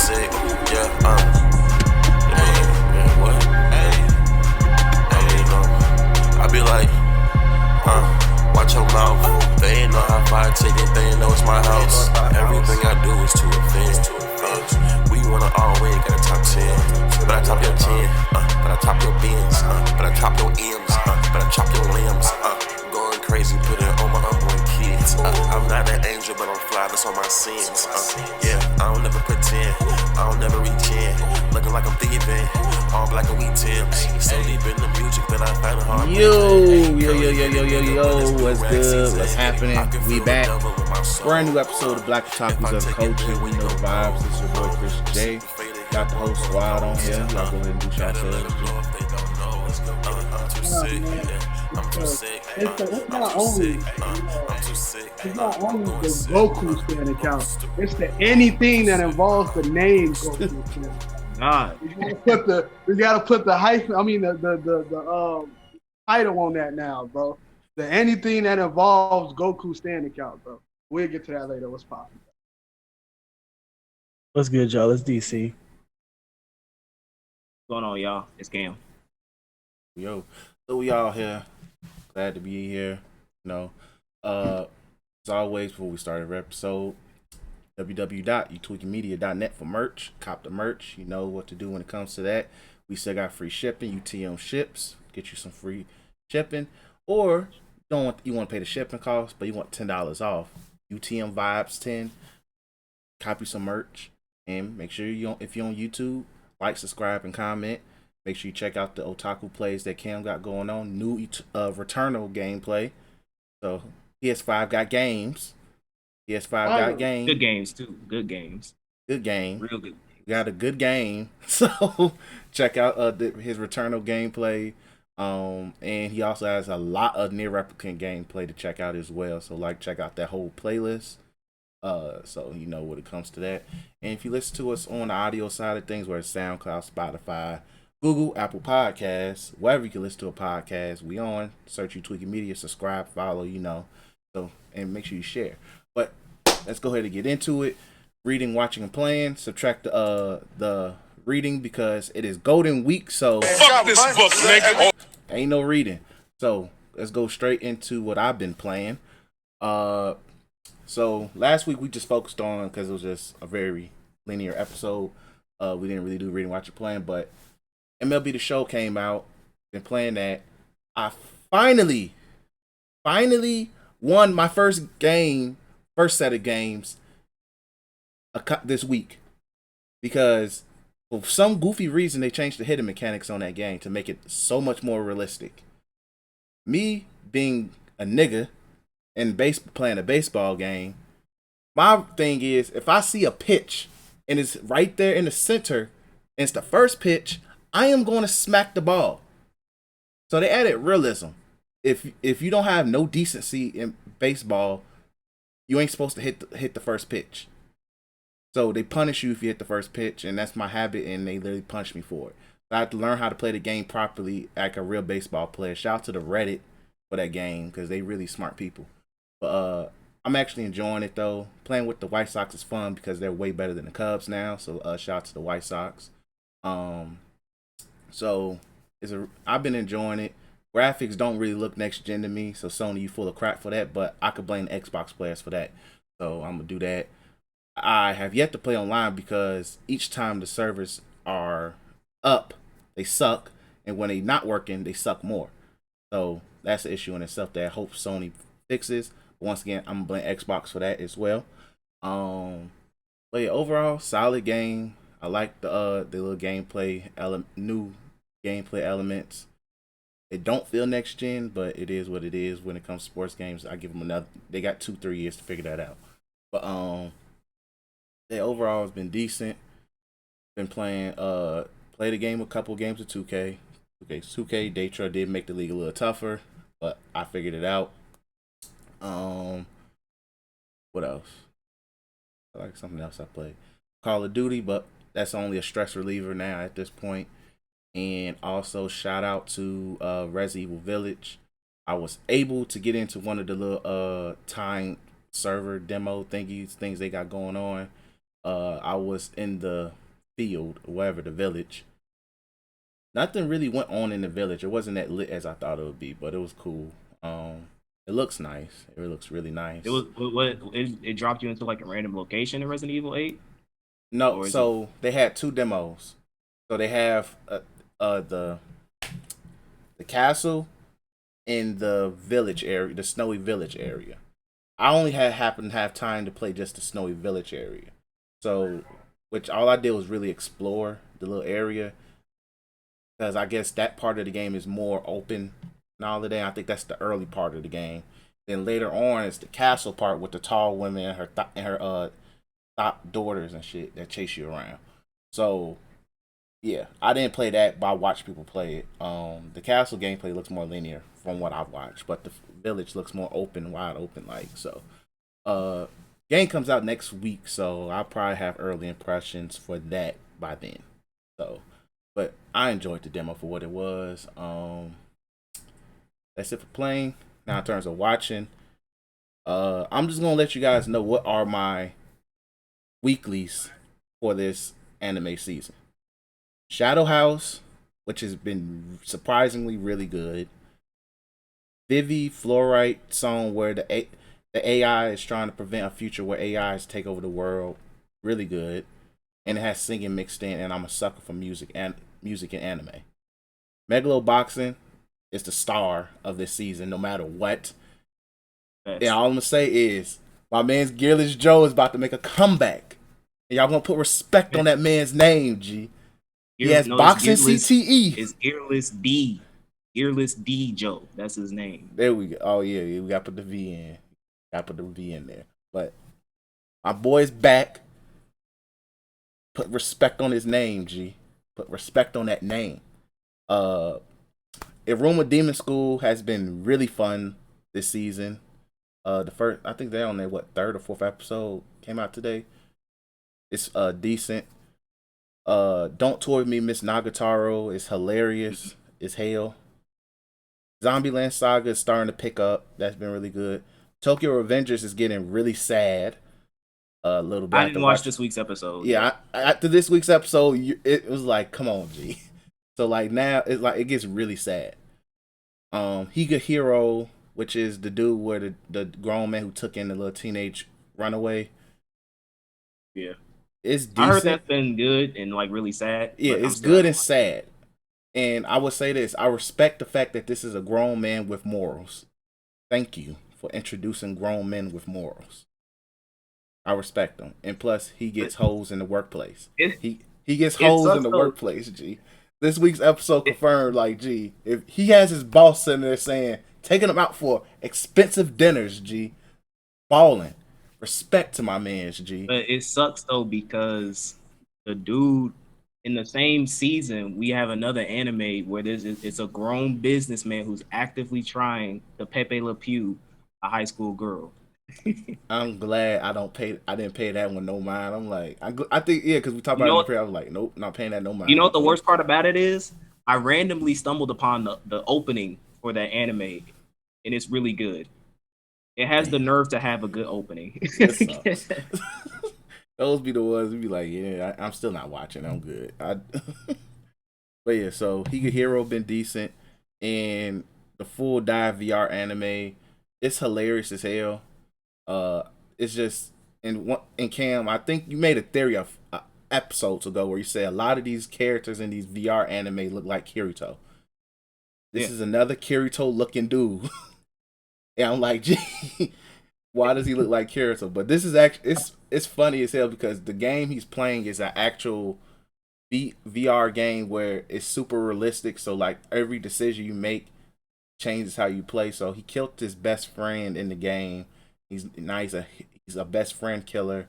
sick, yeah, yeah, what? Hey, you know, I be like, watch your mouth. They ain't know how far I take it, they ain't know it's my house. Everything I do is to offend. We wanna all win, got a top 10. But I top your 10, but I top your bins, but I top your M's, but I chop your limbs. Going crazy, put it on my unborn kids. I'm not an angel, but I'm fly, that's on my sins. Yeah, I don't never pretend, I don't never reach in. Looking like I'm thieving, all black and wheat Timbs. So deep in the music that I find it hard. Yo, what's good? What's happening? We back. Brand new episode of Black Otakus of Culture. We know the vibes. This is your boy Chris J. Got the whole squad on here. Y'all go ahead and do shout outs. I'm too sick. I'm too sick. It's not only the Goku stand account. It's the anything that involves the name Goku stand. God, we gotta put the hyphen. I mean the title on that now, bro. The anything that involves Goku stand account, bro. We'll get to that later. What's popping? What's good, y'all? It's DC. What's going on, y'all? It's Cam. Yo, so we all here. Glad to be here. As always, before we start every episode, www.utweakingmedia.net for merch. Cop the merch. You know what to do when it comes to that. We still got free shipping. UTM ships. Get you some free shipping. Or you want to pay the shipping cost, but you want $10 off. UTM Vibes 10. Copy some merch. And make sure if you're on YouTube, like, subscribe, and comment. Make sure you check out the Otaku plays that Cam got going on. New Returnal gameplay. So PS5 got games. PS5 got games. Good games too. Good games. Good game. Real good. Got a good game. So check out his Returnal gameplay. And he also has a lot of near replicant gameplay to check out as well. So check out that whole playlist. So you know when it comes to that. And if you listen to us on the audio side of things, where it's SoundCloud, Spotify, Google, Apple Podcasts, wherever you can listen to a podcast, we on. Search Tweaking Media, subscribe, follow, So and make sure you share. But let's go ahead and get into it. Reading, watching, and playing. Subtract the reading because it is Golden Week. So Fuck this book, nigga. Ain't no reading. So let's go straight into what I've been playing. So last week we just focused on, because it was just a very linear episode. We didn't really do reading, watching, playing, but MLB The Show came out. Been playing that. I finally won my first set of games this week, because for some goofy reason they changed the hitting mechanics on that game to make it so much more realistic. Me being a nigga and playing a baseball game, my thing is, if I see a pitch and it's right there in the center and it's the first pitch, I am going to smack the ball. So they added realism. If you don't have no decency in baseball, you ain't supposed to hit the first pitch. So they punish you if you hit the first pitch, and that's my habit, and they literally punish me for it. So I have to learn how to play the game properly like a real baseball player. Shout out to the Reddit for that game, because they really smart people. But I'm actually enjoying it though. Playing with the White Sox is fun because they're way better than the Cubs now. So shout out to the White Sox. So I've been enjoying it. Graphics don't really look next gen to me, so Sony, you full of crap for that. But I could blame the Xbox players for that. So I'm gonna do that. I have yet to play online because each time the servers are up, they suck, and when they not working, they suck more. So that's the issue in itself that I hope Sony fixes. But once again, I'm gonna blame Xbox for that as well. But yeah, overall, solid game. I like the little gameplay new gameplay elements. It don't feel next gen, but it is what it is. When it comes to sports games, I give them another. They got 2-3 years to figure that out. But yeah, overall it's been decent. Been playing played a game, a couple games of 2K. 2K Daytra did make the league a little tougher, but I figured it out. What else? I like something else I played. Call of Duty, but that's only a stress reliever now at this point. And also shout out to Resident Evil Village. I was able to get into one of the little time server demo things they got going on. I was in the field, wherever the village. Nothing really went on in the village. It wasn't that lit as I thought it would be, but it was cool. It looks nice. It looks really nice. It was it dropped you into like a random location in Resident Evil 8, No, or is it? so they had two demos. So they have the castle in the village area, the snowy village area. I only had happened to have time to play just the snowy village area. So, which all I did was really explore the little area because I guess that part of the game is more open and all of that. I think that's the early part of the game. Then later on is the castle part with the tall women and her top daughters and shit that chase you around. So yeah, I didn't play that, but I watched people play it. The castle gameplay looks more linear from what I've watched, but the village looks more open, wide open, like so. Uh, Game comes out next week, so I'll probably have early impressions for that by then. So, but I enjoyed the demo for what it was. That's it for playing. Now in terms of watching, I'm just gonna let you guys know what are my weeklies for this anime season. Shadow House, which has been surprisingly really good. Vivi Fluorite song where the AI is trying to prevent a future where AIs take over the world. Really good. And it has singing mixed in, and I'm a sucker for music and anime. Megalo Boxing is the star of this season, no matter what. And all I'm gonna say is my man's Gearless Joe is about to make a comeback. And y'all gonna put respect on that man's name, G. He has boxing CTE. It's Earless D. Earless D Joe. That's his name. There we go. Oh yeah, we gotta put the V in. Gotta put the V in there. But my boy's back. Put respect on his name, G. Put respect on that name. Iruma Demon School has been really fun this season. The first, I think they're on their third or fourth episode came out today. It's decent. Don't Toy With Me, Miss Nagatoro is hilarious as hell. Zombieland Saga is starting to pick up. That's been really good. Tokyo Revengers is getting really sad. A little bit. I didn't watch this week's episode. Yeah, after this week's episode, it was like, come on, G. So like now, it's like it gets really sad. Higa Hero, which is the dude where the grown man who took in the little teenage runaway. Yeah, it's decent. I heard that's been good and like really sad. Yeah, it's good and sad. And I would say this: I respect the fact that this is a grown man with morals. Thank you for introducing grown men with morals. I respect them, and plus he gets hoes in the workplace. He gets hoes in the workplace. G. This week's episode confirmed, like, G, if he has his boss sitting there saying, taking him out for expensive dinners, G, balling. Respect to my man's, G. But it sucks though because the dude in the same season we have another anime where it's a grown businessman who's actively trying to Pepe Le Pew a high school girl. I'm glad I didn't pay that one no mind. I'm like, I think because we talked about it in the I was like, nope, not paying that no mind. You know what the worst part about it is? I randomly stumbled upon the opening for that anime, and it's really good. It has the nerve to have a good opening. Those be the ones who be like, yeah, I'm still not watching. I'm good. But yeah, so Higa Hero been decent, and the full dive VR anime, it's hilarious as hell. It's just in Cam, I think you made a theory of episodes ago where you say a lot of these characters in these VR anime look like Kirito. This is another Kirito looking dude. And I'm like, gee, why does he look like Kirito? But this is actually it's funny as hell because the game he's playing is an actual VR game where it's super realistic. So like every decision you make changes how you play. So he killed his best friend in the game. He's a best friend killer,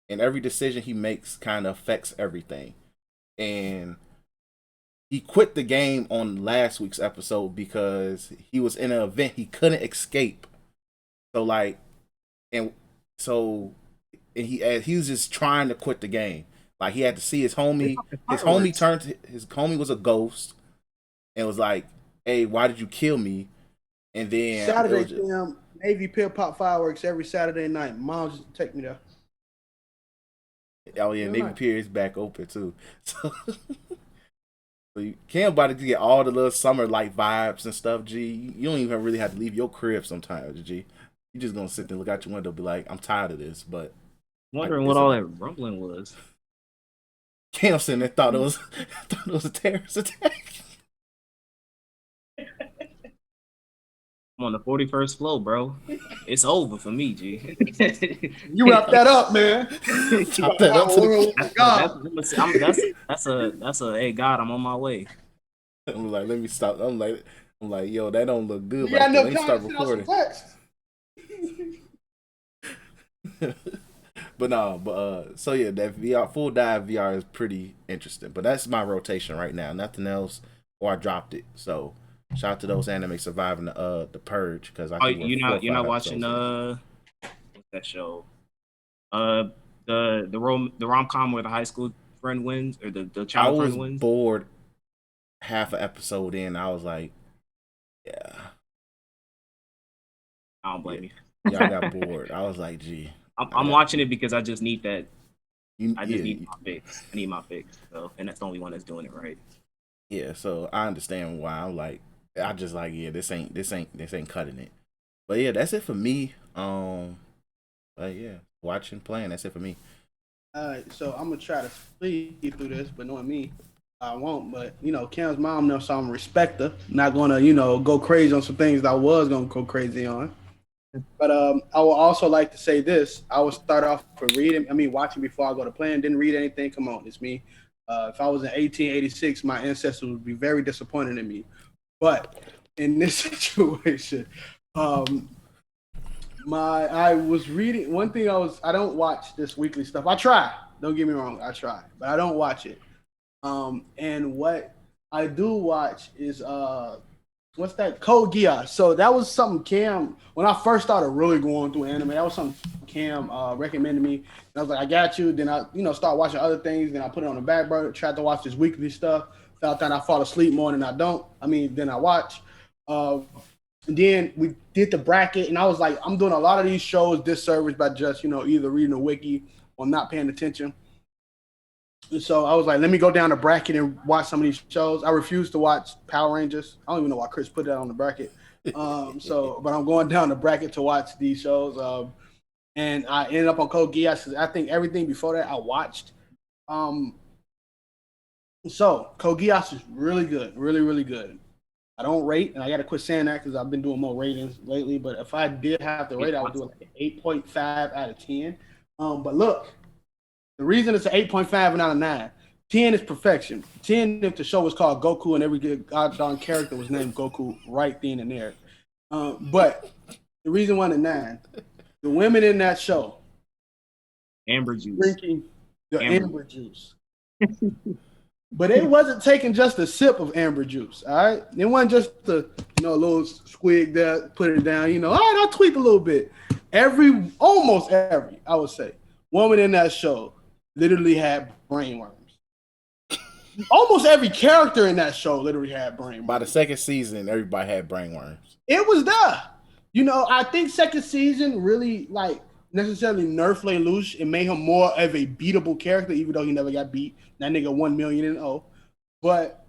and every decision he makes kind of affects everything. And he quit the game on last week's episode because he was in an event he couldn't escape. So like, and he was just trying to quit the game. Like he had to see his homie. His homie was a ghost, and was like, "Hey, why did you kill me?" And then Saturday, Navy Pill Pop fireworks every Saturday night. Mom just take me there. Oh yeah, Real Navy nice. Pier is back open too. So, Cam about to get all the little summer like vibes and stuff. G, you don't even really have to leave your crib sometimes. G, you just gonna sit there, look out your window, be like, I'm tired of this. But like, Wondering what all that rumbling was. Cam sitting there thought it was thought it was a terrorist attack. I'm on the 41st floor, bro. It's over for me, G. You wrap that up, man. Chop that up to the God. That's a hey God, I'm on my way. I'm like, let me stop. I'm like, yo, that don't look good You right got there. enough Let me time start to send out some recording. text. But no, so yeah, that VR full dive VR is pretty interesting. But that's my rotation right now. Nothing else, or I dropped it. So shout out to those anime surviving the purge because I Oh, think we're 4 or 5 you're not watching episodes. what's that show? The rom com where the high school friend wins or the I childhood was friend wins. bored half an episode in. I was like, yeah, I don't blame you. yeah, I got bored. I was like, gee, I'm watching it because I just need that. I just need yeah, my fix. I need my fix. So, and that's the only one that's doing it right. yeah. So I understand why. I'm like, I just like, yeah, this ain't cutting it. But yeah, that's it for me. But yeah, watching, playing. That's it for me. All right, so I'm gonna try to speed through this, but knowing me, I won't. But Cam's mom knows, so I'm gonna respect her. Not gonna, go crazy on some things that I was gonna go crazy on. But I would also like to say this. I would start off with watching before I go to playing. Didn't read anything. Come on, it's me. If I was in 1886, my ancestors would be very disappointed in me. But in this situation, um, I was reading one thing. I don't watch this weekly stuff. I try. Don't get me wrong. I try, but I don't watch it. And what I do watch is what's that? Code Geass. So that was something Cam, when I first started really going through anime, that was something Cam recommended me. And I was like, I got you. Then I, start watching other things. Then I put it on the back burner, tried to watch this weekly stuff. Felt that I fall asleep more than I don't. Then I watch. And then we did the bracket, and I was like, I'm doing a lot of these shows disservice by just, either reading a wiki or not paying attention. So I was like, let me go down the bracket and watch some of these shows. I refuse to watch Power Rangers. I don't even know why Chris put that on the bracket. But I'm going down the bracket to watch these shows. And I ended up on Code Geass. I think everything before that I watched. So Code Geass is really good, really, really good. I don't rate, and I got to quit saying that because I've been doing more ratings lately. But if I did have to rate, I would do like an 8.5 out of 10. But look, the reason it's an 8.5 and not a 9. 10 is perfection. 10 if the show was called Goku and every goddamn character was named Goku right then and there. But the reason why the 9, the women in that show, Amber juice, drinking the amber juice. But it wasn't taking just a sip of amber juice, all right? It wasn't just a little squig there, put it down, all right, I'll tweak a little bit. Almost every, I would say, woman in that show literally had brainworms. Almost every character in that show literally had brainworms. By the second season, everybody had brainworms. It was there. I think second season really, necessarily nerfed Lelouch and made him more of a beatable character, even though he never got beat. That nigga 1 million and 0. But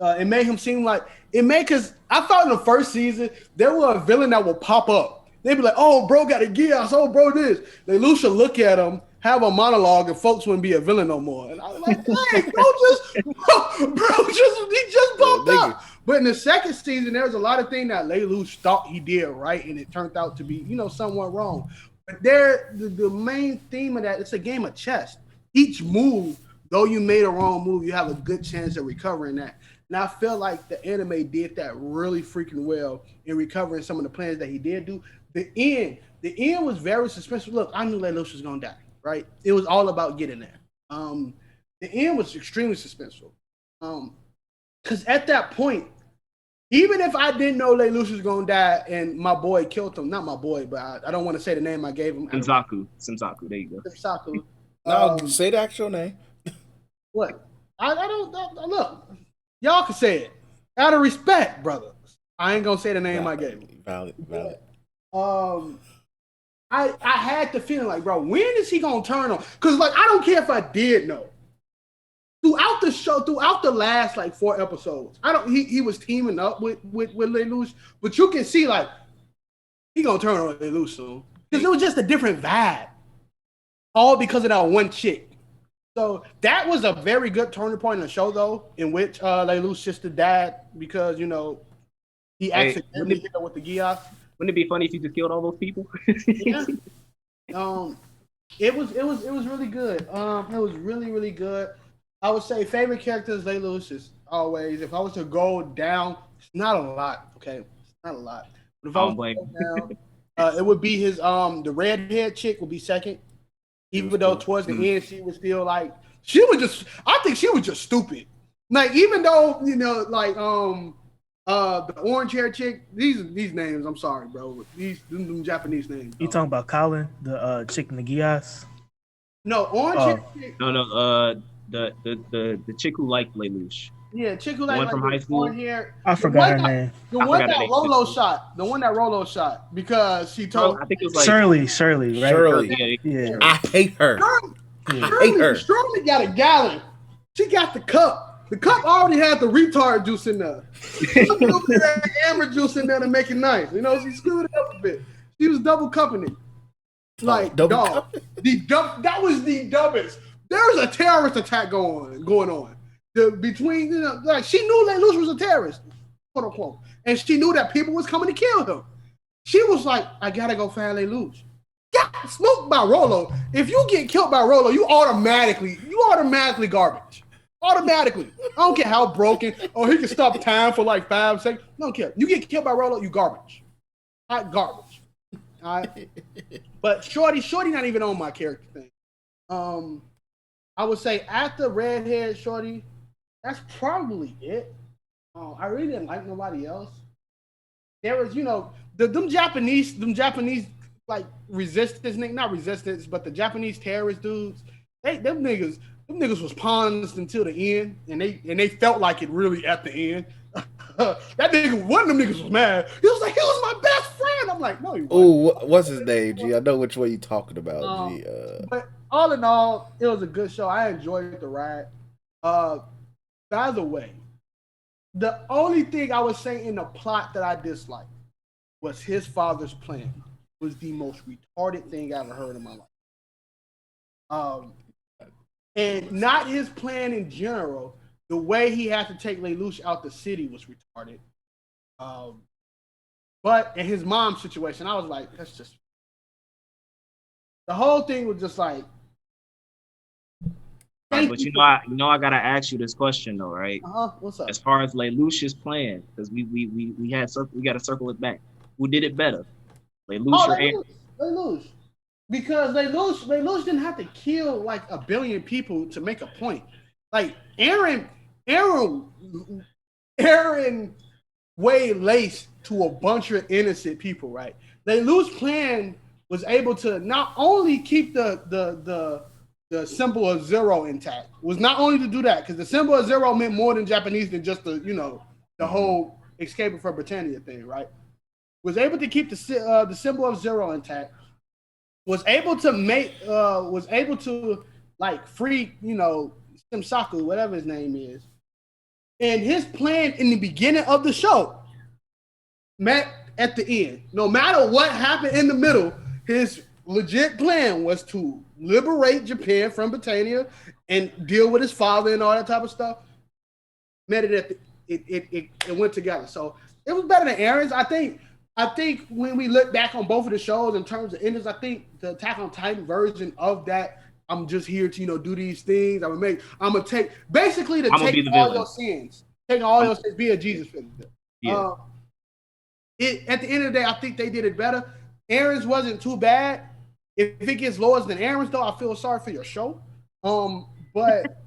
it made him seem like because I thought in the first season there was a villain that would pop up. They'd be like, "Oh, bro, got a Geass. Oh, bro, this." Lelouch would look at him, have a monologue, and folks wouldn't be a villain no more. And I was like, "Hey, he just popped up." But in the second season, there was a lot of things that Lelouch thought he did right, and it turned out to be, somewhat wrong. But the main theme of that, it's a game of chess. Each move, though you made a wrong move, you have a good chance of recovering that. And I feel like the anime did that really freaking well in recovering some of the plans that he did do. The end was very suspenseful. Look, I knew Lelouch was gonna die, right? It was all about getting there. The end was extremely suspenseful. Because at that point, even if I didn't know Lelouch was gonna die and my boy killed him, not my boy, but I don't want to say the name I gave him. Simsaku, there you go. Simsaku. No, say the actual name. What? I don't look. Y'all can say it. Out of respect, brother. I ain't gonna say the name I gave him. Valid. I I had the feeling like, bro, when is he gonna turn on? Because like I don't care if I did know. Throughout the show, throughout the last like 4 episodes, he was teaming up with Lelouch, but you can see like he gonna turn on Lelouch soon. Because it was just a different vibe. All because of that one chick. So that was a very good turning point in the show, though, in which Lelouch's sister died because he accidentally hit her with the Gios. Wouldn't it be funny if you just killed all those people? Yeah. It was really good. It was really, really good. I would say favorite characters, Lelouch is always. If I was to go down, it's not a lot. Okay, it's not a lot. But if I was to go down, it would be his the redhead chick would be second. Even though towards the end she was still like I think she was just stupid. Like even though the orange hair chick, these names, I'm sorry, bro. These them Japanese names. You talking about Colin, the chick in the Gias? No, orange hair chick. No, the chick who liked Lelouch. Yeah, chick who liked from high school. Hair. I forgot her name. The one that Rolo shot because she told. I think it was like Shirley, right? Shirley. Yeah. I hate her. Shirley got a gallon. She got the cup. The cup already had the retard juice in there. She put that amber juice in there to make it nice. She screwed it up a bit. She was double cupping it. Like dog. That was the dumbest. There's a terrorist attack going on. Between she knew Lelouch was a terrorist, quote unquote, and she knew that people was coming to kill him. She was like, I gotta go find Lelouch. Got smoked by Rolo. If you get killed by Rolo, you automatically garbage. Automatically. I don't care how broken. Oh, he can stop time for like 5 seconds. I don't care. You get killed by Rolo, you garbage. Garbage. But Shorty not even on my character thing. I would say after redhead Shorty, that's probably it. I really didn't like nobody else. There was, them Japanese like resistance, not resistance, but the Japanese terrorist dudes. Them niggas was pawns until the end, and they felt like it really at the end. That nigga, one of them niggas was mad. He was like, he was my best friend. I'm like, no, you wasn't. Oh, what's his name, G? I know which one you talking about, G. But all in all, it was a good show. I enjoyed the ride. By the way, the only thing I was saying in the plot that I disliked was his father's plan. It was the most retarded thing I ever heard in my life. And not his plan in general. The way he had to take Lelouch out the city was retarded. But in his mom's situation, I was like, that's just... The whole thing was just like... But I gotta ask you this question though, right? What's up? As far as Lelouch's plan, because we gotta circle it back. Who did it better, Lelouch or Aaron? Lelouch. Because Lelouch didn't have to kill like 1 billion people to make a point. Like Aaron weighed lace to a bunch of innocent people, right? Lelouch's plan was able to not only keep the symbol of zero intact, was not only to do that, because the symbol of zero meant more than Japanese than just the whole escaping from Britannia thing, right? Was able to keep the symbol of zero intact, was able to like free, Simsaku, whatever his name is. And his plan in the beginning of the show met at the end. No matter what happened in the middle, his legit plan was to liberate Japan from Britannia and deal with his father and all that type of stuff. Met it at it went together. So it was better than Aaron's. I think when we look back on both of the shows in terms of endings, I think the Attack on Titan version of that, I'm just here to do these things. I'm gonna take all your sins, taking all your sins, be a Jesus figure. Yeah. At the end of the day, I think they did it better. Aaron's wasn't too bad. If it gets lower than Aaron's, though, I feel sorry for your show. But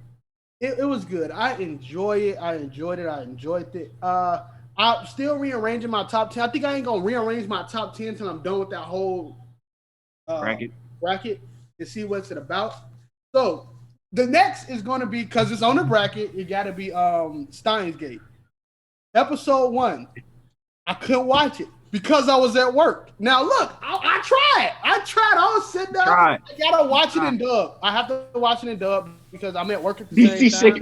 it was good. I enjoyed it. I enjoyed it. I'm still rearranging my top 10. I think I ain't gonna rearrange my top 10 until I'm done with that whole bracket to see what's it about. So the next is gonna be, because it's on the bracket, it gotta be Steins Gate. Episode 1. I couldn't watch it. because I was at work. Now look, I tried. I was sitting there. I gotta watch it in dub. I have to watch it in dub because I'm at work at the same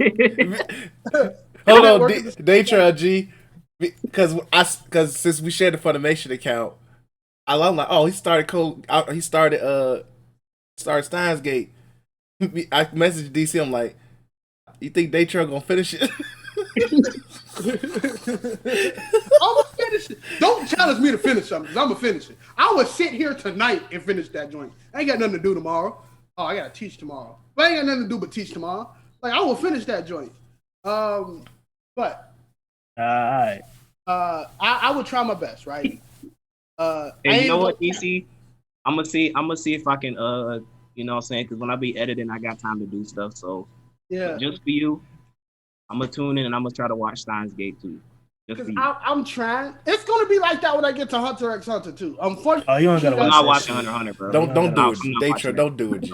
time. Hold on, Daytra G, because since we shared the Funimation account, I'm like, oh, he started Steins Gate. I messaged DC. I'm like, you think Daytra gonna finish it? I'm gonna finish it. Don't challenge me to finish something, because I'm gonna finish it. I would sit here tonight and finish that joint. I ain't got nothing to do tomorrow. Oh, I gotta teach tomorrow. But I ain't got nothing to do but teach tomorrow. Like, I will finish that joint. But Alright. I would try my best, right? And you know what, DC? I'm gonna see if I can you know what I'm saying? Because when I be editing, I got time to do stuff. So yeah, just for you, I'm gonna tune in and I'm gonna try to watch Steins Gate too. Because I'm trying. It's gonna be like that when I get to Hunter x Hunter too. Unfortunately, you ain't gotta watch I'm not that watching shit. Hunter x Hunter, bro. Don't do it, Daytra. Don't do it, G.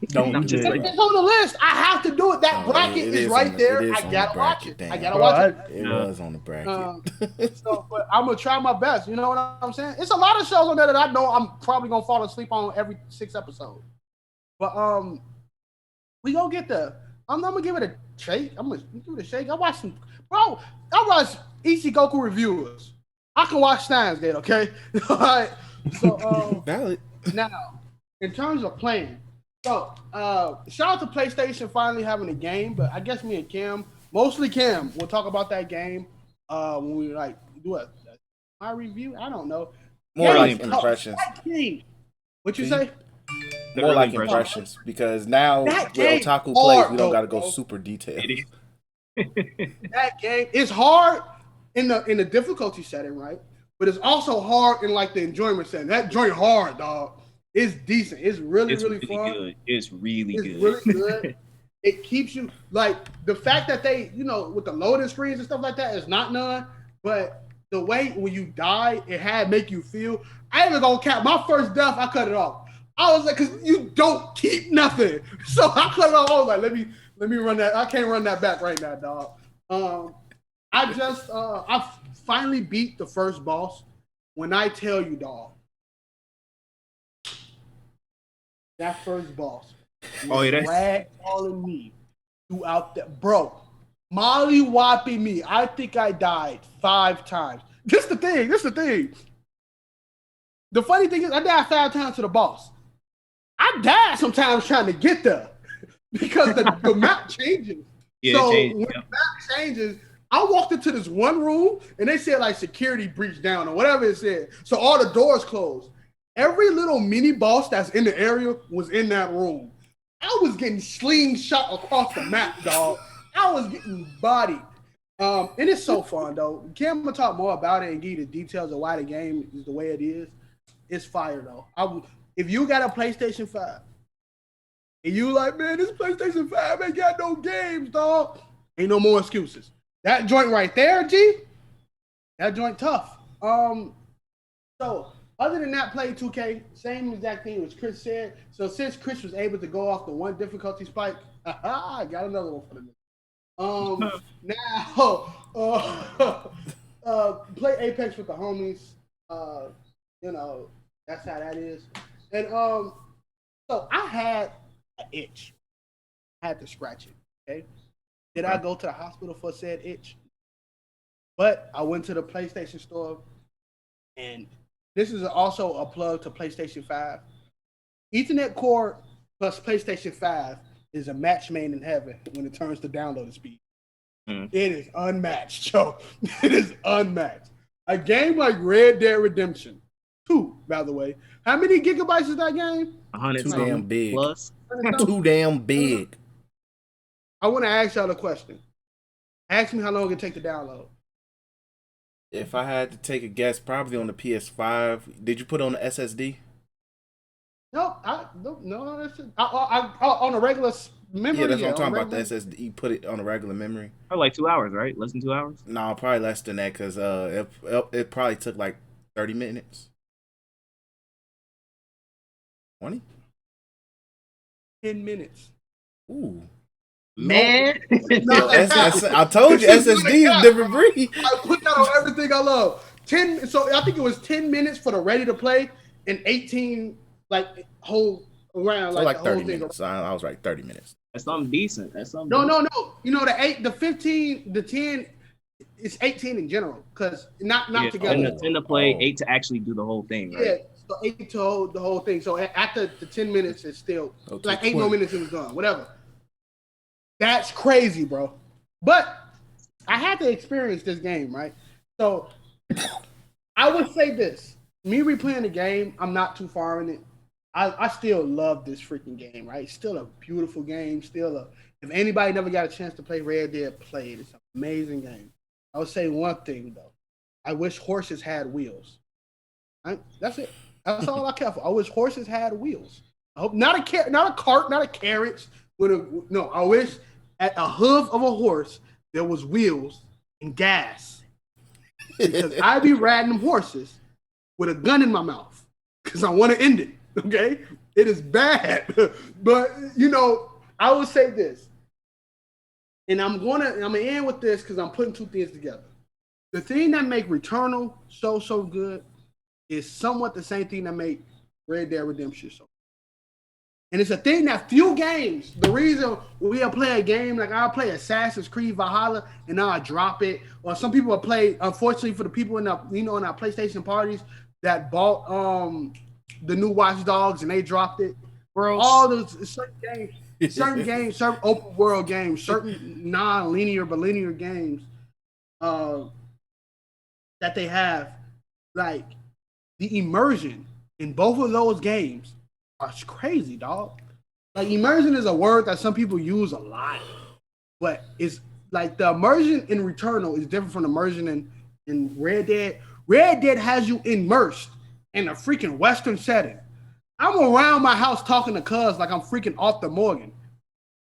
Don't do it. It's on the list. I have to do it. That bracket is right there. I gotta watch it. I gotta watch it. It was on the bracket. But I'm gonna try my best. You know what I'm saying? It's a lot of shows on there that I know I'm probably gonna fall asleep on every 6 episodes. But we gonna get there. I'm gonna give it a shake. I'm gonna give it a shake. I watch Ichigoku reviewers. I can watch Steins Gate, okay? All right. So Valid. now, in terms of playing, so shout out to PlayStation finally having a game, but I guess me and Cam, mostly Cam, we'll talk about that game when we like do my review. I don't know. More like impressions. What you say? More like impressions, because now with Otaku plays, we don't gotta go super detailed. That game is hard in the difficulty setting, right? But it's also hard in like the enjoyment setting. That joint hard, dog. It's decent. It's really fun. Good. It's really good. It keeps you like the fact that they, you know, with the loading screens and stuff like that is not none. But the way when you die, it had make you feel. I ain't even gonna cap. My first death, I cut it off. I was like, because you don't keep nothing. So I cut it off. I was like, let me run that. I can't run that back right now, dog. I finally beat the first boss. When I tell you, dog, that first boss ragdolling me throughout that, bro, molly whopping me. I think I died 5 times. This the thing. The funny thing is, I died 5 times to the boss. I died sometimes trying to get there because the map changes. So when the map changes, I walked into this one room and they said like security breach down or whatever it said. So all the doors closed. Every little mini boss that's in the area was in that room. I was getting slingshot across the map, dog. I was getting bodied. And it's so fun though. Cam will talk more about it and give you the details of why the game is the way it is. It's fire though. If you got a PlayStation 5 and you like, man, this PlayStation 5 ain't got no games, dog. Ain't no more excuses. That joint right there, G, that joint tough. So other than that, play 2K, same exact thing as Chris said. So since Chris was able to go off the one difficulty spike, I got another one for the now play Apex with the homies. You know, that's how that is. And so I had an itch. I had to scratch it. Okay. Did I go to the hospital for said itch? But I went to the PlayStation store, and this is also a plug to PlayStation 5. Ethernet cord plus PlayStation 5 is a match made in heaven when it turns to downloading speed. It is unmatched, Joe. It is unmatched. A game like Red Dead Redemption 2, by the way. How many gigabytes is that game? 100 Too damn big. Plus. Too damn big. I want to ask y'all a question. Ask me how long it take to download. If I had to take a guess, probably on the PS5. Did you put on the SSD? No, that's it. On a regular memory. Yeah, that's what I'm talking about. The SSD, you put it on a regular memory. Probably like 2 hours, right? Less than 2 hours? No, probably less than that because it probably took like 30 minutes. 20? 10 minutes. Ooh. Man. I told you, SSD is different breed. I put that on everything I love. So I think it was 10 minutes for the ready to play and 18 like whole around So like like the whole 30 thing. minutes. I was right, 30 minutes. That's something decent. That's something. No. decent. You know the 8, the 15, the 10. It's 18 in general because not Yeah, together. 10 to play, Oh. 8 to actually do the whole thing, right? Yeah, so 8 to hold the whole thing. So after the 10 minutes, it's still Oh, like 20. 8 more minutes and it's gone. Whatever. That's crazy, bro. But I had to experience this game, right? So I would say this: me replaying the game, I'm not too far in it. I still love this freaking game, right? Still a beautiful game. If anybody never got a chance to play Red Dead, play it. It's an amazing game. I would say one thing though: I wish horses had wheels. That's it. That's all I care for. I wish horses had wheels. I hope not a cart, not a carriage. No, I wish at a hoof of a horse there was wheels and gas. Because I be riding them horses with a gun in my mouth because I want to end it. Okay, it is bad, but I would say this, and I'm gonna end with this because I'm putting two things together. The thing that make Returnal so good is somewhat the same thing that make Red Dead Redemption so. And it's a thing that few games, the reason we'll play a game, like I'll play Assassin's Creed Valhalla and now I drop it. Or some people will play, unfortunately for the people in our PlayStation parties that bought the new Watch Dogs and they dropped it. Bro, all those certain games, certain open world games, certain non-linear but linear games that they have, like the immersion in both of those games. It's crazy, dog. Like immersion is a word that some people use a lot, but it's like the immersion in Returnal is different from immersion in Red Dead. Red Dead has you immersed in a freaking Western setting. I'm around my house talking to Cuz like I'm freaking Arthur Morgan.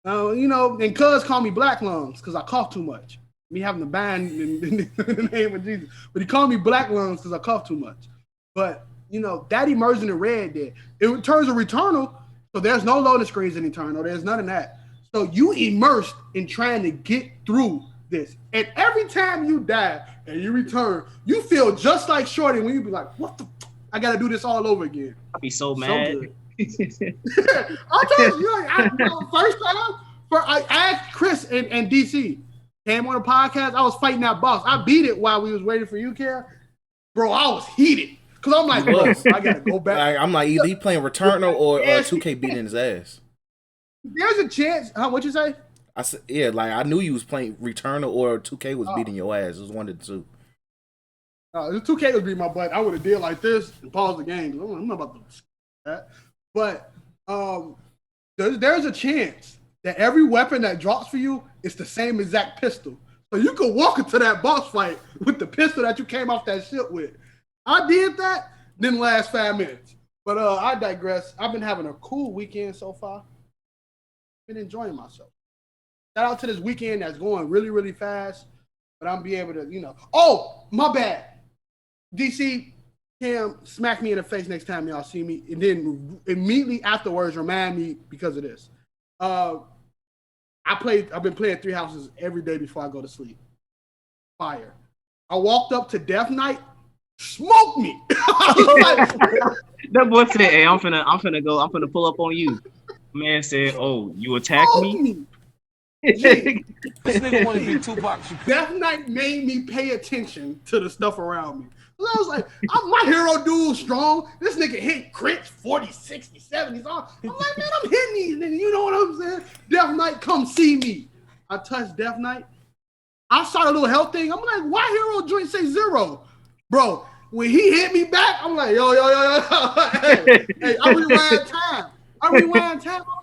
And Cuz call me Black Lungs because I cough too much. Me having to ban in the name of Jesus, but he called me Black Lungs because I cough too much. But that immersion in Red Dead. In terms of Returnal, so there's no loading screens in Eternal. There's none of that. So you immersed in trying to get through this. And every time you die and you return, you feel just like Shorty when you be like, what the I got to do this all over again. I'd be so mad. I told you, first time, I asked Chris and DC, came on the podcast, I was fighting that boss. I beat it while we was waiting for you, Care. Bro, I was heated. Because I'm like, bro, I got to go back. I'm like, either he playing Returnal or 2K beating his ass. There's a chance. What'd you say? I said, yeah, like I knew you was playing Returnal or 2K was beating your ass. It was one of the two. The 2K would be my butt. I would have did like this and paused the game. I'm not about to do that. But there's a chance that every weapon that drops for you is the same exact pistol. So you could walk into that boss fight with the pistol that you came off that ship with. I did that, didn't last 5 minutes. But I digress. I've been having a cool weekend so far. Been enjoying myself. Shout out to this weekend that's going really, really fast. But I'm be able to, oh, my bad. DC, Cam, smack me in the face next time y'all see me. And then immediately afterwards, remind me because of this. I've been playing Three Houses every day before I go to sleep. Fire. I walked up to Death Knight. Smoke me. That boy said, "Hey, I'm finna pull up on you." Man said, "Oh, you attacked me?" This nigga want to be Tupac. Death Knight made me pay attention to the stuff around me. So I was like, my hero dude strong. This nigga hit crits 40, 60, 70s. I'm like, man, I'm hitting these niggas. You know what I'm saying? Death Knight, come see me. I touched Death Knight. I saw the little health thing. I'm like, why hero joint say 0? Bro, when he hit me back, I'm like, yo. hey, I rewind time. I was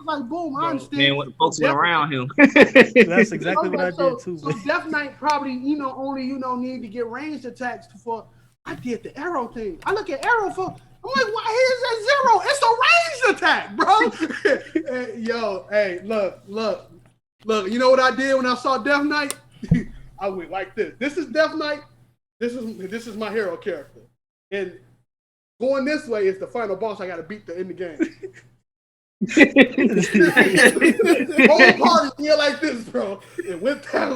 like, boom, I understand. Man, what the folks went around him. That's exactly what I did too. So Death Knight probably, only need to get ranged attacks for. I did the arrow thing. I look at arrow for. I'm like, why is that 0? It's a ranged attack, bro. Yo, hey, look. You know what I did when I saw Death Knight? I went like this. This is Death Knight. This is my hero character, and going this way is the final boss. I got to beat to end the game. Whole party feel like this, bro. And with that,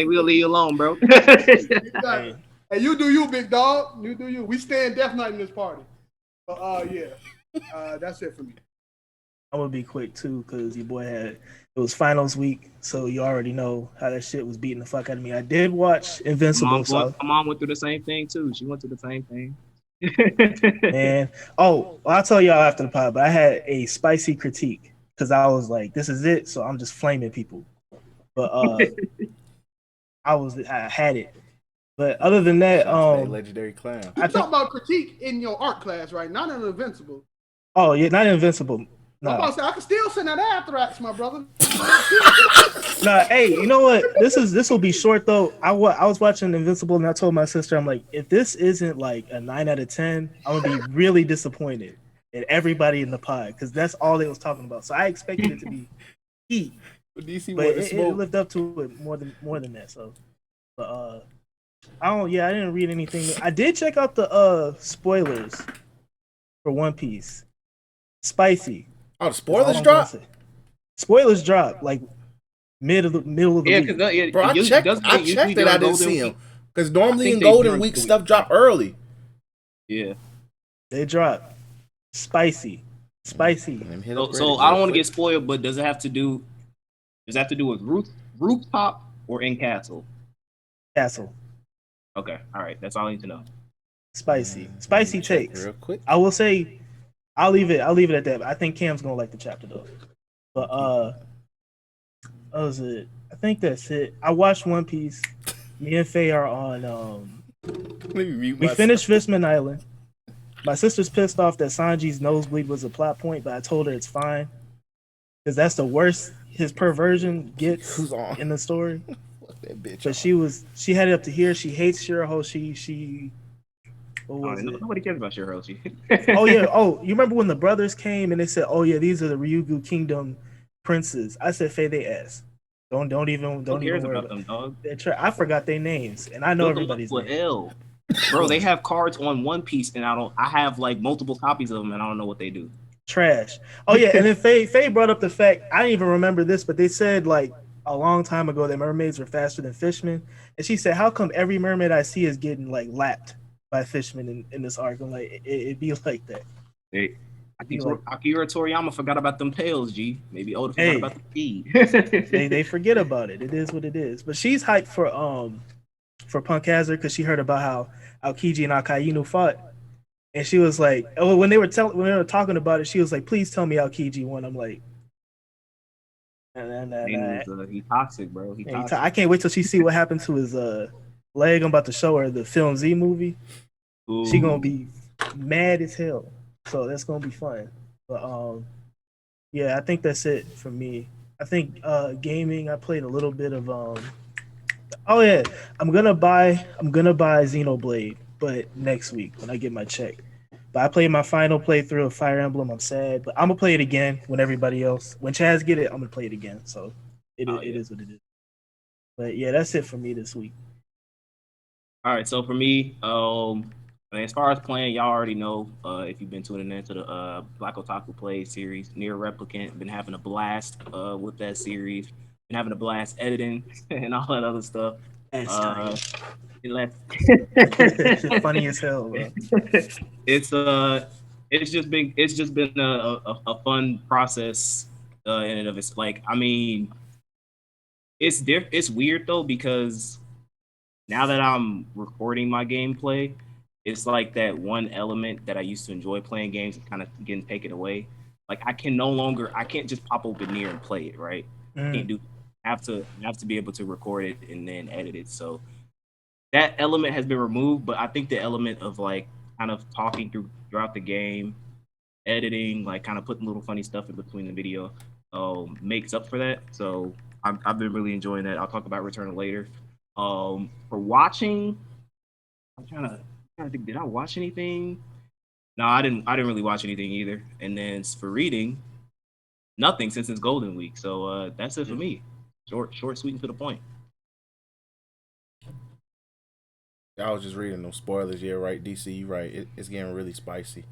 We'll leave you alone, bro. Exactly. Hey, you do you, big dog. You do you. We stand Death Knight in this party. But yeah, that's it for me. I'm gonna be quick too, cause your boy it was finals week, so you already know how that shit was beating the fuck out of me. I did watch Invincible, so My mom went through the same thing too. She went through the same thing. and well, I'll tell y'all after the pod, but I had a spicy critique because I was like, this is it, so I'm just flaming people. But I had it. But other than that, legendary clown. You talk about critique in your art class, right? Not in Invincible. Oh yeah, not Invincible. No. I'm about to say I can still send that Anthrax, my brother. Nah, hey, you know what? This will be short though. I was watching Invincible and I told my sister, I'm like, if this isn't like a 9 out of 10, I'm gonna be really disappointed in everybody in the pod because that's all they was talking about. So I expected it to be heat, but it lived up to it more than that. So, but I didn't read anything. I did check out the spoilers for One Piece. Spicy. Oh, the spoilers drop. Spoilers drop like middle of the week. Bro, I checked it. I didn't see them because normally in Golden Week stuff drop early. Yeah, they drop spicy. So I don't want to get spoiled, but does it have to do with rooftop or in castle? Castle. Okay, all right. That's all I need to know. Spicy takes. Real quick. I will say, I'll leave it at that. I think Cam's gonna like the chapter though. But that was it. I think that's it. I watched One Piece. Me and Faye are on. We finished Fishman Island. My sister's pissed off that Sanji's nosebleed was a plot point, but I told her it's fine because that's the worst his perversion gets in the story. That bitch. But she had it up to here. She hates Shirahoshi. Nobody cares about Shirahoshi. Oh yeah. Oh, you remember when the brothers came and they said, "Oh yeah, these are the Ryugu Kingdom princes." I said, "Faye, they ass. Don't even cares worry about them, dog. I forgot their names, and I know everybody's name. Bro, they have cards on One Piece, and I have like multiple copies of them, and I don't know what they do. Trash. Oh yeah, and then Faye brought up the fact I didn't even remember this, but they said like a long time ago that mermaids were faster than fishmen, and she said, "How come every mermaid I see is getting like lapped by fishmen in this arc?" I'm like, it'd be like that. Hey, Akira Toriyama forgot about them tails, G. Maybe Oda forgot about the feed. they forget about it. It is what it is. But she's hyped for Punk Hazard because she heard about how Aokiji and Akainu fought. And she was like, when they were talking about it, she was like, "Please tell me Aokiji won." I'm like, he's toxic, bro. I can't wait till she see what happened to his leg. I'm about to show her the Film Z movie. Ooh. She gonna be mad as hell. So that's gonna be fun. But yeah, I think that's it for me. I think gaming. I played a little bit of Oh yeah, I'm gonna buy Xenoblade, but next week when I get my check. But I played my final playthrough of Fire Emblem. I'm sad, but I'm gonna play it again when everybody else. When Chaz get it, I'm gonna play it again. So it is what it is. But yeah, that's it for me this week. All right, so for me, as far as playing, y'all already know. If you've been tuning into the Black Otaku Play series, Near Replicant, been having a blast with that series. Been having a blast editing and all that other stuff. Funny as hell, bro. It's just been a fun process in and of it's like, I mean, it's weird though because now that I'm recording my gameplay, it's like that one element that I used to enjoy playing games is kind of getting taken away. Like I can't just pop open Near and play it, right? Can't do. I have to be able to record it and then edit it. So that element has been removed, but I think the element of like kind of talking throughout the game, editing, like kind of putting little funny stuff in between the video, makes up for that. So I've been really enjoying that. I'll talk about Returnal later. For watching, I'm trying to think. Did I watch anything? No, I didn't really watch anything either. And then for reading, nothing since it's Golden Week. So that's it for me. Short, sweet, and to the point. I was just reading those spoilers. Yeah, right. DC, you right. It's getting really spicy.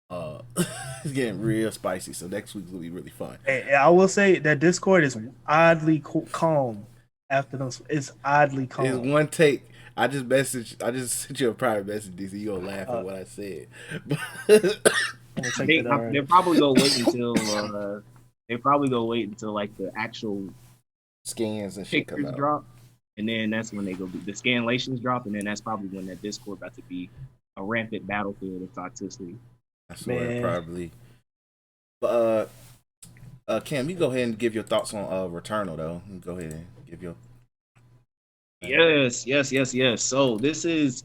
It's getting real spicy. So next week's gonna be really fun. And I will say that Discord is oddly calm after those. It's oddly calm. It's one take. I just sent you a private message, DC. You gonna laugh at what I said. I'm gonna check that out. They're probably gonna wait until like the actual Scans and shit come pictures out. drop, and then that's when they go. The scanlations drop, and then that's probably when that Discord about to be a rampant battlefield of toxicity. I swear, Man. probably. But Cam, you go ahead and give your thoughts on Returnal though. You go ahead and give your. Yes. So this is.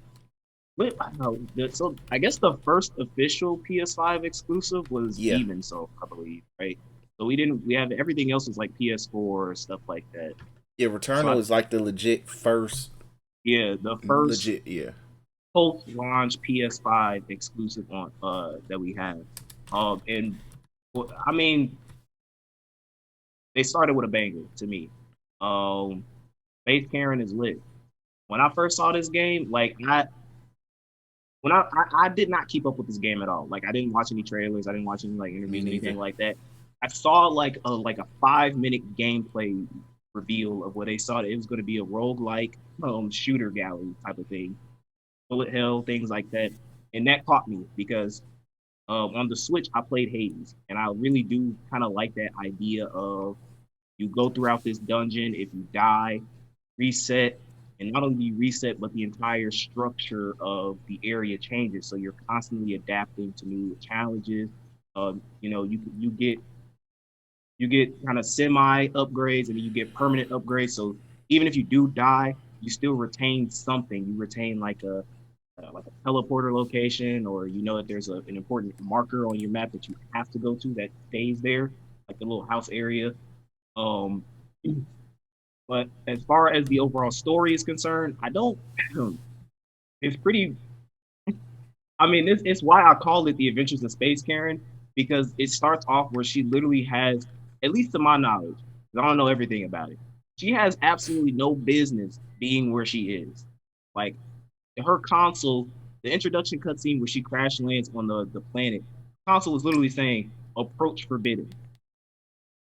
So I guess the first official PS5 exclusive was Demon Soul, I believe, right? So we have everything else is like PS4 stuff like that. Yeah, Returnal is like the legit first. Yeah, the first legit post-launch PS5 exclusive on that we have. And I mean, they started with a banger to me. Faith Karen is lit. When I first saw this game, like I did not keep up with this game at all. Like I didn't watch any trailers, I didn't watch any like interviews, anything like that. I saw like a 5-minute gameplay reveal of what they saw. It was going to be a roguelike shooter gallery type of thing, bullet hell, things like that, and that caught me because on the Switch I played Hades, and I really do kind of like that idea of you go throughout this dungeon, if you die, reset. And not only do you reset, but the entire structure of the area changes. So you're constantly adapting to new challenges. You get kind of semi upgrades, and then you get permanent upgrades. So even if you do die, you still retain something. You retain like a teleporter location, or that there's an important marker on your map that you have to go to that stays there, like the little house area. But as far as the overall story is concerned, it's pretty. I mean, it's why I call it The Adventures of Space Karen, because it starts off where she literally has, at least to my knowledge, I don't know everything about it, she has absolutely no business being where she is. Like, her console, the introduction cutscene where she crash lands on the planet, console is literally saying, "Approach forbidden."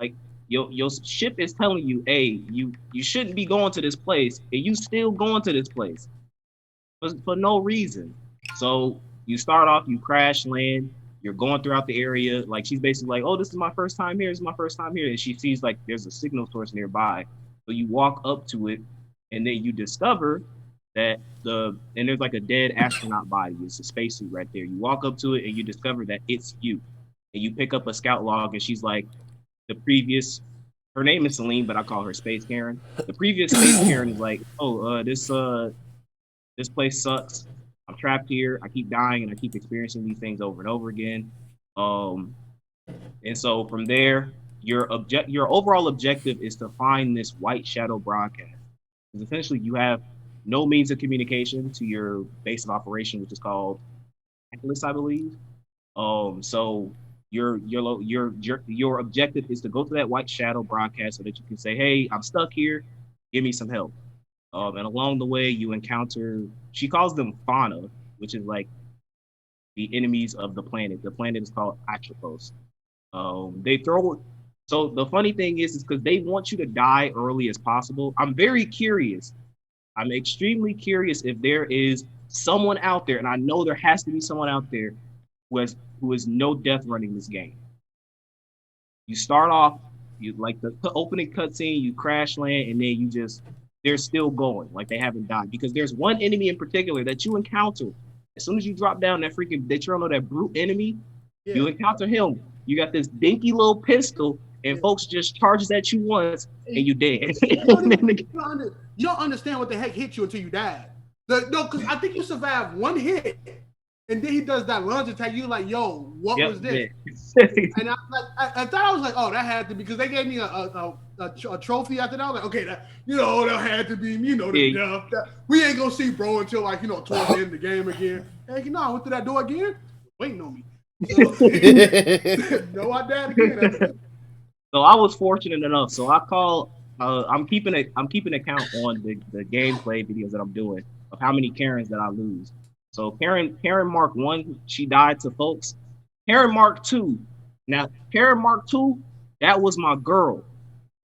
Like, your ship is telling you, hey, you shouldn't be going to this place, and you still going to this place for no reason. So you start off, you crash land, you're going throughout the area. Like, she's basically like, oh, this is my first time here. This is my first time here. And she sees like there's a signal source nearby. So you walk up to it, and then you discover that and there's like a dead astronaut body. It's a spacesuit right there. You walk up to it, and you discover that it's you. And you pick up a scout log, and she's like, her name is Celine, but I call her Space Karen. The previous Space Karen is like, oh, this place sucks. I'm trapped here. I keep dying, and I keep experiencing these things over and over again. And so from there, your overall objective is to find this white shadow broadcast. Because essentially, you have no means of communication to your base of operation, which is called Atlas, I believe. So your objective is to go to that white shadow broadcast so that you can say, hey, I'm stuck here, give me some help. And along the way you encounter, she calls them fauna, which is like the enemies of the planet. The planet is called Atropos. So the funny thing is because they want you to die early as possible. I'm very curious. I'm extremely curious if there is someone out there, and I know there has to be someone out there who is no death running this game. You start off, you like the opening cutscene, you crash land, and then they're still going, like they haven't died. Because there's one enemy in particular that you encounter. As soon as you drop down that Returnal, that brute enemy, you encounter him. You got this dinky little pistol, and folks just charges at you once, and you dead. You don't understand what the heck hit you until you died. No, because I think you survived one hit. And then he does that lunge attack. You like, yo, what was this? And I thought I was like, oh, that had to be, because they gave me a trophy after that. I was like, okay, that had to be, the death. We ain't gonna see bro until like towards the end of the game again. Heck, I went through that door again, waiting on me. So, no, I died again. So I was fortunate enough. So I call. I'm keeping account on the gameplay videos that I'm doing of how many Karens that I lose. So Karen Mark 1, she died to folks. Karen Mark 2. Now, Karen Mark 2, that was my girl.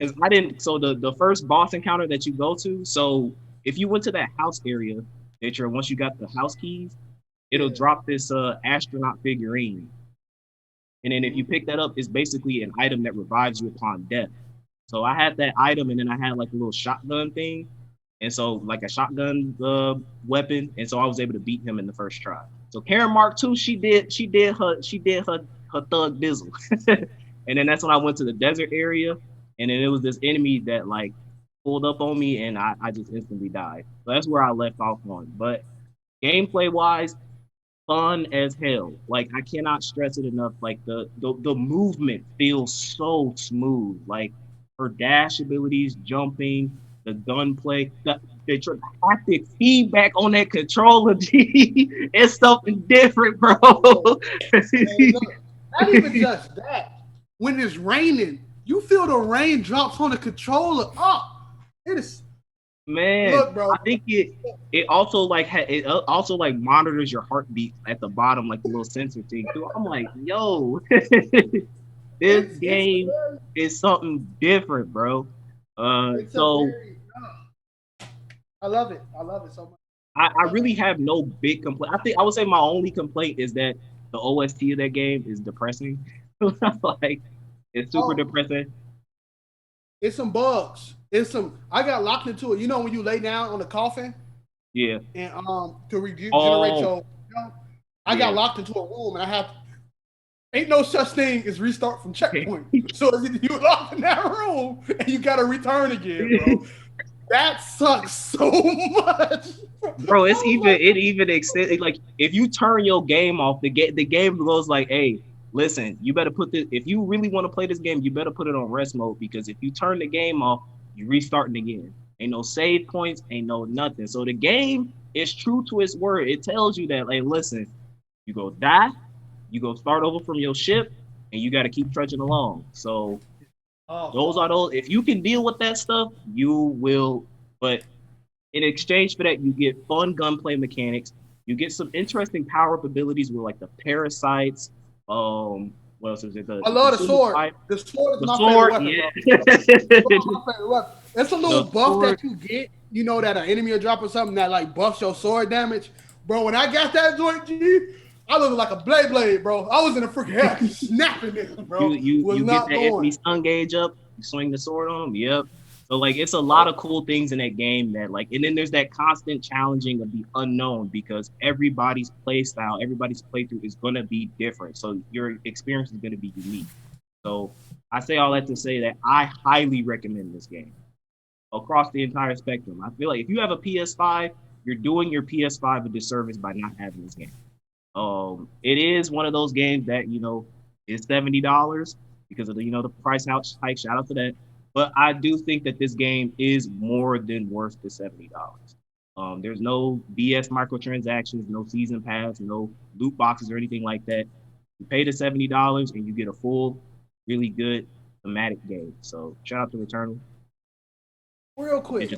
So the first boss encounter that you go to, so if you went to that house area, once you got the house keys, it'll Yeah. drop this astronaut figurine. And then if you pick that up, it's basically an item that revives you upon death. So I had that item, and then I had like a little shotgun thing, and so like a shotgun weapon, and so I was able to beat him in the first try. So Karen Mark II, she did her thug dizzle, and then that's when I went to the desert area, and then it was this enemy that like pulled up on me, and I just instantly died. So that's where I left off on. But gameplay wise, fun as hell. Like I cannot stress it enough. Like the movement feels so smooth. Like her dash abilities, jumping, the gunplay, the haptic feedback on that controller. G, it's something different, bro. Hey, look, not even just that. When it's raining, you feel the raindrops on the controller. Oh, it is. Man, Look, bro. I think it also like it also like monitors your heartbeat at the bottom, like the little sensor thing too. I'm like, yo, this game is something different, bro. So I love it. I love it so much. I really have no big complaint. I would say my only complaint is that the OST of that game is depressing. Like it's super depressing. It's some bugs. I got locked into it. You know when you lay down on the coffin? Yeah. And to regenerate your I got Yeah. locked into a room and I have ain't no such thing as restart from checkpoint. So you locked in that room and you gotta return again, bro. That sucks so much. Bro, it even extends like if you turn your game off, the game goes like, hey, listen, you better put this if you really want to play this game, you better put it on rest mode because if you turn the game off, you restarting again. Ain't no save points, ain't no nothing. So the game is true to its word. It tells you that, like, listen, you go die, you go start over from your ship, and you gotta keep trudging along. So those are those. If you can deal with that stuff, you will. But in exchange for that, you get fun gunplay mechanics. You get some interesting power-up abilities with like the parasites. What else is it? I love the sword. Pipe. The sword is The my sword, favorite weapon. yeah. My favorite weapon. It's a little The buff sword. that you get. You know that an enemy will drop or something that like buffs your sword damage, bro. When I got that joint, G, I looked like a blade, bro. I was in a freaking air snapping it, bro. You was get not that going. enemy stun gauge up. You swing the sword on them. Yep. So like it's a lot of cool things in that game that like, and then there's that constant challenging of the unknown because everybody's play style, everybody's playthrough is gonna be different. So your experience is gonna be unique. So I say all that to say that I highly recommend this game across the entire spectrum. I feel like if you have a PS5, you're doing your PS5 a disservice by not having this game. It is one of those games that is $70 because of the price hike. Shout out to that. But I do think that this game is more than worth the $70. There's no BS microtransactions, no season pass, no loot boxes or anything like that. You pay the $70 and you get a full, really good thematic game. So shout out to Returnal. Real quick.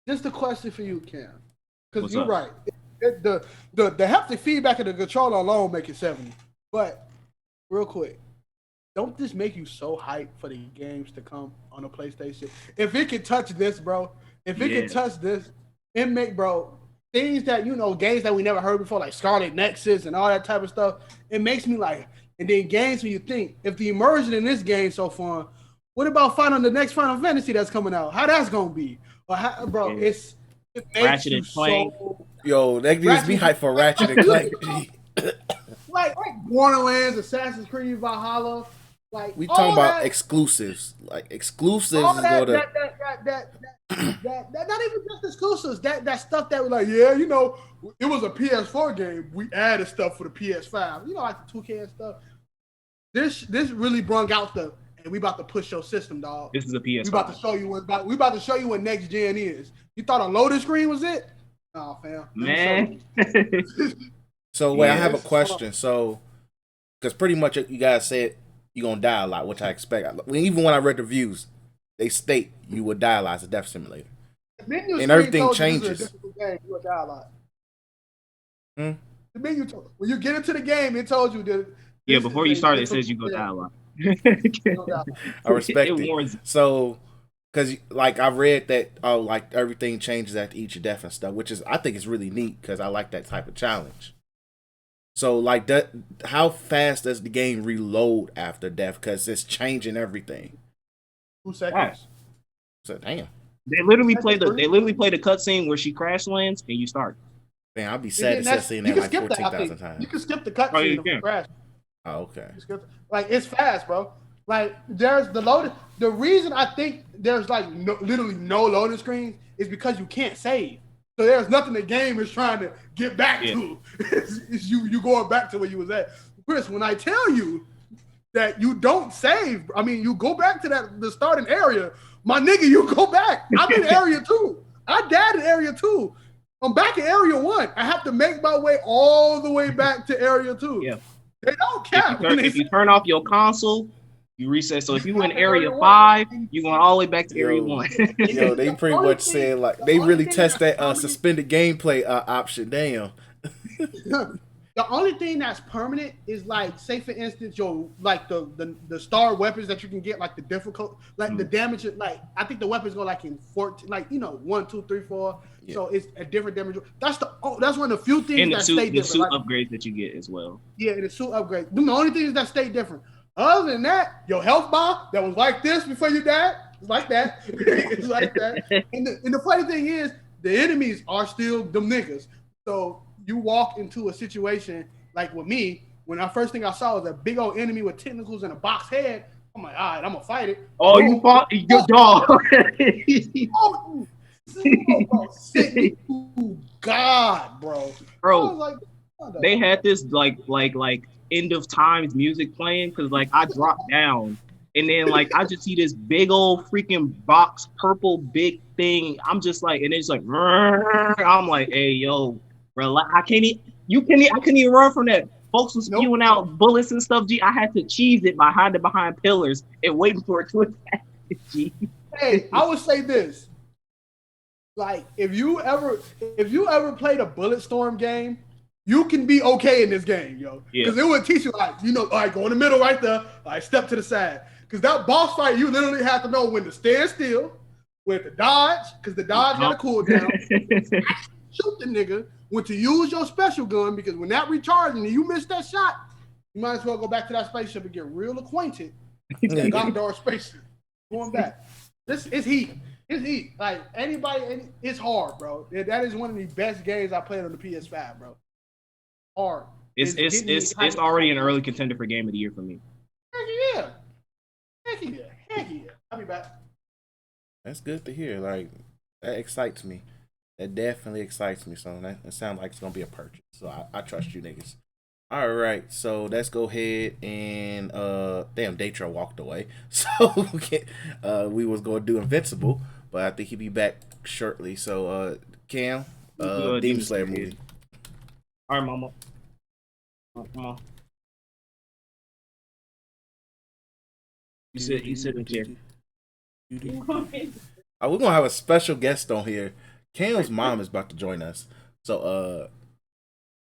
Just a question for you, Cam. Because you're up? right. The haptic feedback of the controller alone make it 70. But real quick, don't this make you so hyped for the games to come on a PlayStation? If it can touch this, bro, it can touch this, it make, bro, things that, games that we never heard before, like Scarlet Nexus and all that type of stuff, it makes me like, and then games when you think, if the immersion in this game so far, what about the next Final Fantasy that's coming out? How that's going to be? Or how, bro, it makes Ratchet you and Clank. so... Yo, that gives me hype for Ratchet and Clank. like Borderlands, Assassin's Creed, Valhalla. Like We talking about that, exclusives. Like exclusives all is that, gonna that not even just exclusives. That stuff that was like, it was a PS4 game. We added stuff for the PS5. Like the 2K and stuff. This really brung out and we about to push your system, dog. This is a PS5. We about to show you what next gen is. You thought a loading screen was it? Nah, fam. Man. So wait, I have a question. So, because pretty much you guys said you're gonna die a lot, which I expect. Even when I read the reviews, they state you would die a lot as a death simulator, and everything changes. You would die a lot. The menu when you get into the game, it told you that. Yeah, before you start, it says you go die a lot. I respect it. So Because like I read that like everything changes after each death and stuff, which is I think is really neat because I like that type of challenge. So like that, how fast does the game reload after death? Because it's changing everything. 2 seconds. So damn, They literally play the cutscene where she crash lands and you start. man, I'll be sad to start seeing You that can like skip that. 14,000 times. You can skip the Oh, you cutscene of can. crash. Oh, okay. Like it's fast, bro. Like there's the loading. The reason I think there's like literally no loading screens is because you can't save. So there's nothing the game is trying to get back to. It's you going back to where you was at. Chris, when I tell you that you don't save, I mean you go back to the starting area. My nigga, you go back. I'm in area 2. I died in area 2. I'm back in area 1. I have to make my way all the way back to area 2. Yeah. They don't cap. If you turn off your console, you reset. So if you in area 5, you going all the way back to area 1. Yo, they pretty much said like they really test that suspended gameplay option. Damn. The only thing that's permanent is like, say for instance, your like the star weapons that you can get, like the difficult, like the damage. Like I think the weapons go like in 14, like 1, 2, 3, 4. Yeah. So it's a different damage. That's one of the few things and that stay different. The suit upgrades that you get as well. Yeah, the suit upgrade. The only things that stay different. Other than that, your health bar that was like this before you died, it's like that. It's like that. And the funny thing is, the enemies are still them niggas. So you walk into a situation like with me, when the first thing I saw was a big old enemy with tentacles and a box head. I'm like, all right, I'm gonna fight it. Oh, you fought your dog. God, bro. Bro, they had this like end of times music playing because like I dropped down and then like I just see this big old freaking box, purple big thing. I'm just like, and it's like, I'm like, hey yo, relax. I couldn't even run from that. Folks was spewing out bullets and stuff. G, I had to cheese it by hiding behind pillars and waiting for it to attack. G. Hey, I would say this. Like, if you ever played a Bulletstorm game, you can be okay in this game, yo. Because it would teach you, like, all right, go in the middle right there, all right, step to the side. Because that boss fight, you literally have to know when to stand still, when to dodge, because the dodge got a cooldown. Shoot the nigga, when to use your special gun, because when that recharging and you miss that shot, you might as well go back to that spaceship and get real acquainted with the goddamn spaceship. Going back. This is heat. It's heat. Like, it's hard, bro. That is one of the best games I played on the PS5, bro. Hard. It's already an early contender for Game of the Year for me. Heck yeah. I'll be back. That's good to hear. Like, that excites me. That definitely excites me. So that sounds like it's gonna be a purchase. So I trust you niggas. All right, so let's go ahead and damn, Daytra walked away. So we was gonna do Invincible, but I think he'll be back shortly. So Cam, Demon Slayer movie. All right, mama. Come on. You sit in chair. We're gonna have a special guest on here. Cam's mom is about to join us. So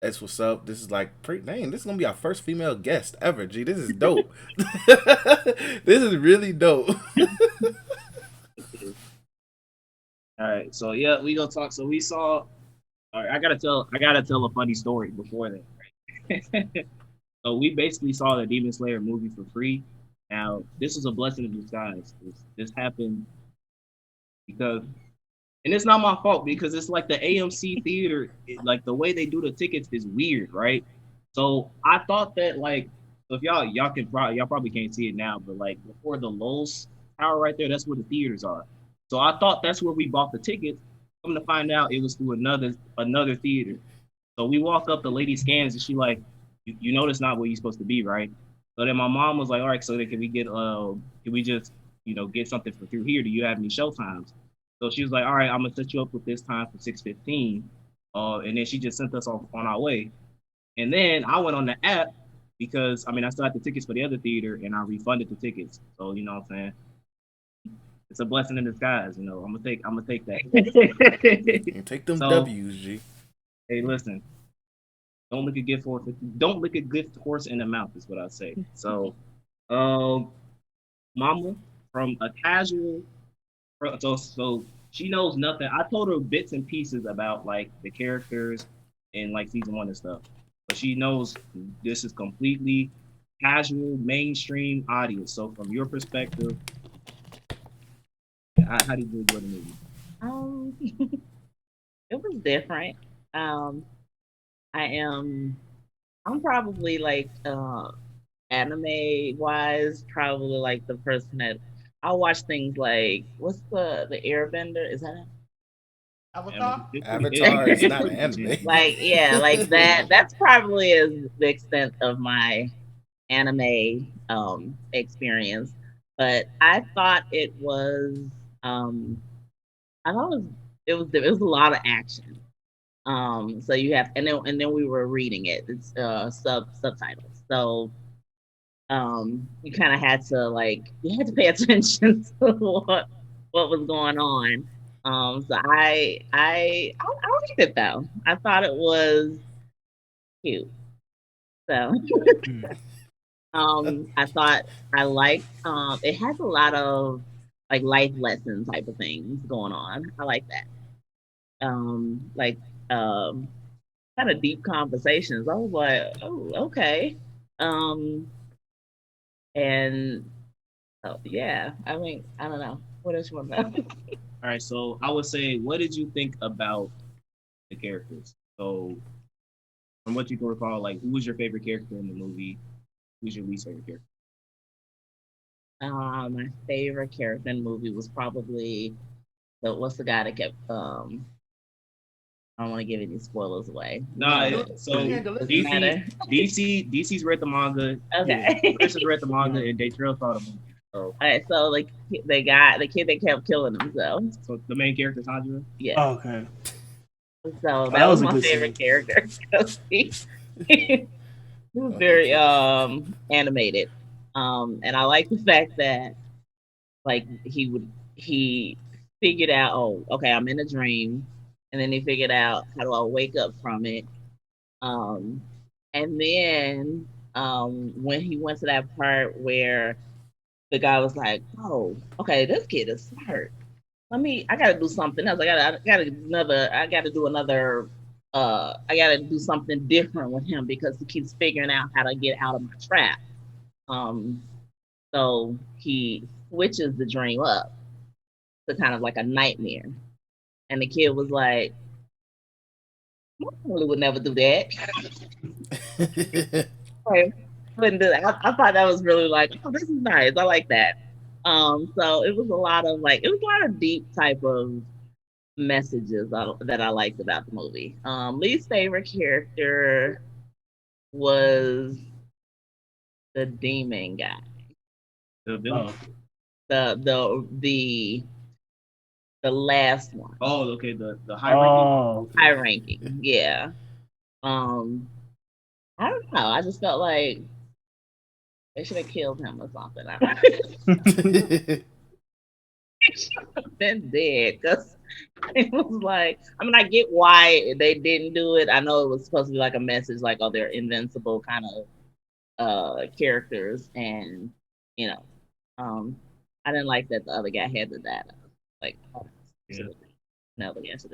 that's what's up. This is like this is gonna be our first female guest ever. Gee, this is dope. This is really dope. All right, so yeah, we gonna talk. So we saw. All right, I gotta tell a funny story before that. Right? So we basically saw the Demon Slayer movie for free. Now this is a blessing in disguise. This happened because, and it's not my fault because it's like the AMC theater. Like the way they do the tickets is weird, right? So I thought that like, if y'all probably can't see it now, but like before the Lowe's tower right there, that's where the theaters are. So I thought that's where we bought the tickets. Come to find out, it was through another theater. So we walk up, the lady scans, and she like, you know that's not where you're supposed to be, right? So then my mom was like, all right, so then can we just get something for through here? Do you have any show times? So she was like, all right, I'm gonna set you up with this time for 6:15. And then she just sent us off on our way. And then I went on the app because I still had the tickets for the other theater and I refunded the tickets. So you know what I'm saying? It's a blessing in disguise, I'm gonna take that. And take them W's, G. Hey, listen. Don't lick a good horse in the mouth is what I say. So, Mama, from a casual So she knows nothing. I told her bits and pieces about like the characters in like season 1 and stuff, but she knows this is completely casual, mainstream audience. So from your perspective, how did you enjoy the movie? It was different. Um, I am. I'm probably like anime wise, probably like the person that I'll watch things like what's the Airbender? Is that it? Avatar. Avatar is not an anime. Like yeah, like that. That's probably is the extent of my anime experience. But I thought it was um I thought it was a lot of action. So you have and then we were reading it. It's subtitles. So you kind of had to like you had to pay attention to what was going on. So I liked it though. I thought it was cute. So I thought I liked it has a lot of like life lesson type of things going on. I like that. Like um kind of deep conversations. I was like, oh, okay. Um and oh yeah, I mean, I don't know. What else you want to know? All right, so I would say, what did you think about the characters? So from what you can recall, like who was your favorite character in the movie? Who's your least favorite character? My favorite character in the movie was probably what's the guy that kept I don't want to give any spoilers away. No, so Doesn't matter. DC's read the manga. Okay. Yeah, Chris has read the manga, and Daytrail saw the movie. So, All right, so like the kid that kept killing himself. so the main character, Tanjiro. Yeah. Oh, okay. So that that was was a my good favorite scene. character. 'Cause he was very animated. And I like the fact that like he figured out, oh, okay, I'm in a dream, and then he figured out how do I wake up from it. Um, and then when he went to that part where the guy was like, oh, okay, this kid is smart. I gotta do something else. I gotta do another I gotta do something different with him because he keeps figuring out how to get out of my trap. Um so he switches the dream up to kind of like a nightmare. And the kid was like, I probably would never do that. Like, wouldn't do that. I thought that was really like, oh, this is nice. I like that. So it was a lot of like, it was a lot of deep type of messages that I liked about the movie. Least favorite character was the demon guy, The villain. the the last one, Oh, okay. The high ranking. Oh, high ranking. Yeah. Um, I don't know. I just felt like they should have killed him or something. I don't know. He should have been dead because it was like, I mean, I get why they didn't do it. I know it was supposed to be like a message, like, oh, they're invincible kind of characters, and you know, I didn't like that the other guy had to die. Like, oh, Yeah. no, the guy should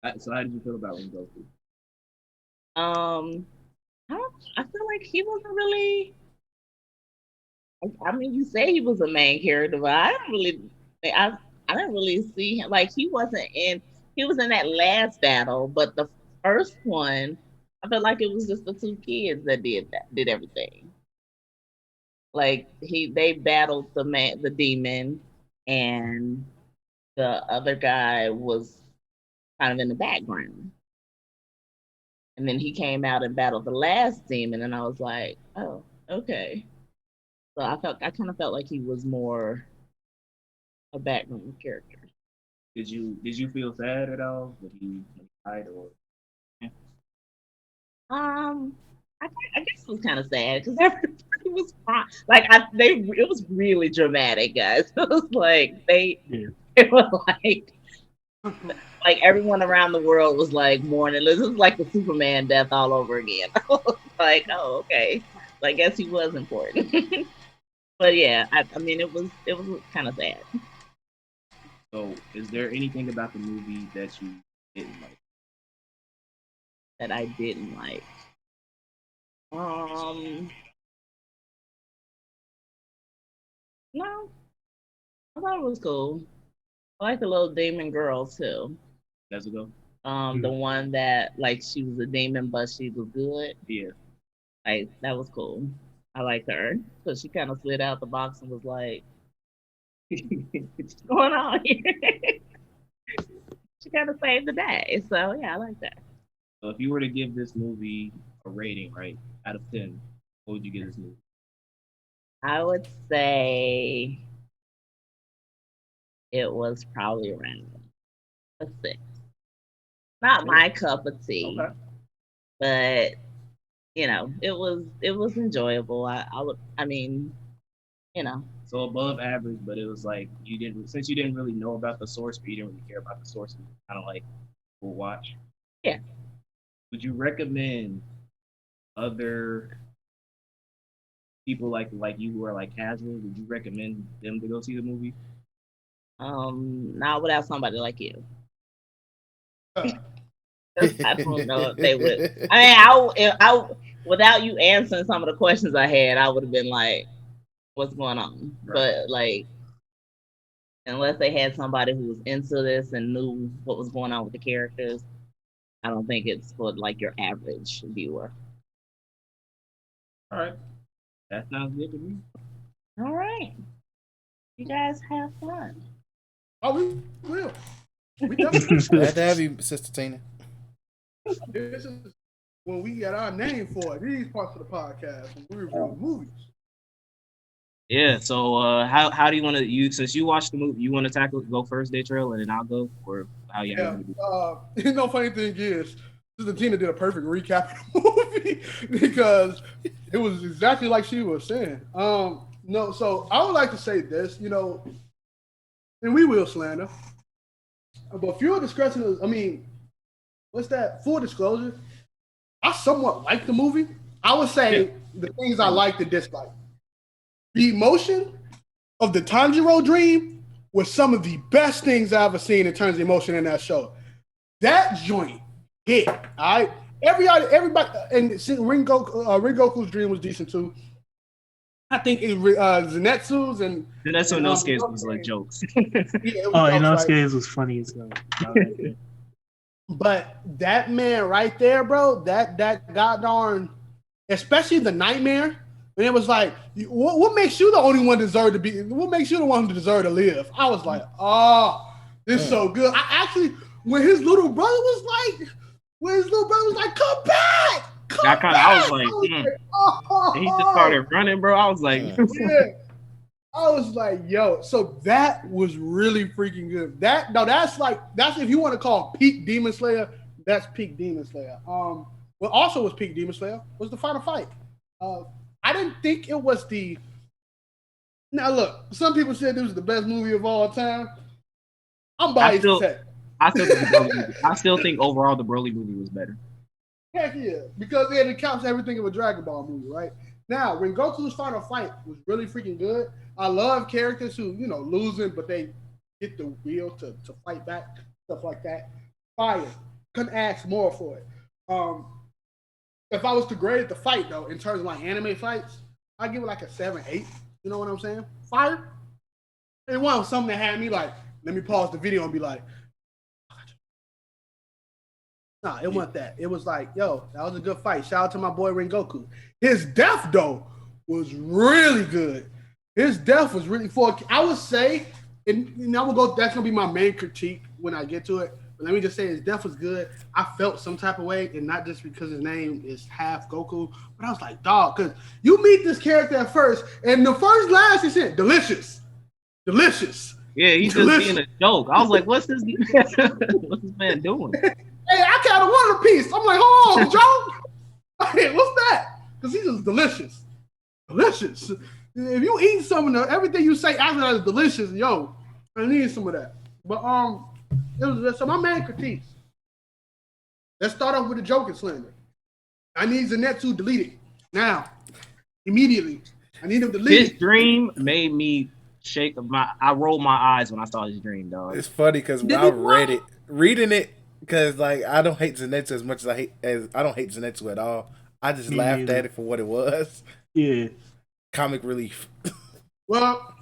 have So how did you feel about Rengoku? died. I feel like he wasn't really. I mean, you say he was a main character, but I didn't really see him. Like he wasn't in. He was in that last battle, but the first one, I felt like it was just the two kids that did everything. Like they battled the demon, and the other guy was kind of in the background. And then he came out and battled the last demon, and I was like, oh, okay. So I kind of felt like he was more a background character. Did you feel sad at all when he died or? I guess it was kind of sad because everybody was crying. Like it was really dramatic, guys. It was like it was like everyone around the world was like mourning. This was like the Superman death all over again. I was like, oh, okay. So I guess he was important. But yeah, I mean, it was kind of sad. So, is there anything about the movie that you didn't like? That I didn't like. No, I thought it was cool. I like the little demon girl too. Let's go. The one that like she was a demon, but she was good. Yeah. Like that was cool. I liked her because she kind of slid out the box and was like, "What's going on here?" She kind of saved the day. So yeah, I like that. So, if you were to give this movie a rating, right, out of 10, what would you give this movie? I would say it was probably around a 6. Not my cup of tea, Okay. but it was enjoyable. I mean, you know, So above average, but it was like since you didn't really know about the source, but you didn't really care about the source, kind of like we'll watch. Yeah. Would you recommend other people like you who are like casual? Would you recommend them to go see the movie? not without somebody like you. I don't know if they would. I mean, without you answering some of the questions I had, I would have been like, "What's going on?" Right. But like, unless they had somebody who was into this and knew what was going on with the characters, I don't think it's for like your average viewer. All right, that sounds good to me. All right, you guys have fun. Oh, we will. We definitely. Glad to have you, Sister Tina. This is when we get our name for it. These parts of the podcast when we review movies. Yeah. So how do you want to since you watched the movie, you want to go first, day trail, and then I'll go, or how you Yeah. want to do? You know, funny thing is, Sister Tina did a perfect recap of the movie because it was exactly like she was saying. No, so I would like to say this, and we will slander, but fewer discretion. I mean, what's that? Full disclosure. I somewhat like the movie. I would say the things I like to dislike. The emotion of the Tanjiro dream was some of the best things I've ever seen in terms of emotion in that show. That joint hit. All right. Everybody, and Rengoku's dream was decent too. I think Zenetsu's and Zenetsu and Inosuke's was like jokes. yeah, was Inosuke's was funny as hell. But that man right there, bro, that goddamn, especially the nightmare, and it was like, what makes you the only one deserve to be? What makes you the one who deserve to live? I was like, oh, this is so good. I actually, when his little brother was like, come back. I was like, oh. And he just started running, bro. I was like, yeah. I was like, yo, so that was really freaking good. That's if you want to call peak Demon Slayer, that's peak Demon Slayer. What also was peak Demon Slayer was the final fight. I didn't think it was the. Now look, some people said this was the best movie of all time. I'm biased to say. I still think overall the Broly movie was better. Heck yeah, because it accounts everything of a Dragon Ball movie, right? Now, when Goku's final fight was really freaking good. I love characters who, losing, but they get the will to fight back, stuff like that. Fire. Couldn't ask more for it. If I was to grade the fight, though, in terms of like anime fights, I'd give it like a 7, 8. You know what I'm saying? Fire. It wasn't something that had me like, let me pause the video and be like, nah, it wasn't that. It was like, yo, that was a good fight. Shout out to my boy Rengoku. His death, though, was really good. His death was really I would say, and I will go. That's gonna be my main critique when I get to it. But let me just say, his death was good. I felt some type of way, and not just because his name is half Goku, but I was like, dog, because you meet this character at first, and the first line he said, delicious. Yeah, he's just being a joke. I was like, what's this man doing? Hey, I kind of wanted a piece. I'm like, hold on, Joe. Hey, what's that? Because he's just delicious. If you eat some of everything you say after that is delicious, yo, I need some of that. But it was so my main critiques. Let's start off with the Joker slander. I need Zenetsu deleted now, immediately. I need him deleted. His dream made me I rolled my eyes when I saw this dream, dog. It's funny because when I reading it, because like I don't hate Zenitsu as much as I don't hate Zenitsu at all. I just laughed at it for what it was. Yeah. Comic relief. Well,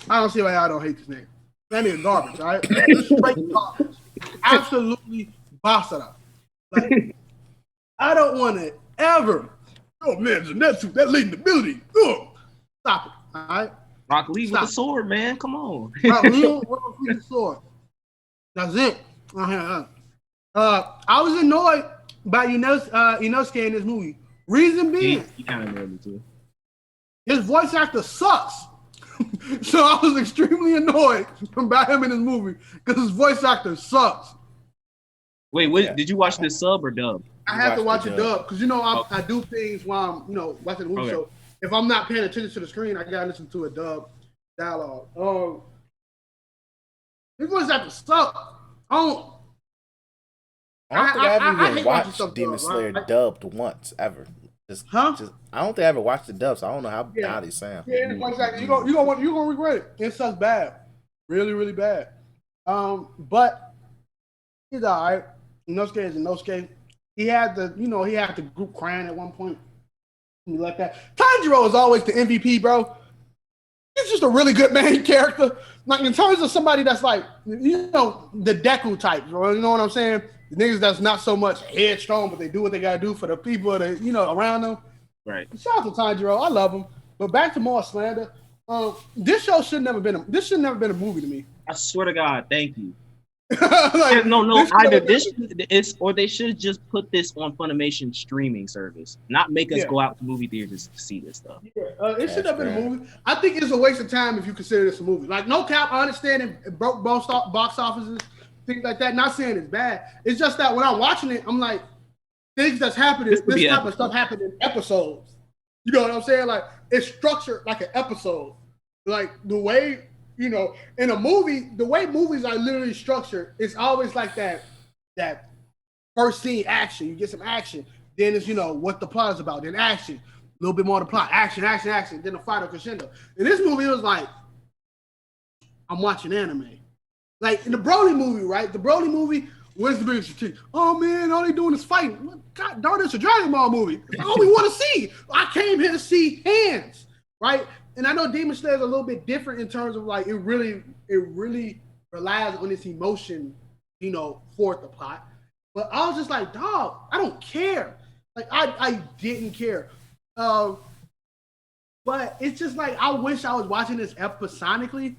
I don't see why I don't hate this nigga. That nigga garbage, all right? Straight garbage. Absolutely basara. Like, I don't want to ever. Oh man, Zenitsu, that leading the building. Oh, stop it, all right? Rock Lee with the sword, man. Come on. Rock Lee with the sword. That's it. I was annoyed by Inosuke in this movie. Reason being, He kind of annoyed me too. His voice actor sucks. So I was extremely annoyed about him in this movie because his voice actor sucks. Wait, did you watch this sub or dub? I have to watch it dub because I do things while I'm watching the movie. So if I'm not paying attention to the screen, I gotta listen to a dub dialogue. His voice actor sucks. I don't think I've even watched Demon Slayer dubbed once ever. I don't think I ever watched the dub, so I don't know how they sound. Yeah, exactly. You're gonna regret it. It sucks bad, really, really bad. But he's all right. Inosuke is Inosuke. He had the group crying at one point. Like that. Tanjiro is always the MVP, bro. He's just a really good main character. Like in terms of somebody that's like, the Deku type, bro. You know what I'm saying? The niggas that's not so much headstrong, but they do what they gotta do for the people that around them. Right. Shout out to Tanjiro. I love him. But back to more slander. This show should never been a movie to me. I swear to God, thank you. Like, no. Either this or they should just put this on Funimation streaming service, not make us go out to movie theaters to see this stuff. Yeah, it should have been a movie. I think it's a waste of time if you consider this a movie. Like, no cap, I understand it broke box offices, things like that. Not saying it's bad. It's just that when I'm watching it, I'm like, things that's happening. This type of stuff happened in episodes. You know what I'm saying? Like, it's structured like an episode. Like the way. In a movie, the way movies are literally structured, it's always like that first scene action. You get some action. Then it's, what the plot is about. Then action. A little bit more of the plot. Action. Then the final crescendo. In this movie, it was like, I'm watching anime. Like in the Broly movie, right? The Broly movie, where's the biggest critique? Oh man, all they doing is fighting. God darn, it's a Dragon Ball movie. That's all we want to see. I came here to see hands, right? And I know Demon Slayer is a little bit different in terms of like it really relies on its emotion, for the plot. But I was just like, dog, I don't care. Like I didn't care. But it's just like I wish I was watching this episodically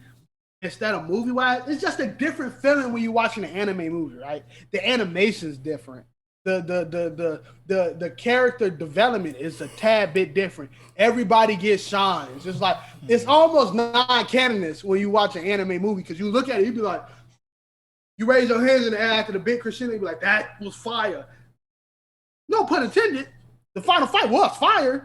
instead of movie wise. It's just a different feeling when you're watching an anime movie, right? The animation's different. The character development is a tad bit different. Everybody gets shine. It's just like it's almost non-canonous when you watch an anime movie because you look at it, you be like, you raise your hands in the air after the big crescendo, you be like, that was fire. No pun intended. The final fight was fire,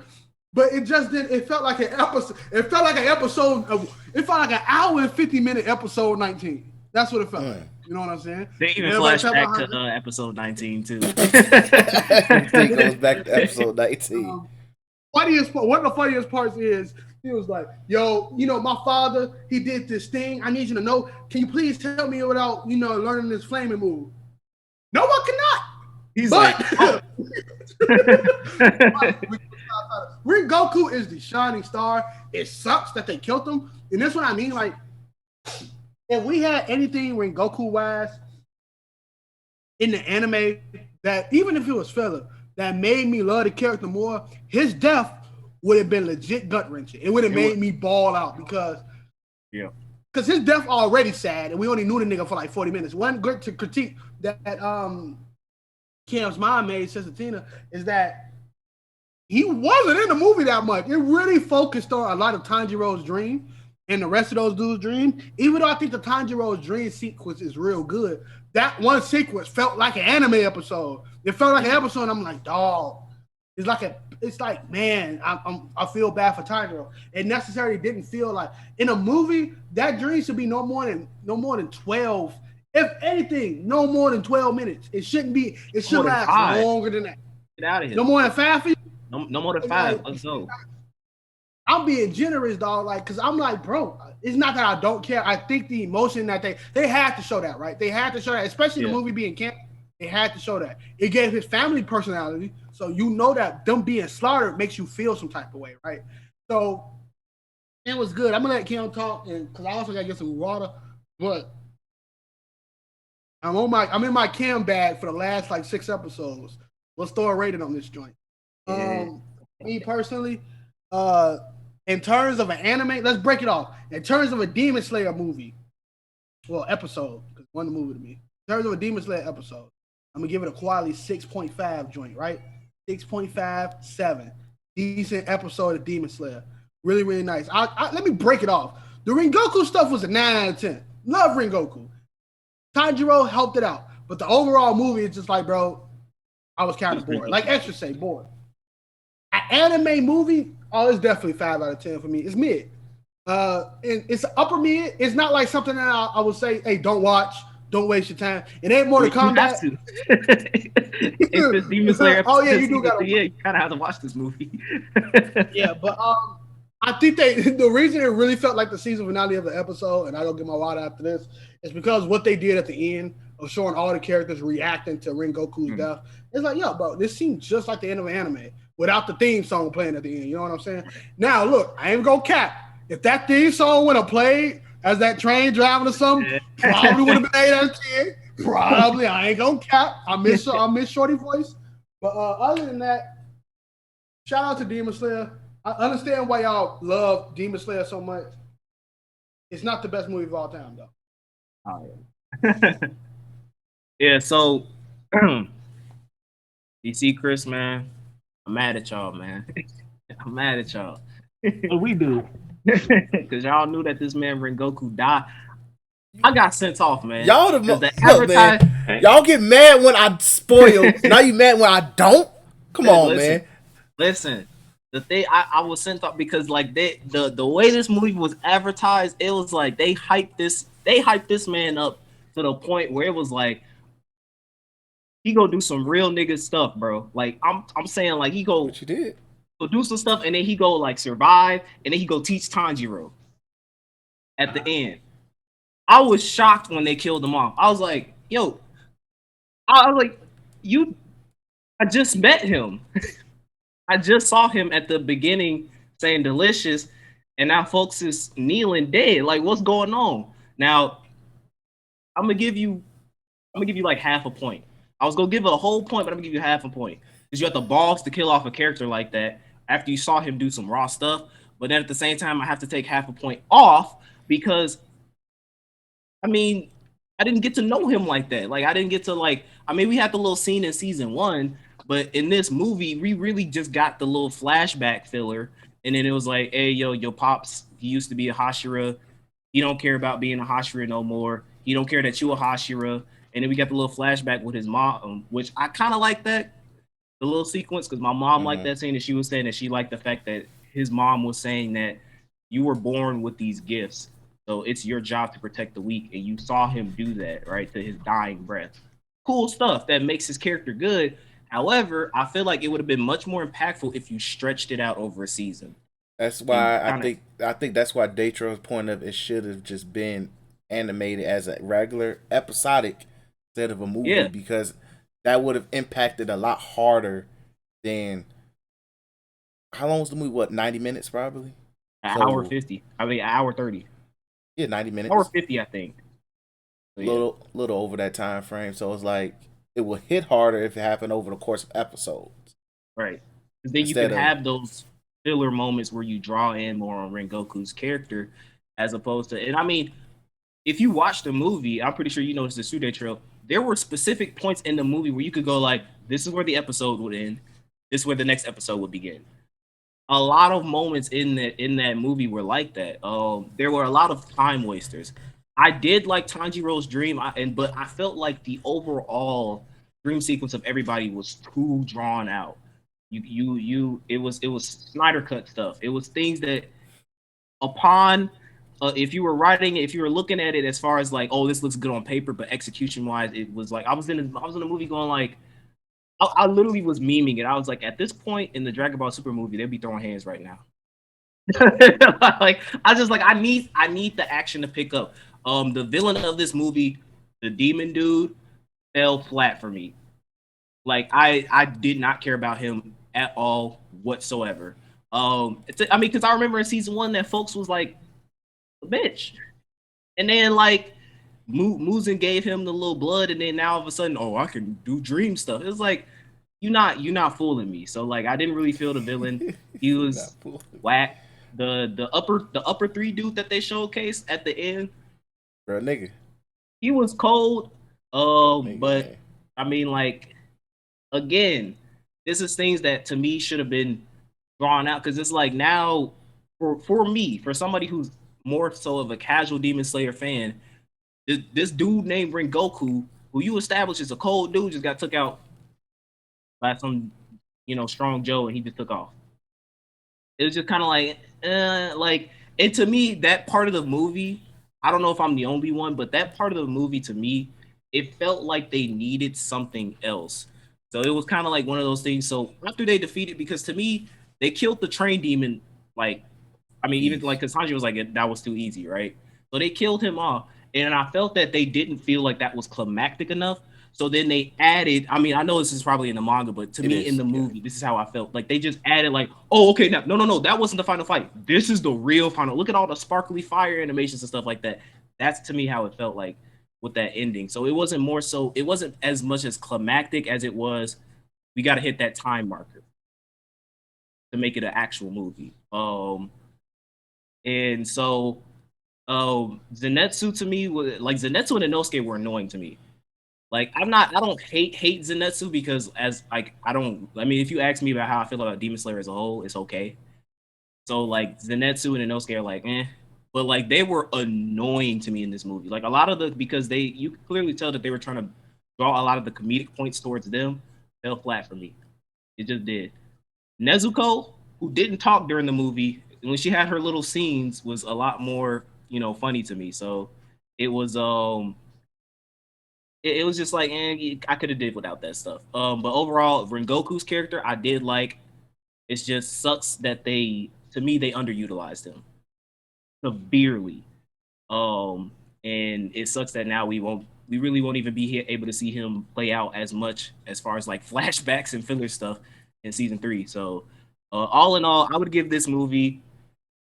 but it just didn't. It felt like an episode. It felt like an episode of. It felt like an hour and 50-minute episode 19. That's what it felt like. You know what I'm saying? They even flash back to episode 19 too. It goes back to episode 19. One of the funniest parts is he was like, "Yo, my father, he did this thing. I need you to know. Can you please tell me without, learning this flaming move?" No one cannot. He's like, Ren Goku is the shining star. It sucks that they killed him, and that's what I mean. Like, if we had anything Ren Goku wise in the anime that, even if it was filler, that made me love the character more, his death would have been legit gut wrenching. It would have made me ball out because his death already sad, and we only knew the nigga for like 40 minutes. One good to critique that Cam's mom made, Sister Tina, is that he wasn't in the movie that much. It really focused on a lot of Tanjiro's dream and the rest of those dudes' dream. Even though I think the Tanjiro's dream sequence is real good, that one sequence felt like an anime episode. It felt like an episode. I'm like, dog. It's like, man, I feel bad for Tanjiro. It necessarily didn't feel like in a movie that dream should be no more than 12. If anything, no more than 12 minutes. It shouldn't be. It should last longer than that. Get out of here. No more than 5 for you. No more than 5. Let's go. I'm being generous, dog. Like, cause I'm like, bro, it's not that I don't care. I think the emotion that they had to show that, right? They had to show that, especially the movie being camp. They had to show that. It gave his family personality, so you know that them being slaughtered makes you feel some type of way, right? So it was good. I'm gonna let Kim talk, and because I also gotta get some water, but I'm in my Cam bag for the last like 6 episodes. Let's throw a rating on this joint. Me personally, in terms of an anime, let's break it off. In terms of a Demon Slayer movie, well, episode, because one movie to me. In terms of a Demon Slayer episode, I'm gonna give it a quality 6.5 joint, right? 6.5, 7. Decent episode of Demon Slayer. Really, really nice. Let me break it off. The Rengoku stuff was a 9 out of 10. Love Rengoku. Tanjiro helped it out. But the overall movie is just like, bro, I was kind of bored. Like Extra say, bored. An anime movie, it's definitely 5 out of 10 for me. It's mid. And it's upper mid. It's not like something that I would say, hey, don't watch. Don't waste your time. It ain't Mortal Kombat. It's this Demon Slayer. Oh yeah, you do gotta. Yeah, you kind of have to watch this movie. Yeah, but I think the reason it really felt like the season finale of the episode, and I don't get my water after this, is because what they did at the end of showing all the characters reacting to Rengoku's death. It's like, yo, bro, this seems just like the end of an anime without the theme song playing at the end. You know what I'm saying? Now, look, I ain't gonna cap. If that theme song would have played as that train driving or something, probably would have been 8 out of 10. Probably. I ain't gonna cap. I miss Shorty voice. But other than that, shout out to Demon Slayer. I understand why y'all love Demon Slayer so much. It's not the best movie of all time, though. Oh, yeah. Yeah, so you see, Chris, man, I'm mad at y'all, man. I'm mad at y'all. What we do? Because y'all knew that this man Rengoku died. I got sent off, man. Y'all man. Y'all get mad when I spoil. Now you mad when I don't? Come on, man. Listen, the thing I was sent off because like the way this movie was advertised, it was like they hyped this man up to the point where it was like he go do some real nigga stuff, bro. Like I'm saying, like he go. What you did? Go do some stuff, and then he go like survive, and then he go teach Tanjiro. At the end, I was shocked when they killed him off. I was like, yo, I was like, I just met him. I just saw him at the beginning saying delicious, and now folks is kneeling dead. Like, what's going on? Now, I'm gonna give you like half a point. I was gonna give it a whole point, but I'm gonna give you half a point. Because you have the balls to kill off a character like that after you saw him do some raw stuff. But then at the same time, I have to take half a point off because, I mean, I didn't get to know him like that. Like, I didn't get to, like, I mean, we had the little scene in season 1, but in this movie, we really just got the little flashback filler. And then it was like, hey, yo, your pops, he used to be a Hashira. He don't care about being a Hashira no more. He don't care that you a Hashira. And then we got the little flashback with his mom, which I kind of like that, the little sequence, because my mom liked that scene, and she was saying that she liked the fact that his mom was saying that you were born with these gifts, so it's your job to protect the weak, and you saw him do that, right, to his dying breath. Cool stuff that makes his character good. However, I feel like it would have been much more impactful if you stretched it out over a season. That's why I think that's why Datro's point of it should have just been animated as a regular episodic instead of a movie, because that would have impacted a lot harder than. How long was the movie? What, 90 minutes probably? Hour 50. I mean, hour 30. Yeah, 90 minutes. Hour 50, I think. So, little over that time frame. So it's like it will hit harder if it happened over the course of episodes. Right. Because then you can have those filler moments where you draw in more on Rengoku's character as opposed to, and I mean, if you watch the movie, I'm pretty sure you noticed the Sude Trail, there were specific points in the movie where you could go like, this is where the episode would end. This is where the next episode would begin. A lot of moments in that movie were like that. There were a lot of time wasters. I did like Tanjiro's dream, but I felt like the overall dream sequence of everybody was too drawn out. It was Snyder cut stuff. It was things that upon if you were writing it, if you were looking at it as far as like, oh, this looks good on paper, but execution wise, it was like I was in a movie going like, I literally was memeing it. I was like, at this point in the Dragon Ball Super movie, they'd be throwing hands right now. Like I need the action to pick up. The villain of this movie, the demon dude, fell flat for me. Like I did not care about him at all whatsoever. I mean, because I remember in season 1 that folks was like, bitch, and then like Muzin gave him the little blood, and then now all of a sudden, oh, I can do dream stuff. It's like you're not fooling me. So like I didn't really feel the villain. He was whack. The upper 3 dude that they showcased at the end, Bro, nigga. he was cold. Nigga, But man. I mean, like, again, this is things that to me should have been drawn out, because it's like now for me, for somebody who's more so of a casual Demon Slayer fan, this dude named Rengoku, who you establish is a cold dude, just got took out by some strong Joe, and he just took off. It was just kind of like, and to me, that part of the movie, I don't know if I'm the only one, but that part of the movie to me, it felt like they needed something else. So it was kind of like one of those things. So after they defeated, because to me, they killed the train demon. Like, I mean, even like, because Sanji was like, that was too easy, right? So they killed him off, and I felt that they didn't feel like that was climactic enough. So then they added. I mean, I know this is probably in the manga, but to me, in the movie, this is how I felt. Like they just added, like, oh, okay, now, no, that wasn't the final fight. This is the real final. Look at all the sparkly fire animations and stuff like that. That's to me how it felt like with that ending. So it wasn't more so. It wasn't as much as climactic as it was. We got to hit that time marker to make it an actual movie. And so Zenitsu to me was like Zenitsu and Inosuke were annoying to me. Like I don't hate Zenitsu, because as like I mean, if you ask me about how I feel about Demon Slayer as a whole, it's okay. So like Zenitsu and Inosuke are like but like they were annoying to me in this movie. Like a lot of because you could clearly tell that they were trying to draw a lot of the comedic points towards them, fell flat for me. It just did. Nezuko, who didn't talk during the movie, when she had her little scenes, was a lot more, funny to me. So it was it was just like, I could have did without that stuff. But overall, Rengoku's character, I did like. It just sucks that to me, they underutilized him severely. And it sucks that now we really won't even be able to see him play out as much as far as like flashbacks and filler stuff in season 3. So, all in all, I would give this movie,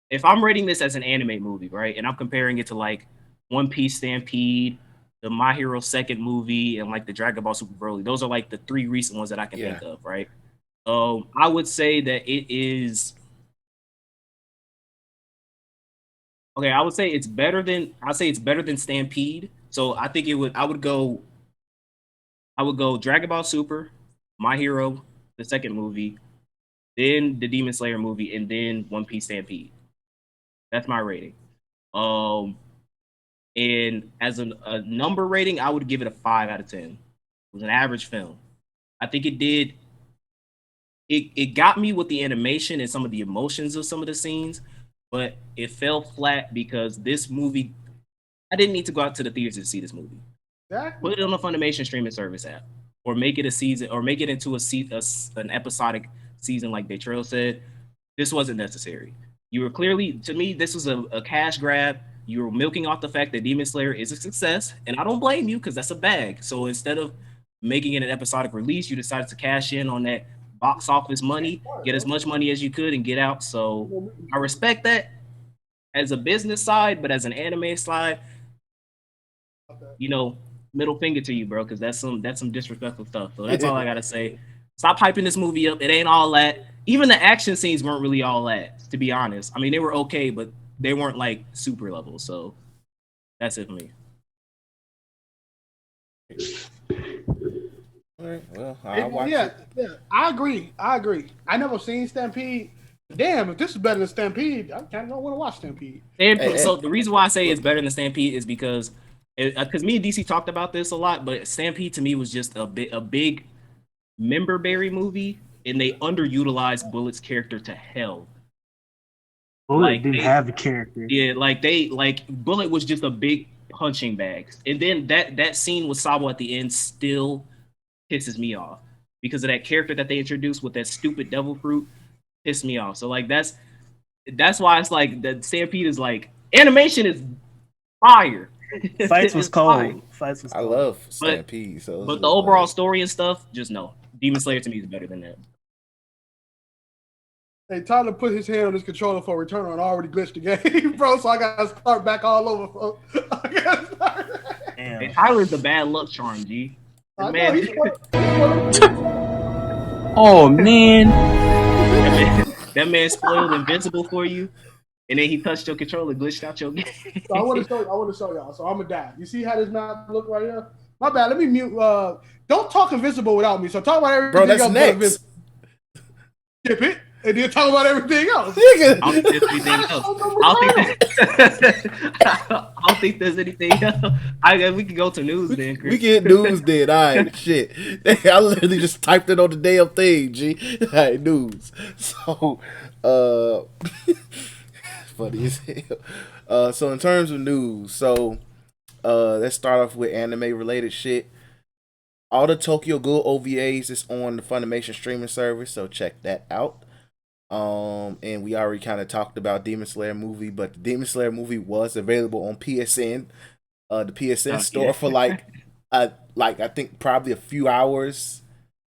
if I'm rating this as an anime movie, right, and I'm comparing it to like One Piece Stampede, the My Hero second movie, and like the Dragon Ball Super Broly, those are like the 3 recent ones that I can think of, right? I would say that it is. Okay, I would say it's better than. I'd say it's better than Stampede. So I think it would. I would go Dragon Ball Super, My Hero, the second movie, then the Demon Slayer movie, and then One Piece Stampede. That's my rating. Um, and as a number rating, I would give it a 5 out of 10. It was an average film. I think it did. It got me with the animation and some of the emotions of some of the scenes, but it fell flat because this movie, I didn't need to go out to the theaters to see this movie. Exactly. Put it on a Funimation streaming service app, or make it a season, or make it into an episodic season like Betrayal said. This wasn't necessary. You were clearly, to me, this was a cash grab. You were milking off the fact that Demon Slayer is a success, and I don't blame you, because that's a bag. So instead of making it an episodic release, you decided to cash in on that box office money, get as much money as you could, and get out. So I respect that as a business side, but as an anime side, middle finger to you, bro, because that's some disrespectful stuff. So that's all I gotta say. Stop hyping this movie up. It ain't all that. Even the action scenes weren't really all that, to be honest. I mean, they were okay, but they weren't like super level. So that's it for me. All right, well, I'll watch Yeah, it. yeah, I agree. I never seen Stampede. Damn, if this is better than Stampede, I kind of want to watch Stampede. So the reason why I say it's better than Stampede is because me and DC talked about this a lot, but Stampede to me was just a big member berry movie, and they underutilized Bullet's character to hell. Bullet didn't have a character. Yeah, Bullet was just a big punching bag, and then that scene with Sabo at the end still pisses me off because of that character that they introduced with that stupid devil fruit. Pissed me off. So like That's why it's like the Stampede is like animation is fire. Fights was It's fire. cold. Fights was I cold. love Stampede, so it's But the just overall like, story and stuff, just no. Demon Slayer to me is better than that. Hey, Tyler put his hand on his controller for Returnal and already glitched the game, bro. So I gotta start back all over, folks. I gotta start. Damn. Hey, Tyler's the bad luck charm, G. I know, Man, he's one Oh man. that man spoiled Invincible for you, and then he touched your controller, glitched out your game. So I want to show y'all. So I'm gonna die. You see how this map look right here? My bad. Let me mute. Don't talk Invincible without me. So talk about everything bro, that's else. next. Skip it, and then talk about everything else. Nigga. I don't think there's anything else. I don't think there's anything else. I guess we can go to news then, Chris. We get news then. All right, shit. I literally just typed it on the damn thing, G. All right, news. So, funny as hell. So in terms of news, so let's start off with anime related shit. All the Tokyo Ghoul OVAs is on the Funimation streaming service, so check that out. And we already kind of talked about Demon Slayer movie, but the Demon Slayer movie was available on PSN, the PSN store for like I think probably a few hours.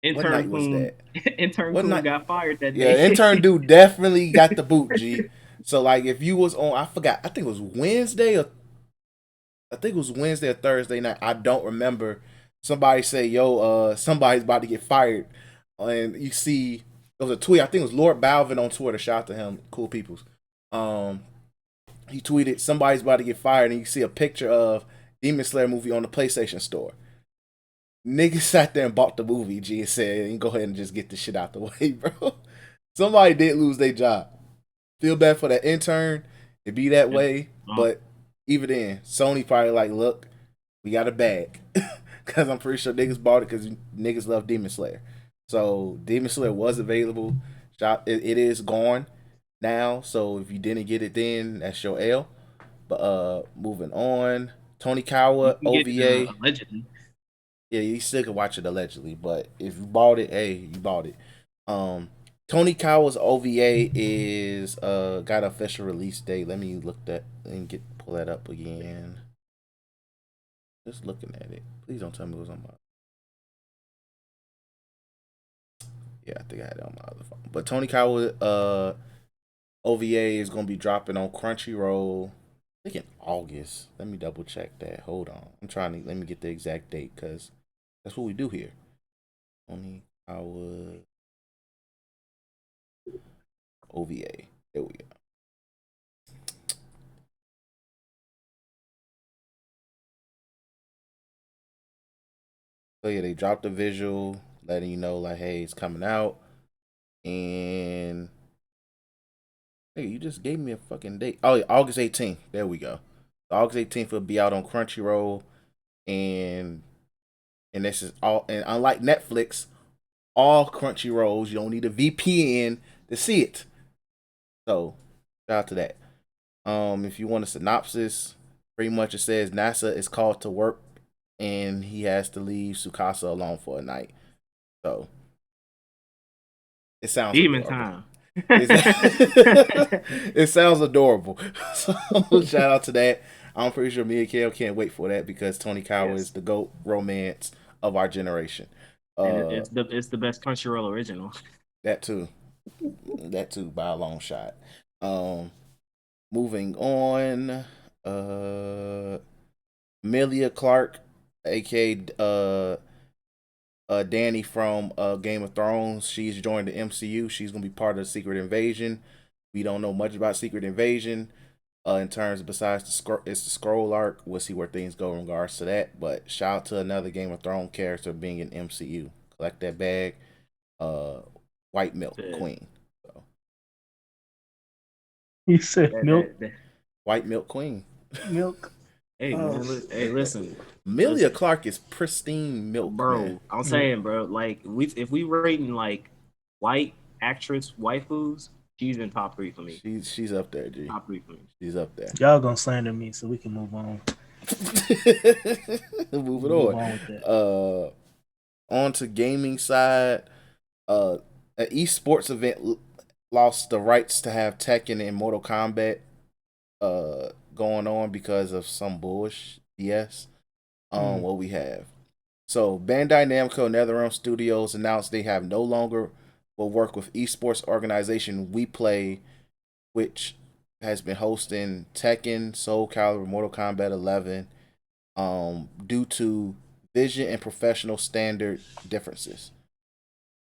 What night was that? Intern What Cool night? got fired that Yeah, day. intern dude definitely got the boot, G. So like if you was on, I forgot, I think it was Wednesday or Thursday night. I don't remember. Somebody say, "Yo, somebody's about to get fired," and you see there was a tweet. I think it was Lord Balvin on Twitter. Shout out to him, cool peoples. He tweeted, "Somebody's about to get fired," and you see a picture of Demon Slayer movie on the PlayStation Store. Niggas sat there and bought the movie. G and said, "Go ahead and just get this shit out the way, bro." Somebody did lose their job. Feel bad for that intern. It be that way, but even then, Sony probably like, look, we got a bag. Because I'm pretty sure niggas bought it because niggas love Demon Slayer. So Demon Slayer was available. It is gone now. So if you didn't get it then, that's your L. But moving on. Tony Kawa, OVA. Allegedly. Yeah, you still can watch it allegedly. But if you bought it, hey, you bought it. Tony Kawa's OVA is got an official release date. Let me look that and pull that up again. Just looking at it. Please don't tell me it was on my. Yeah, I think I had it on my other phone. But Tony Kawa OVA is gonna be dropping on Crunchyroll. I think in August. Let me double check that. Hold on. Let me get the exact date because that's what we do here. Tony Kawa OVA. There we go. So yeah, they dropped a visual letting you know like, hey, it's coming out. And hey, you just gave me a fucking date. Oh yeah, August 18th. There we go. August 18th will be out on Crunchyroll. And this is all, and unlike Netflix, all Crunchyrolls, you don't need a VPN to see it. So shout out to that. If you want a synopsis, pretty much it says NASA is called to work and he has to leave Tsukasa alone for a night. So it sounds Demon adorable. time. It sounds adorable. So shout out to that. I'm pretty sure me and Kale can't wait for that because Tony Kawa is the GOAT romance of our generation. It's the best Crunchyroll original. That too by a long shot. Moving on. Emilia Clarke, aka Dany from Game of Thrones. She's joined the MCU. She's gonna be part of the Secret Invasion. We don't know much about Secret Invasion in terms of besides the scroll arc. We'll see where things go in regards to that. But shout out to another Game of Thrones character being in MCU. Collect that bag. White Milk Queen. So. You said milk. White Milk Queen. Milk. Hey, man, listen. Emilia Clarke is pristine milk, bro. Man. I'm saying, bro. Like, if we rating like white actress waifus, she's in top 3 for me. She's up there, G. Top 3 for me. She's up there. Y'all gonna slander me, so we can move on. Moving on. On to gaming side. An esports event lost the rights to have Tekken and Mortal Kombat going on because of some bullshit. Yes. What we have. So Bandai Namco NetherRealm Studios announced they have no longer will work with esports organization We Play, which has been hosting Tekken, Soul Calibur, Mortal Kombat 11, due to vision and professional standard differences.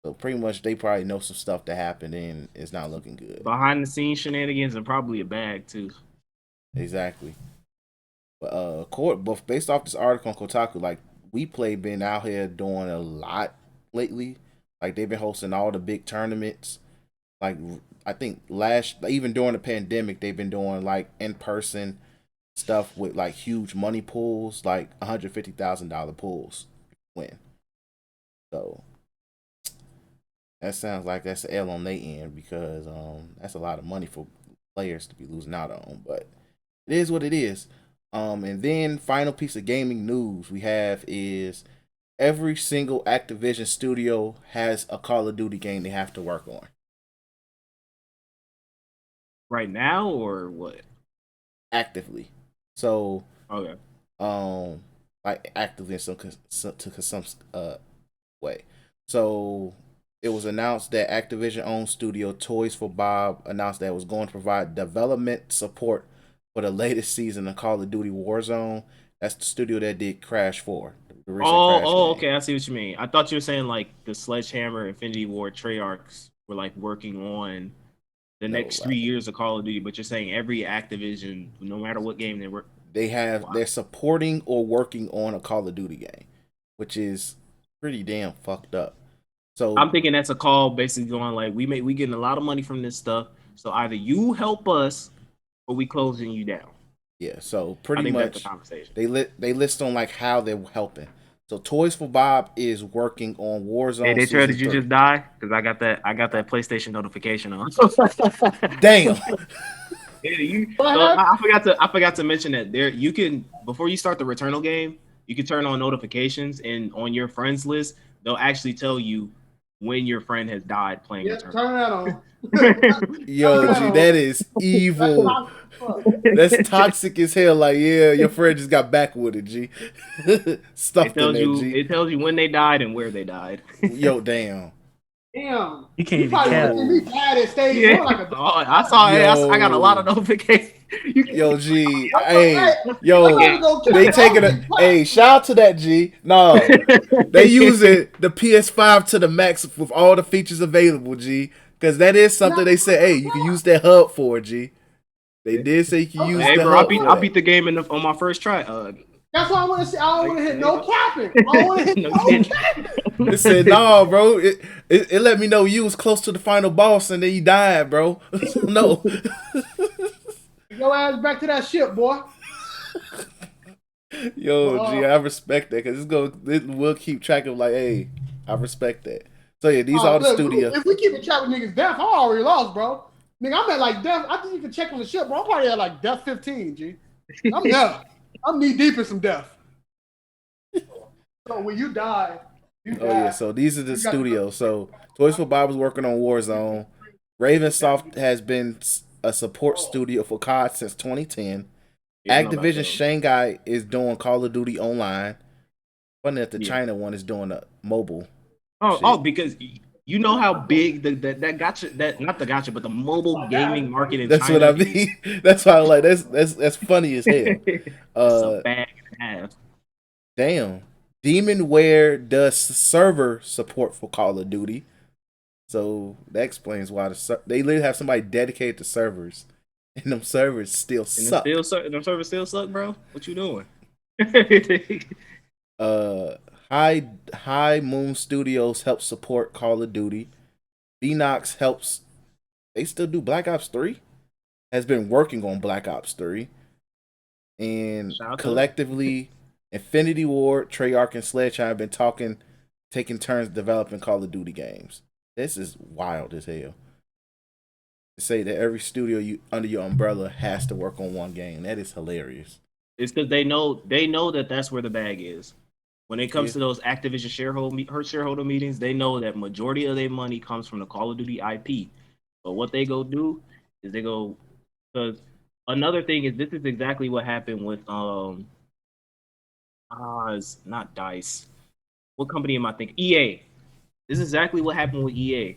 So pretty much they probably know some stuff that happened and it's not looking good. Behind the scenes shenanigans and probably a bag too. Exactly. But based off this article on Kotaku, like We Play been out here doing a lot lately. Like they've been hosting all the big tournaments. Like I think even during the pandemic, they've been doing like in person stuff with like huge money pools, like $150,000 pools. Win. So that sounds like that's an L on their end because that's a lot of money for players to be losing out on. But it is what it is. And then final piece of gaming news we have is every single Activision studio has a Call of Duty game they have to work on. Right now or what? Actively. So Okay. like actively in some way. So it was announced that Activision owned studio Toys for Bob announced that it was going to provide development support for the latest season of Call of Duty Warzone. That's the studio that did Crash 4. The recent Crash game. Okay. I see what you mean. I thought you were saying like the Sledgehammer Infinity Ward Treyarchs were like working on the next 3 years of Call of Duty, but you're saying every Activision, no matter what game they work, they're supporting or working on a Call of Duty game, which is pretty damn fucked up. So I'm thinking that's a call basically going like we getting a lot of money from this stuff, so either you help us or we closing you down. Yeah, so pretty that's much the conversation. They list on like how they're helping. So Toys for Bob is working on Warzone. Hey, they said, did you just die? Because I got that PlayStation notification on. Damn. Yeah, I forgot to mention that there you can, before you start the Returnal game, you can turn on notifications, and on your friends list, they'll actually tell you when your friend has died playing Returnal. Turn that on. Yo, G, that is evil. That's toxic as hell. Like, yeah, your friend just got back with it, G. Stuffed in there, G. It tells you when they died and where they died. Yo, damn. Damn. You can't even count. I saw it. I got a lot of notifications. Yo, G. Hey, yo, they taking a. Hey, shout out to that, G. No, they using the PS5 to the max with all the features available, G. Because that is something they said. Hey, you can use that hub for, G. They did say you can use the hub. I beat the game on my first try. That's why I want to say. I don't want to hit no capping. I don't want to hit no capping. It said, "No, bro. It let me know you was close to the final boss and then you died, bro." No. Your ass back to that ship, boy. Yo, G, I respect that because it will keep track of like, hey, I respect that. So yeah, these are the studios. If we keep a track with niggas' death, I already lost, bro. Nigga, I'm at like death. I think you can check on the ship, bro. I'm probably at like death 15, G. I'm death. I'm knee deep in some death. So when you die, you die. Yeah. So these are the studios. So Toys for Bob is working on Warzone. Ravensoft has been a support studio for COD since 2010. Activision Shanghai is doing Call of Duty Online. Funny that the China one is doing a mobile. Because you know how big that gotcha, that not the gotcha, but the mobile gaming market in China. That's what I mean. That's why I'm like that's funny as hell. It's a bag and a half. Damn. Demonware does server support for Call of Duty. So that explains why they literally have somebody dedicated to servers. And them servers still suck. Them servers still suck, bro. What you doing? High Moon Studios helps support Call of Duty. Beanox helps. They still do Black Ops 3. Has been working on Black Ops 3. And collectively, Infinity Ward, Treyarch, and Sledgehammer have been taking turns developing Call of Duty games. This is wild as hell. To say that every studio under your umbrella has to work on one game. That is hilarious. It's because they know that that's where the bag is. When it comes to those Activision shareholder meetings, they know that majority of their money comes from the Call of Duty IP. But what they go do is they go because another thing is this is exactly what happened with it's not Dice. What company am I thinking? EA. This is exactly what happened with EA.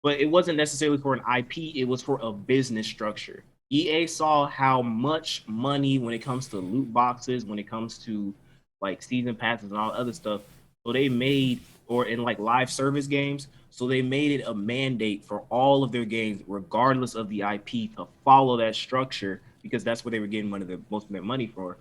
But it wasn't necessarily for an IP, it was for a business structure. EA saw how much money when it comes to loot boxes, when it comes to like season passes and all other stuff. So they made, or in like live service games, so they made it a mandate for all of their games, regardless of the IP, to follow that structure because that's where they were getting most of their money for,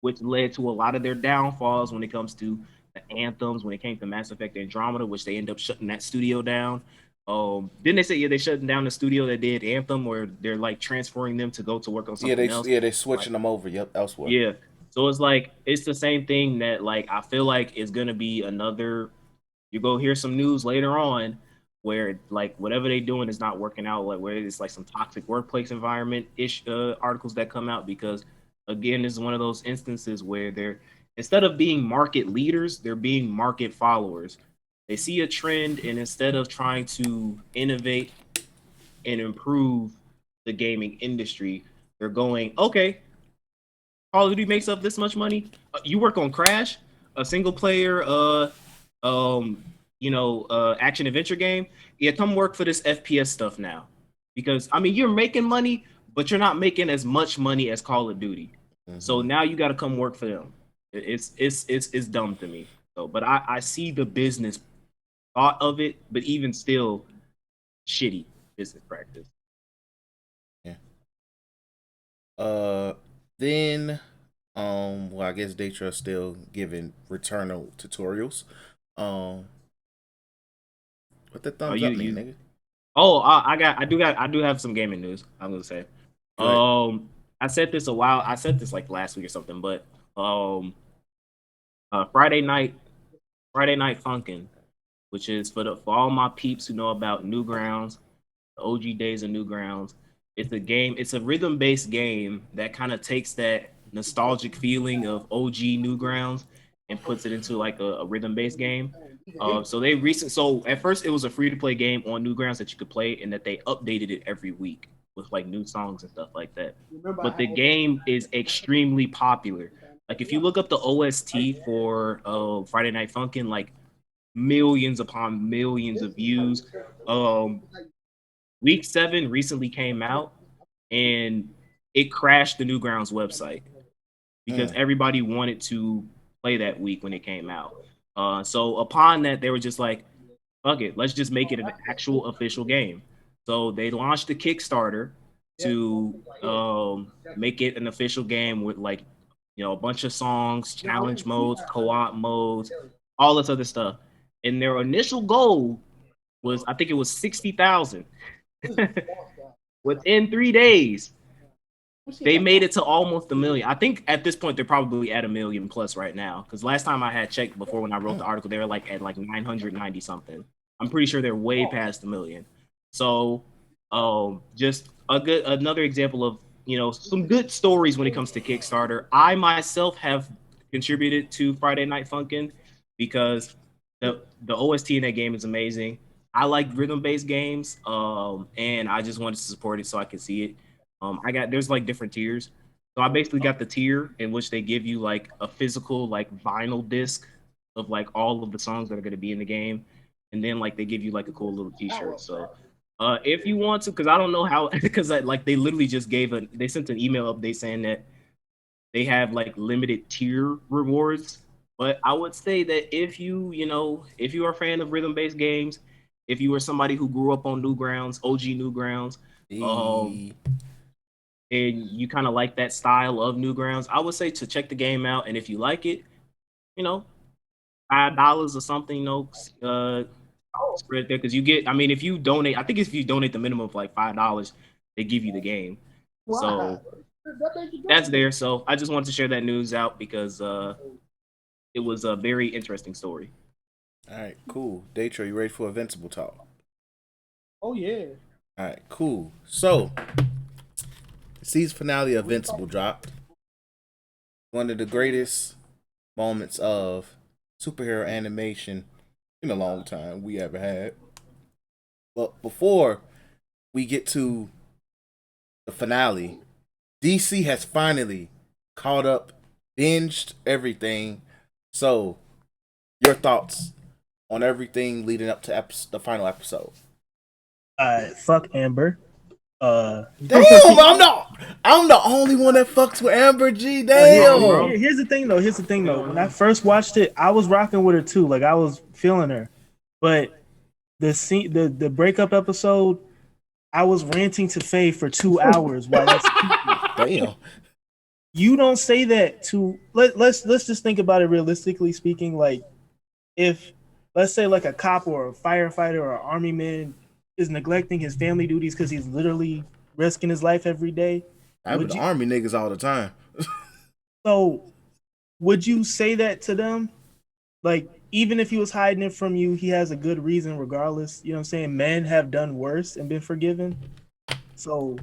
which led to a lot of their downfalls when it comes to the anthems, when it came to Mass Effect Andromeda, which they end up shutting that studio down. Didn't they say they shutting down the studio that did Anthem, or they're like transferring them to go to work on something else? They switching them over. Yep, elsewhere. Yeah. So it's like it's the same thing that like I feel like is gonna be another. You go hear some news later on where like whatever they doing is not working out, like where it's like some toxic workplace environment ish articles that come out because again, this is one of those instances where they're instead of being market leaders, they're being market followers. They see a trend and instead of trying to innovate and improve the gaming industry, they're going, okay, Call of Duty makes up this much money. You work on Crash, a single player, action adventure game. Yeah, come work for this FPS stuff now, because I mean you're making money, but you're not making as much money as Call of Duty. So now you got to come work for them. It's dumb to me. So, but I see the business thought of it, but even still, shitty business practice. Yeah. Then, well, I guess Daytra's still giving Returnal tutorials. What the thumbs up mean, nigga? Oh, I do have some gaming news. I'm gonna say. I said this a while. I said this like last week or something, but Friday night funkin', which is for all my peeps who know about Newgrounds, the OG days of Newgrounds. It's a game. It's a rhythm based game that kind of takes that nostalgic feeling of OG Newgrounds and puts it into like a rhythm based game. So at first it was a free to play game on Newgrounds that you could play, and that they updated it every week with like new songs and stuff like that. But the game is extremely popular. Like if you look up the OST for Friday Night Funkin', like millions upon millions of views. Week 7 recently came out, and it crashed the Newgrounds website because everybody wanted to play that week when it came out. So upon that, they were just like, "Fuck it, let's just make it an actual official game." So they launched a Kickstarter to make it an official game with like a bunch of songs, challenge modes, co-op modes, all this other stuff. And their initial goal was, I think it was 60,000. Within 3 days, they made it to almost 1 million. I think at this point they're probably at 1 million plus right now. Because last time I had checked before when I wrote the article, they were like at like 990 something. I'm pretty sure they're way past 1 million. So, just another example of some good stories when it comes to Kickstarter. I myself have contributed to Friday Night Funkin' because the OST in that game is amazing. I like rhythm based games, and I just wanted to support it so I could see it. There's like different tiers. So I basically got the tier in which they give you like a physical like vinyl disc of like all of the songs that are going to be in the game, and then like they give you like a cool little T-shirt. So if you want to, because I don't know how, because like they literally just they sent an email update saying that they have like limited tier rewards. But I would say that if you are a fan of rhythm based games, if you are somebody who grew up on Newgrounds, OG Newgrounds, and you kind of like that style of Newgrounds, I would say to check the game out. And if you like it, $5 or something, spread there because you get. I mean, if you donate, I think if you donate the minimum of like $5, they give you the game. So that's there. So I just wanted to share that news out because it was a very interesting story. All right, cool. Daytra, you ready for Invincible talk? Oh yeah. All right, cool. So, the season finale of Invincible dropped. One of the greatest moments of superhero animation in a long time we ever had. But before we get to the finale. DC has finally caught up, binged everything. So, your thoughts on everything leading up to the final episode? Fuck Amber. Damn, I'm the only one that fucks with Amber G. Damn. Here's the thing though. When I first watched it, I was rocking with her too. Like I was feeling her, but the breakup episode, I was ranting to Faye for 2 hours while that's Damn. You don't say that to let's just think about it realistically speaking. Like if let's say like a cop or a firefighter or an army man is neglecting his family duties because he's literally risking his life every day. I with the army niggas all the time. So would you say that to them? Like, even if he was hiding it from you, he has a good reason regardless. You know what I'm saying? Men have done worse and been forgiven. So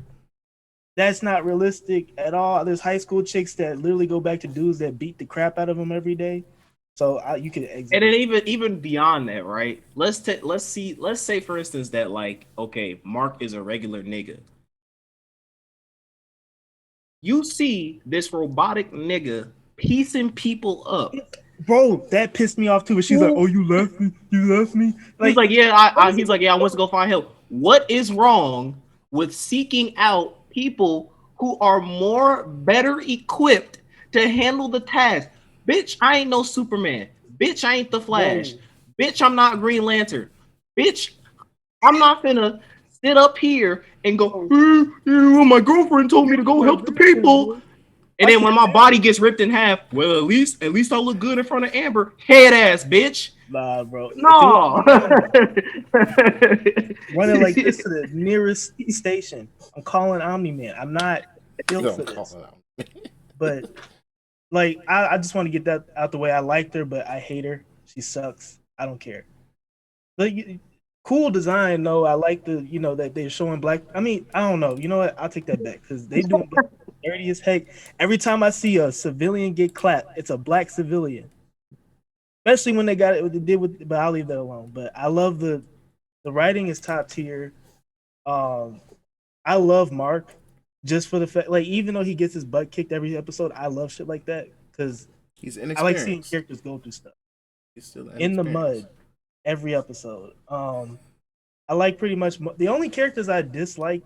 that's not realistic at all. There's high school chicks that literally go back to dudes that beat the crap out of them every day. So you could exit. And then even beyond that, right? Let's say for instance that like, okay, Mark is a regular nigga. You see this robotic nigga piecing people up. Bro, that pissed me off too. But she's like, "Oh, you left me. You left me." Like, he's like, "Yeah, I went to go find help." What is wrong with seeking out people who are better equipped to handle the task? Bitch, I ain't no Superman. Bitch, I ain't the Flash. Whoa. Bitch, I'm not Green Lantern. Bitch, I'm not finna sit up here and go, my girlfriend told me to go help the people. And then when my body gets ripped in half, well, at least I look good in front of Amber. Head ass, bitch. Nah, bro. No. Running like this to the nearest station. I'm calling Omni-Man. I'm not built for this. But like, I just want to get that out the way. I liked her, but I hate her. She sucks. I don't care. But cool design, though. I like that they're showing black. I mean, I don't know. You know what? I'll take that back because they doing dirty as heck. Every time I see a civilian get clapped, it's a black civilian. Especially when they got it, what they did with. But I'll leave that alone. But I love the writing is top tier. I love Mark just for the fact, like, even though he gets his butt kicked every episode, I love shit like that because he's inexperienced. I like seeing characters go through stuff. He's still in the mud every episode. I like pretty much the only characters I dislike.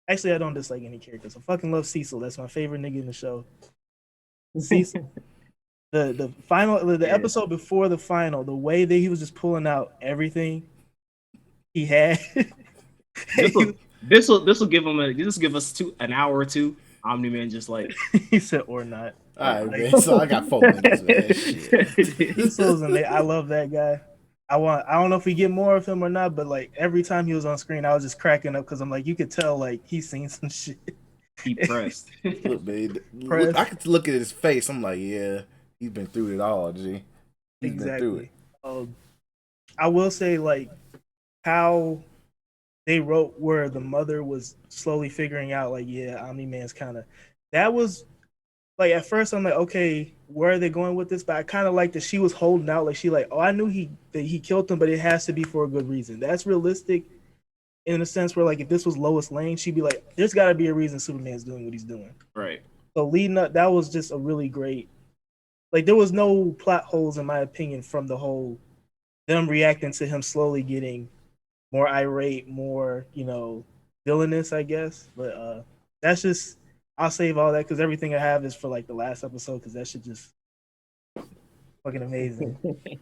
Actually, I don't dislike any characters. I fucking love Cecil. That's my favorite nigga in the show. Cecil. The final, the episode before the final, the way that he was just pulling out everything he had. This will give him give us an hour or two. Omni-Man just like he said or not. All right, man. So I got 4 minutes with that shit. This was I love that guy. I don't know if we get more of him or not, but like every time he was on screen, I was just cracking up because I'm like, you could tell like he's seen some shit. He pressed. Look, man, I could look at his face. I'm like, yeah, he's been through it all, G. He's been through it. I will say like how they wrote where the mother was slowly figuring out like, yeah, Omni-Man's kind of that was. Like at first I'm like, okay, where are they going with this? But I kind of like that she was holding out. Like she like, oh, I knew that he killed him, but it has to be for a good reason. That's realistic in a sense where like if this was Lois Lane, she'd be like, there's got to be a reason Superman's doing what he's doing. Right. So leading up, that was just a really great. Like there was no plot holes in my opinion from the whole them reacting to him slowly getting more irate, more villainous, I guess. But that's just. I'll save all that because everything I have is for like the last episode because that shit just fucking amazing.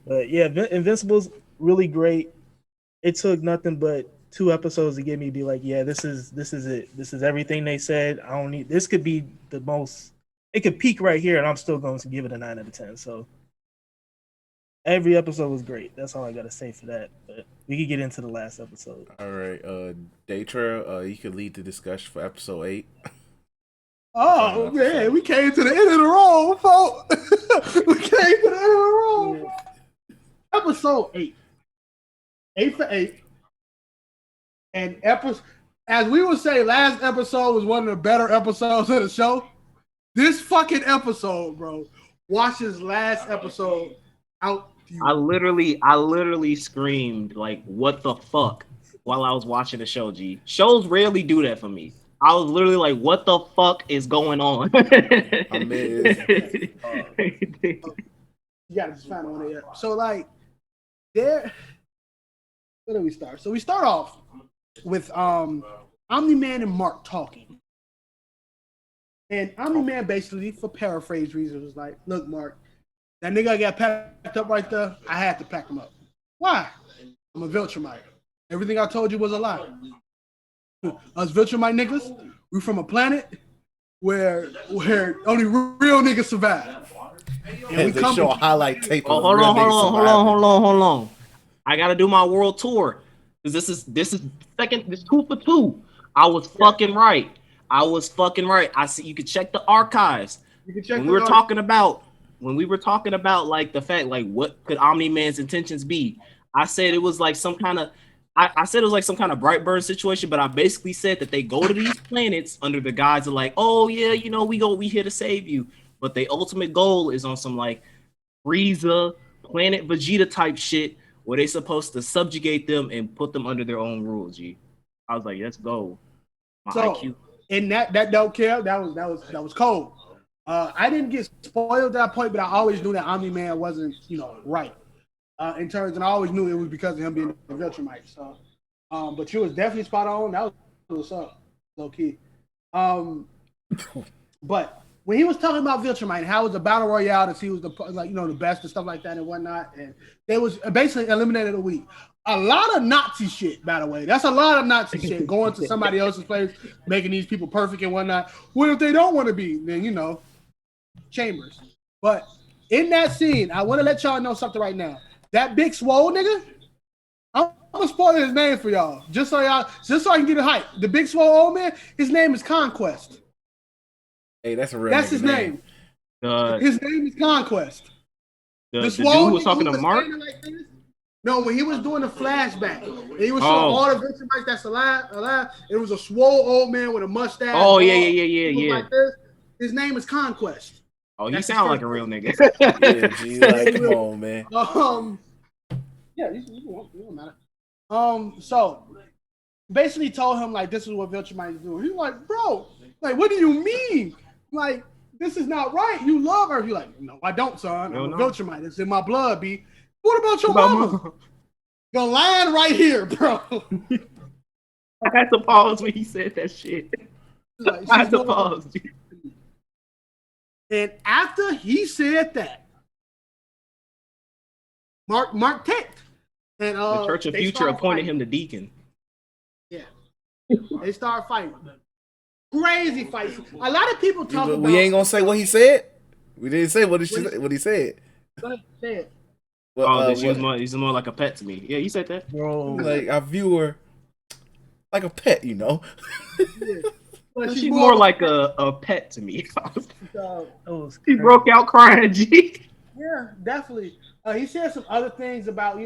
But yeah, Invincible's really great. It took nothing but 2 episodes to get me to be like, yeah, this is it. This is everything they said. I don't need this. Could be the most. It could peak right here, and I'm still going to give it a 9 out of 10. So every episode was great. That's all I gotta say for that. But we could get into the last episode. All right, Daytra, you could lead the discussion for episode 8. Oh man, we came to the end of the road, folks. We came to the end of the road. Episode 8. 8 for 8. And as we would say, last episode was one of the better episodes of the show. This fucking episode, bro. Watch this last episode out. I literally screamed like, "What the fuck?" while I was watching the show. G, shows rarely do that for me. I was literally like, "What the fuck is going on?" I mean, You gotta just find one there. So like, there. Where do we start? So we start off with Omni-Man and Mark talking, and Omni-Man basically, for paraphrase reasons, was like, "Look, Mark, that nigga got packed up right there. I had to pack him up. Why? I'm a Viltrumite. Everything I told you was a lie. Us Viltrumite niggas, we from a planet where only real niggas survive. and they show a highlight tape. Oh, of hold real on, niggas hold on, hold surviving. on, hold on, hold on. I gotta do my world tour because this is second. This 2 for 2. I was fucking right. I was fucking right. I see. You can check the archives. You can check When we were talking about like the fact like what could Omni-Man's intentions be, I said it was like some kind of I said it was like some kind of Brightburn situation, but I basically said that they go to these planets under the guise of like, oh yeah, you know, we here to save you, but the ultimate goal is on some like Frieza, Planet Vegeta type shit where they supposed to subjugate them and put them under their own rules. G, I was like, let's go. My IQ. And that don't care. That was cold. I didn't get spoiled at that point, but I always knew that Omni-Man wasn't, right. In terms, and I always knew it was because of him being a Viltrumite. So, but you was definitely spot on. That was what's up, low key. But when he was talking about Viltrumite and how it was a battle royale to see who was the best and stuff like that and whatnot, and they was basically eliminated a week. A lot of Nazi shit, by the way. That's a lot of Nazi shit going to somebody else's place, making these people perfect and whatnot. What if they don't want to be? Then Chambers. But in that scene, I want to let y'all know something right now. That big swole nigga, I'm gonna spoil his name for y'all, just so I can get it hype. The big swole old man, his name is Conquest. Hey, that's a real. That's his name. His name is Conquest. The dude who was talking to Mark. No, when he was doing the flashback, he was showing all the Viltrumites that's alive. It was a swole old man with a mustache. Oh yeah. Like this. His name is Conquest. Oh, he sound like a real nigga. Yeah, G, like, come on, man. Yeah, you won't matter. So basically told him like this is what Viltrumite is doing. He's like, bro, like what do you mean? Like this is not right. You love her. He's like, no, I don't, son. I'm a Viltrumite. It's in my blood, B. What about your mama? You're lying right here, bro. I had to pause when he said that shit. Like, I had to pause. And after he said that, Mark ticked. And the Church of Future appointed him to deacon. Yeah. They started fighting. Crazy fights. A lot of people talk about. We ain't gonna say what he said. We didn't say what he said. Go ahead, say it. Well, he's more like a pet to me. Yeah, you said that. Bro, like I view her like a pet, Yeah. But she's more like a pet to me. She He broke out crying, G. Yeah, definitely. He said some other things about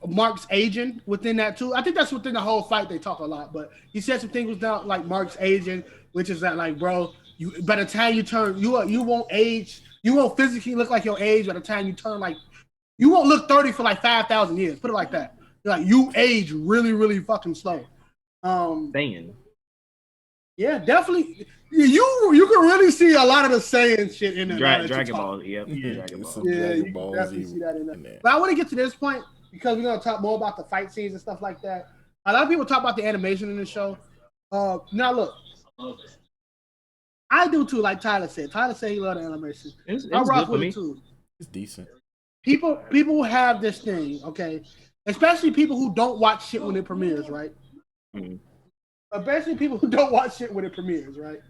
Mark's aging within that too. I think that's within the whole fight they talk a lot. But he said some things about like Mark's aging, which is that like, bro, you by the time you turn, you won't age. You won't physically look like your age by the time you turn like. You won't look 30 for like 5,000 years. Put it like that. Like you age really, really fucking slow. Saying. Yeah, definitely. You can really see a lot of the Saiyan shit in there. Dragon Ball, yep. Dragon Ball. Yeah, you can definitely see that in there. But I want to get to this point because we're gonna talk more about the fight scenes and stuff like that. A lot of people talk about the animation in the show. Now look, I do too. Like Tyler said, he loved the animation. I rock with it too. It's decent. People have this thing, okay? Especially people who don't watch shit when it premieres, right? Mm-hmm. Especially people who don't watch shit when it premieres, right?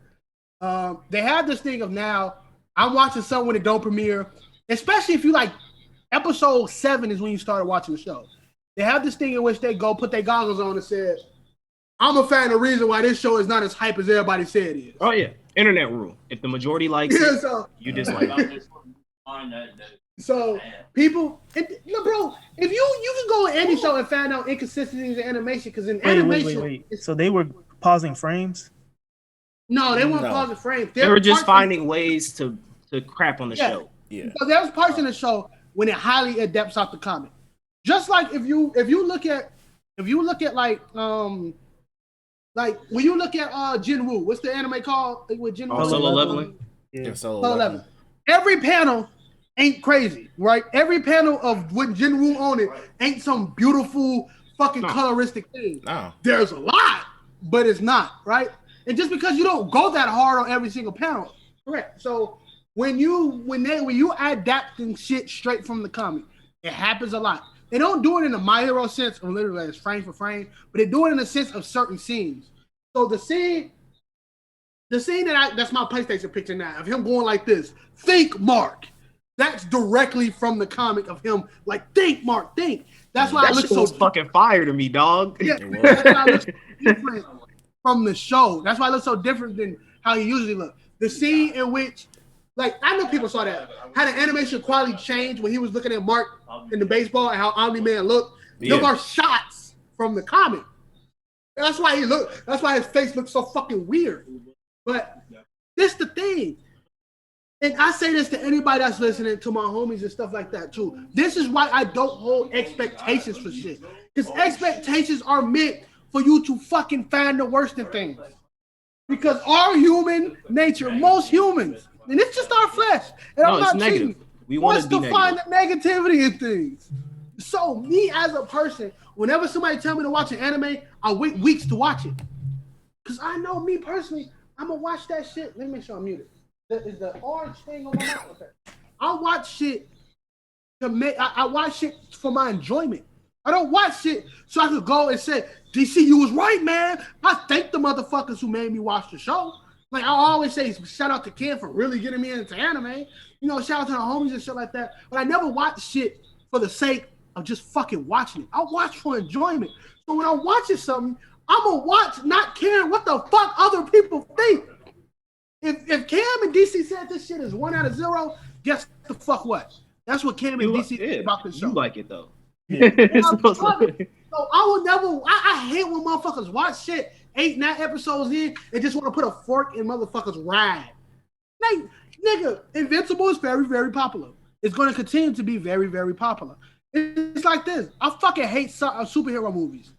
They have this thing of now, I'm watching something when it don't premiere, especially if you like episode 7 is when you started watching the show. They have this thing in which they go put their goggles on and said, I'm gonna find the reason why this show is not as hype as everybody said it is. Oh yeah, internet rule. If the majority likes it, you dislike it. So people, bro, if you can go in any show and find out inconsistencies in animation, because in animation, wait. So they were pausing frames? No, they weren't pausing frames. They were just finding ways to crap on the show. Yeah. So there was parts in the show when it highly adapts off the comic. Just like if you look at if you look at like when you look at Jinwoo, what's the anime called with Jinwoo? Solo Leveling. Yeah. Solo Leveling. Every panel ain't crazy, right? Every panel of what Jinwoo on it ain't some beautiful fucking coloristic thing. No. There's a lot, but it's not, right? And just because you don't go that hard on every single panel, correct? So when you adapting shit straight from the comic, it happens a lot. They don't do it in a My Hero sense, or literally as frame for frame, but they do it in the sense of certain scenes. So the scene that's my PlayStation picture now of him going like this. Think, Mark. That's directly from the comic of him like think, Mark, think. That's why that I look shit so was fucking fire to me, dog. Yeah, that's why I look so different from the show. That's why I look so different than how he usually look. The scene in which, like, I know people saw that. How the animation quality changed when he was looking at Mark in the baseball and how Omni-Man looked. Those are shots from the comic. That's why his face looks so fucking weird. But this the thing. And I say this to anybody that's listening, to my homies and stuff like that too. This is why I don't hold expectations for shit. Because expectations are meant for you to fucking find the worst in things. Because our human nature, most humans, and it's just our flesh, and I'm not cheating, we want wants to find the negativity in things. So me as a person, whenever somebody tell me to watch an anime, I wait weeks to watch it. Because I know me personally, I'm going to watch that shit. Let me make sure I'm muted. Is the orange thing on my mouth? I watch shit I watch shit for my enjoyment. I don't watch shit so I could go and say, DC, you was right, man. I thank the motherfuckers who made me watch the show. Like I always say, shout out to Ken for really getting me into anime. You know, shout out to the homies and shit like that. But I never watch shit for the sake of just fucking watching it. I watch for enjoyment. So when I'm watching something, I'm gonna watch not caring what the fuck other people think. If Cam and DC said this shit is 1 out of 0, guess the fuck what? That's what Cam and DC think about this show. You like it though. Yeah. So I will never. I hate when motherfuckers watch shit 8, 9 episodes in and just want to put a fork in motherfuckers' ride. Like, nigga, Invincible is very, very popular. It's going to continue to be very, very popular. It's like this. I fucking hate superhero movies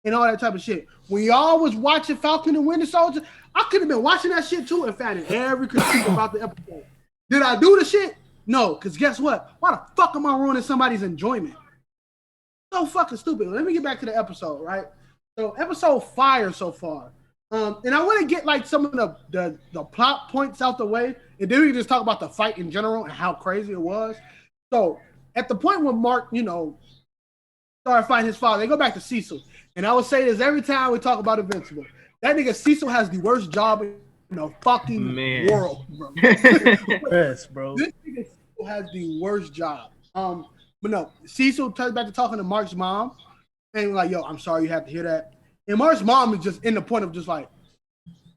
and all that type of shit. When y'all was watching Falcon and Winter Soldier, I could have been watching that shit too and finding every critique about the episode. Did I do the shit? No, because guess what? Why the fuck am I ruining somebody's enjoyment? So fucking stupid. Let me get back to the episode, right? So episode fire so far. And I want to get like some of the plot points out the way, and then we can just talk about the fight in general and how crazy it was. So at the point when Mark, started fighting his father, they go back to Cecil. And I would say this every time we talk about Invincible. That nigga Cecil has the worst job in the fucking world, bro. Yes, bro. This nigga Cecil has the worst job. But no, Cecil turns back to talking to Mark's mom, and like, yo, I'm sorry you have to hear that. And Mark's mom is just in the point of just like,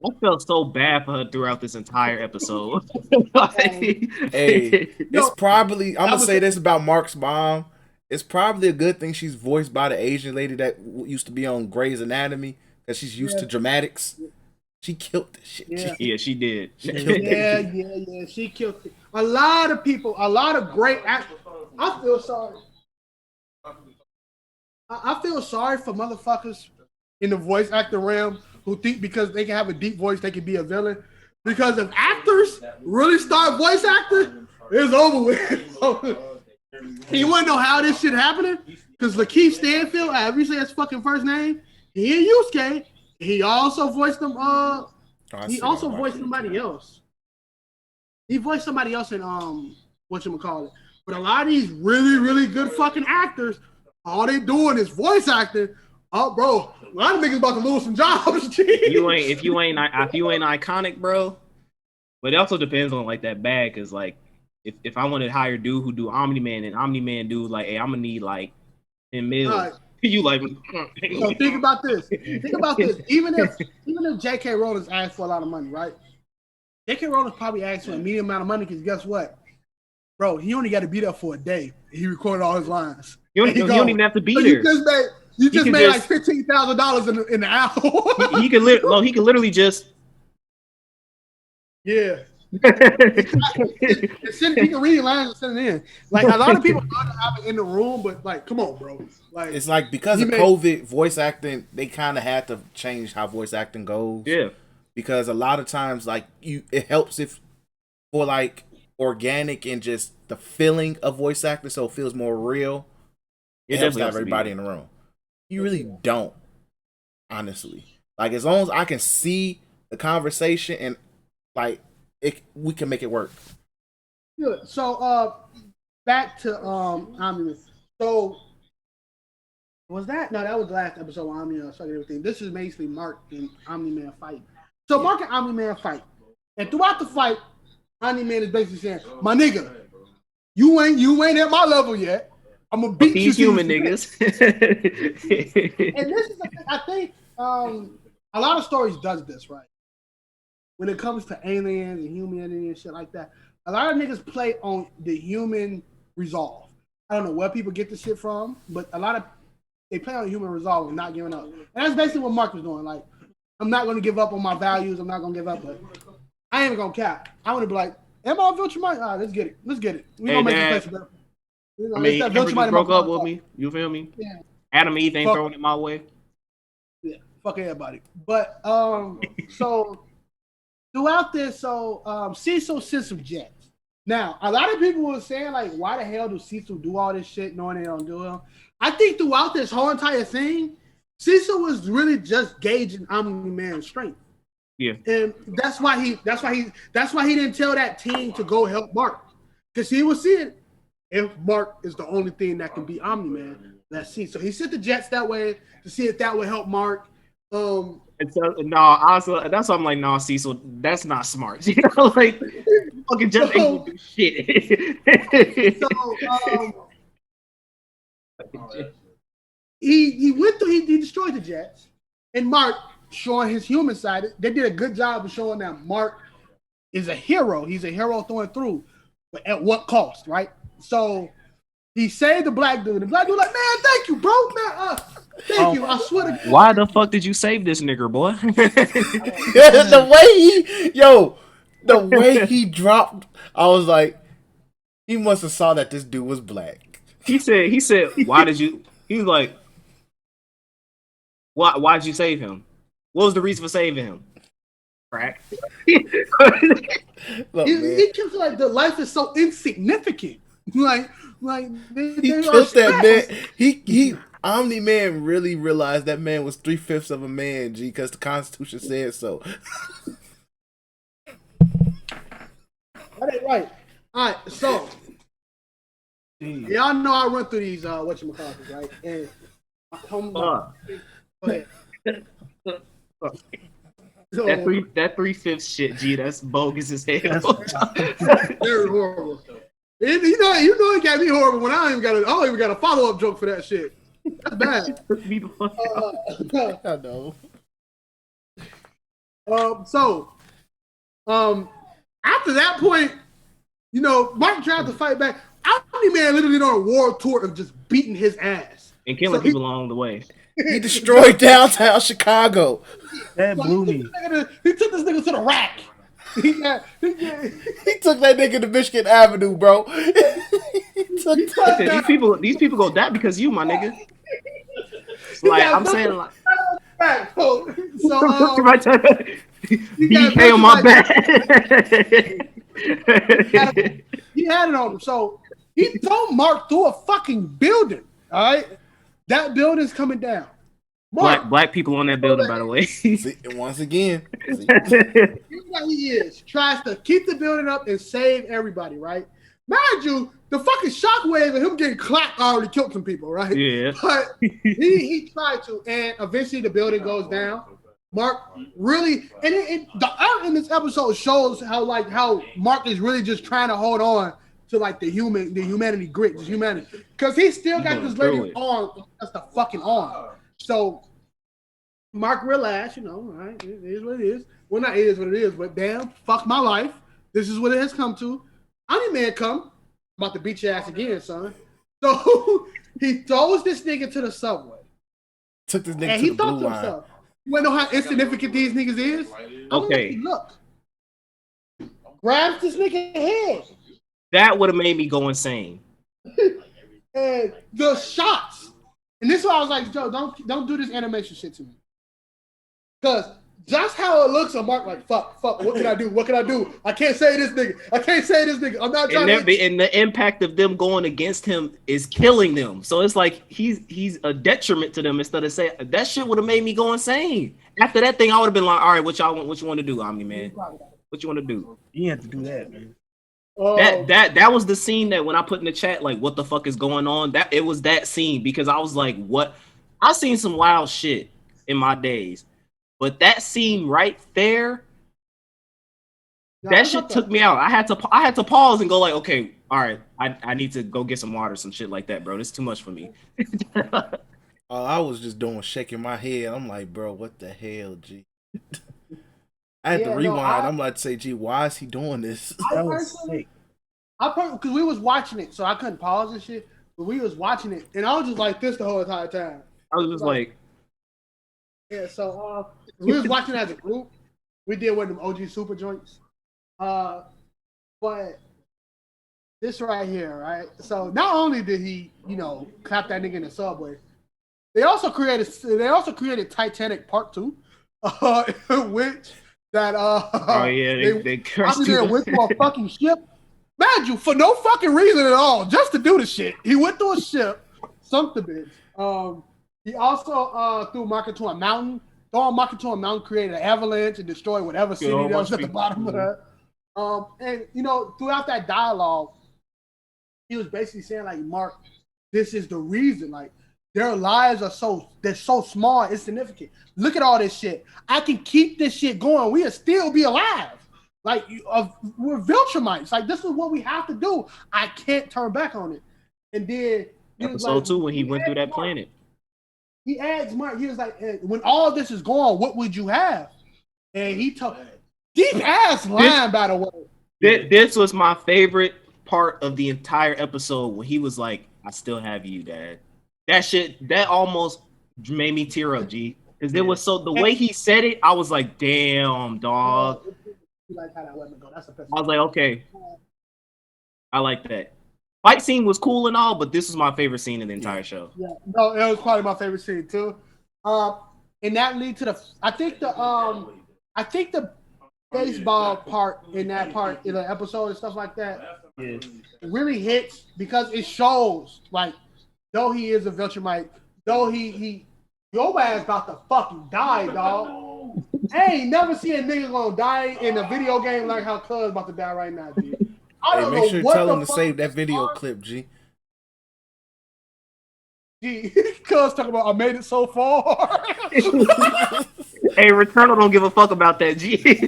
I felt so bad for her throughout this entire episode. Hey, it's probably, I'm going to say this about Mark's mom. It's probably a good thing she's voiced by the Asian lady that used to be on Grey's Anatomy because she's used to dramatics. She killed this shit. Yeah, she did. Yeah, she killed it. A lot of people, a lot of great actors. I feel sorry. I feel sorry for motherfuckers in the voice actor realm who think because they can have a deep voice, they can be a villain. Because if actors really start voice acting, it's over with. You want to know how this shit happening? Because Lakeith Stanfield, I ever say his fucking first name, he and Yusuke, he also voiced them. He also voiced somebody else. He voiced somebody else in whatchamacallit. But a lot of these really, really good fucking actors, all they doing is voice acting. Oh, bro, a lot of niggas about to lose some jobs. If you ain't iconic, bro. But it also depends on like that bag, cause like if I wanted to hire a dude who do Omni-Man and Omni-Man dude like, hey, I'm gonna need like 10 mil. Right. You like? So think about this. Even if J.K. Rowling asked for a lot of money, right? J.K. Rowling probably asked for a medium amount of money because guess what? Bro, he only got to be there for a day. He recorded all his lines. You don't even have to be there. You just made like $15,000 in the hour. he could literally just. Yeah. He can read lines and send it in. Like a lot of people love to have it in the room, but like, come on, bro. Like It's like because of COVID, voice acting, they kind of had to change how voice acting goes. Yeah. Because a lot of times, like it helps if for like organic and just the feeling of voice acting, so it feels more real. It helps to have everybody in the room. You really don't, honestly. Like as long as I can see the conversation and like we can make it work. Good. So back to Omni-Man. So was that that was the last episode of Omni-Man and everything. This is basically Mark and Omni-Man fight. So Mark and Omni-Man fight. And throughout the fight, Omni-Man is basically saying, my nigga, you ain't at my level yet. I'm gonna beat these you human niggas. And this is I think a lot of stories does this, right? When it comes to aliens and humanity and shit like that, a lot of niggas play on the human resolve. I don't know where people get this shit from, but they play on human resolve and not giving up. And that's basically what Mark was doing. Like, I'm not gonna give up on my values. I'm not gonna give up, but I ain't gonna cap. I want to be like, am I Viltrum? Let's get it. We gonna make this place better. I mean, Amber just broke up with me. You feel me? Yeah. Adam Eve ain't throwing it my way. Yeah, fuck everybody. But so throughout this, Cecil sent some jets. Now, a lot of people were saying like, why the hell do Cecil do all this shit knowing they don't do it? I think throughout this whole entire thing, Cecil was really just gauging Omni-Man's strength. Yeah, and that's why he didn't tell that team to go help Mark, because he was seeing if Mark is the only thing that can beat Omni-Man. Let's see. So he sent the jets that way to see if that would help Mark. And so, also that's why I'm like, Cecil, that's not smart. You know, like fucking just ain't do shit. He went through. He destroyed the jets, and Mark, showing his human side, they did a good job of showing that Mark is a hero. He's a hero through and through, but at what cost, right? So he saved the black dude. The black dude like, man, thank you, bro. Man, thank you. I swear to God. Why the fuck did you save this nigger, boy? the way he dropped, I was like, he must have saw that this dude was black. He said, why did you? He was like, why'd you save him? What was the reason for saving him? Crack. Look, he keeps like the life is so insignificant. Like he killed that man. He Omni-Man really realized that man was 3/5 of a man, G, because the Constitution said so. That ain't right. All right, so y'all know I run through these whatchamacallits, right? And go ahead. So, that 3/5 shit, G, that's bogus as hell. Very horrible. You know, it got me horrible when I don't even got a follow-up joke for that shit. That's bad. I know. After that point, you know, Mark tried to fight back. Omni-Man literally on a war tour of just beating his ass and killing people along the way. He destroyed downtown Chicago. That blew me. He took this nigga to the rack. He took that nigga to Michigan Avenue, bro. These people go die because you, my nigga. Like I'm saying, like, BK on my back. He had it on him. So he told Mark through a fucking building. All right, that building's coming down. Black people on that building, by the way. See, once again, here's what he is. Tries to keep the building up and save everybody, right? Mind you, the fucking shockwave of him getting clapped already killed some people, right? Yeah. But he tried to, and eventually the building goes down. Mark really, and the art in this episode shows how Mark is really just trying to hold on to like the humanity grit, just humanity, because he still got this lady's arm, that's the fucking arm. So Mark realized, you know, all right, it is what it is. Well, not it is what it is, but damn, fuck my life. This is what it has come to. Omni-Man come, I'm about to beat your ass again, son. So he throws this nigga to the subway. Took this nigga and to he the thought blue to himself, you wanna know how insignificant these niggas is? Okay. Look. grabs this nigga head. That would have made me go insane. And the shots. And this is why I was like, Joe, don't do this animation shit to me. Because just how it looks, I'm like, fuck, what can I do? What can I do? I can't say this nigga. I'm not trying to. And the impact of them going against him is killing them. So it's like he's a detriment to them instead of saying that shit would have made me go insane. After that thing, I would have been like, all right, what you want to do, Omni-Man? What you want to do? You have to do that, man. That was the scene that when I put in the chat, like, what the fuck is going on? That it was that scene because I was like, what? I've seen some wild shit in my days, but that scene right there, that shit took me out. I had to pause and go like, okay, all right, I need to go get some water, some shit like that, bro. This is too much for me. I was just shaking my head. I'm like, bro, what the hell, G? I had to rewind. I'm like, say, gee, why is he doing this? That was sick. Because we was watching it, so I couldn't pause and shit. But we was watching it, and I was just like this the whole entire time. I was just like yeah. So we was watching as a group. We did one of them OG super joints. But this right here, right? So not only did he, clap that nigga in the subway, they also created Titanic Part 2, which. That they crashed there went to a fucking ship. Mind you, for no fucking reason at all, just to do the shit. He went to a ship, sunk the bitch. He also threw Mark into a mountain. Throwing Mark into a mountain created an avalanche and destroyed whatever city that was at the bottom of that. And throughout that dialogue, he was basically saying like, Mark, this is the reason. Like, their lives are so small, it's significant. Look at all this shit. I can keep this shit going. We'll still be alive. Like, we're Viltrumites. Like, this is what we have to do. I can't turn back on it. And then episode 2 when he went through that planet. He asked Mark, he was like, when all this is gone, what would you have? And he told deep ass line, by the way. This was my favorite part of the entire episode when he was like, I still have you, Dad. That shit, that almost made me tear up, G. Because it was the way he said it, I was like, damn, dog. I was like, okay. I like that. Fight scene was cool and all, but this was my favorite scene in the entire show. Yeah, no, it was probably my favorite scene too. And that lead to I think the baseball part in the episode and stuff like that really hits because it shows like, though he is a Viltrumite, though your ass about to fucking die, dog. I ain't never seen a nigga gonna die in a video game like how Cuz about to die right now, G. Hey, make sure you tell him to save that video clip, G. G, Cuz talking about I made it so far. Hey, Returnal don't give a fuck about that, G. Hey,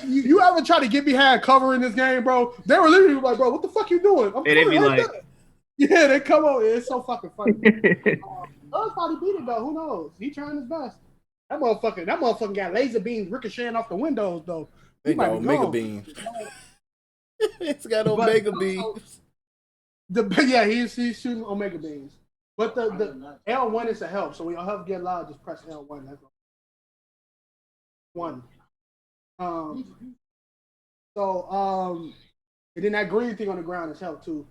you ever try to get behind cover in this game, bro? They were literally like, bro, what the fuck you doing? And they be like, yeah, they come on. It's so fucking funny. Us probably beat it though. Who knows? He trying his best. That motherfucker got laser beams ricocheting off the windows though. They got Omega beams. It's got Omega beams. He's shooting Omega beams. But the L1 is a help. So when your help get loud, just press L1. That's one. And then that green thing on the ground is help too.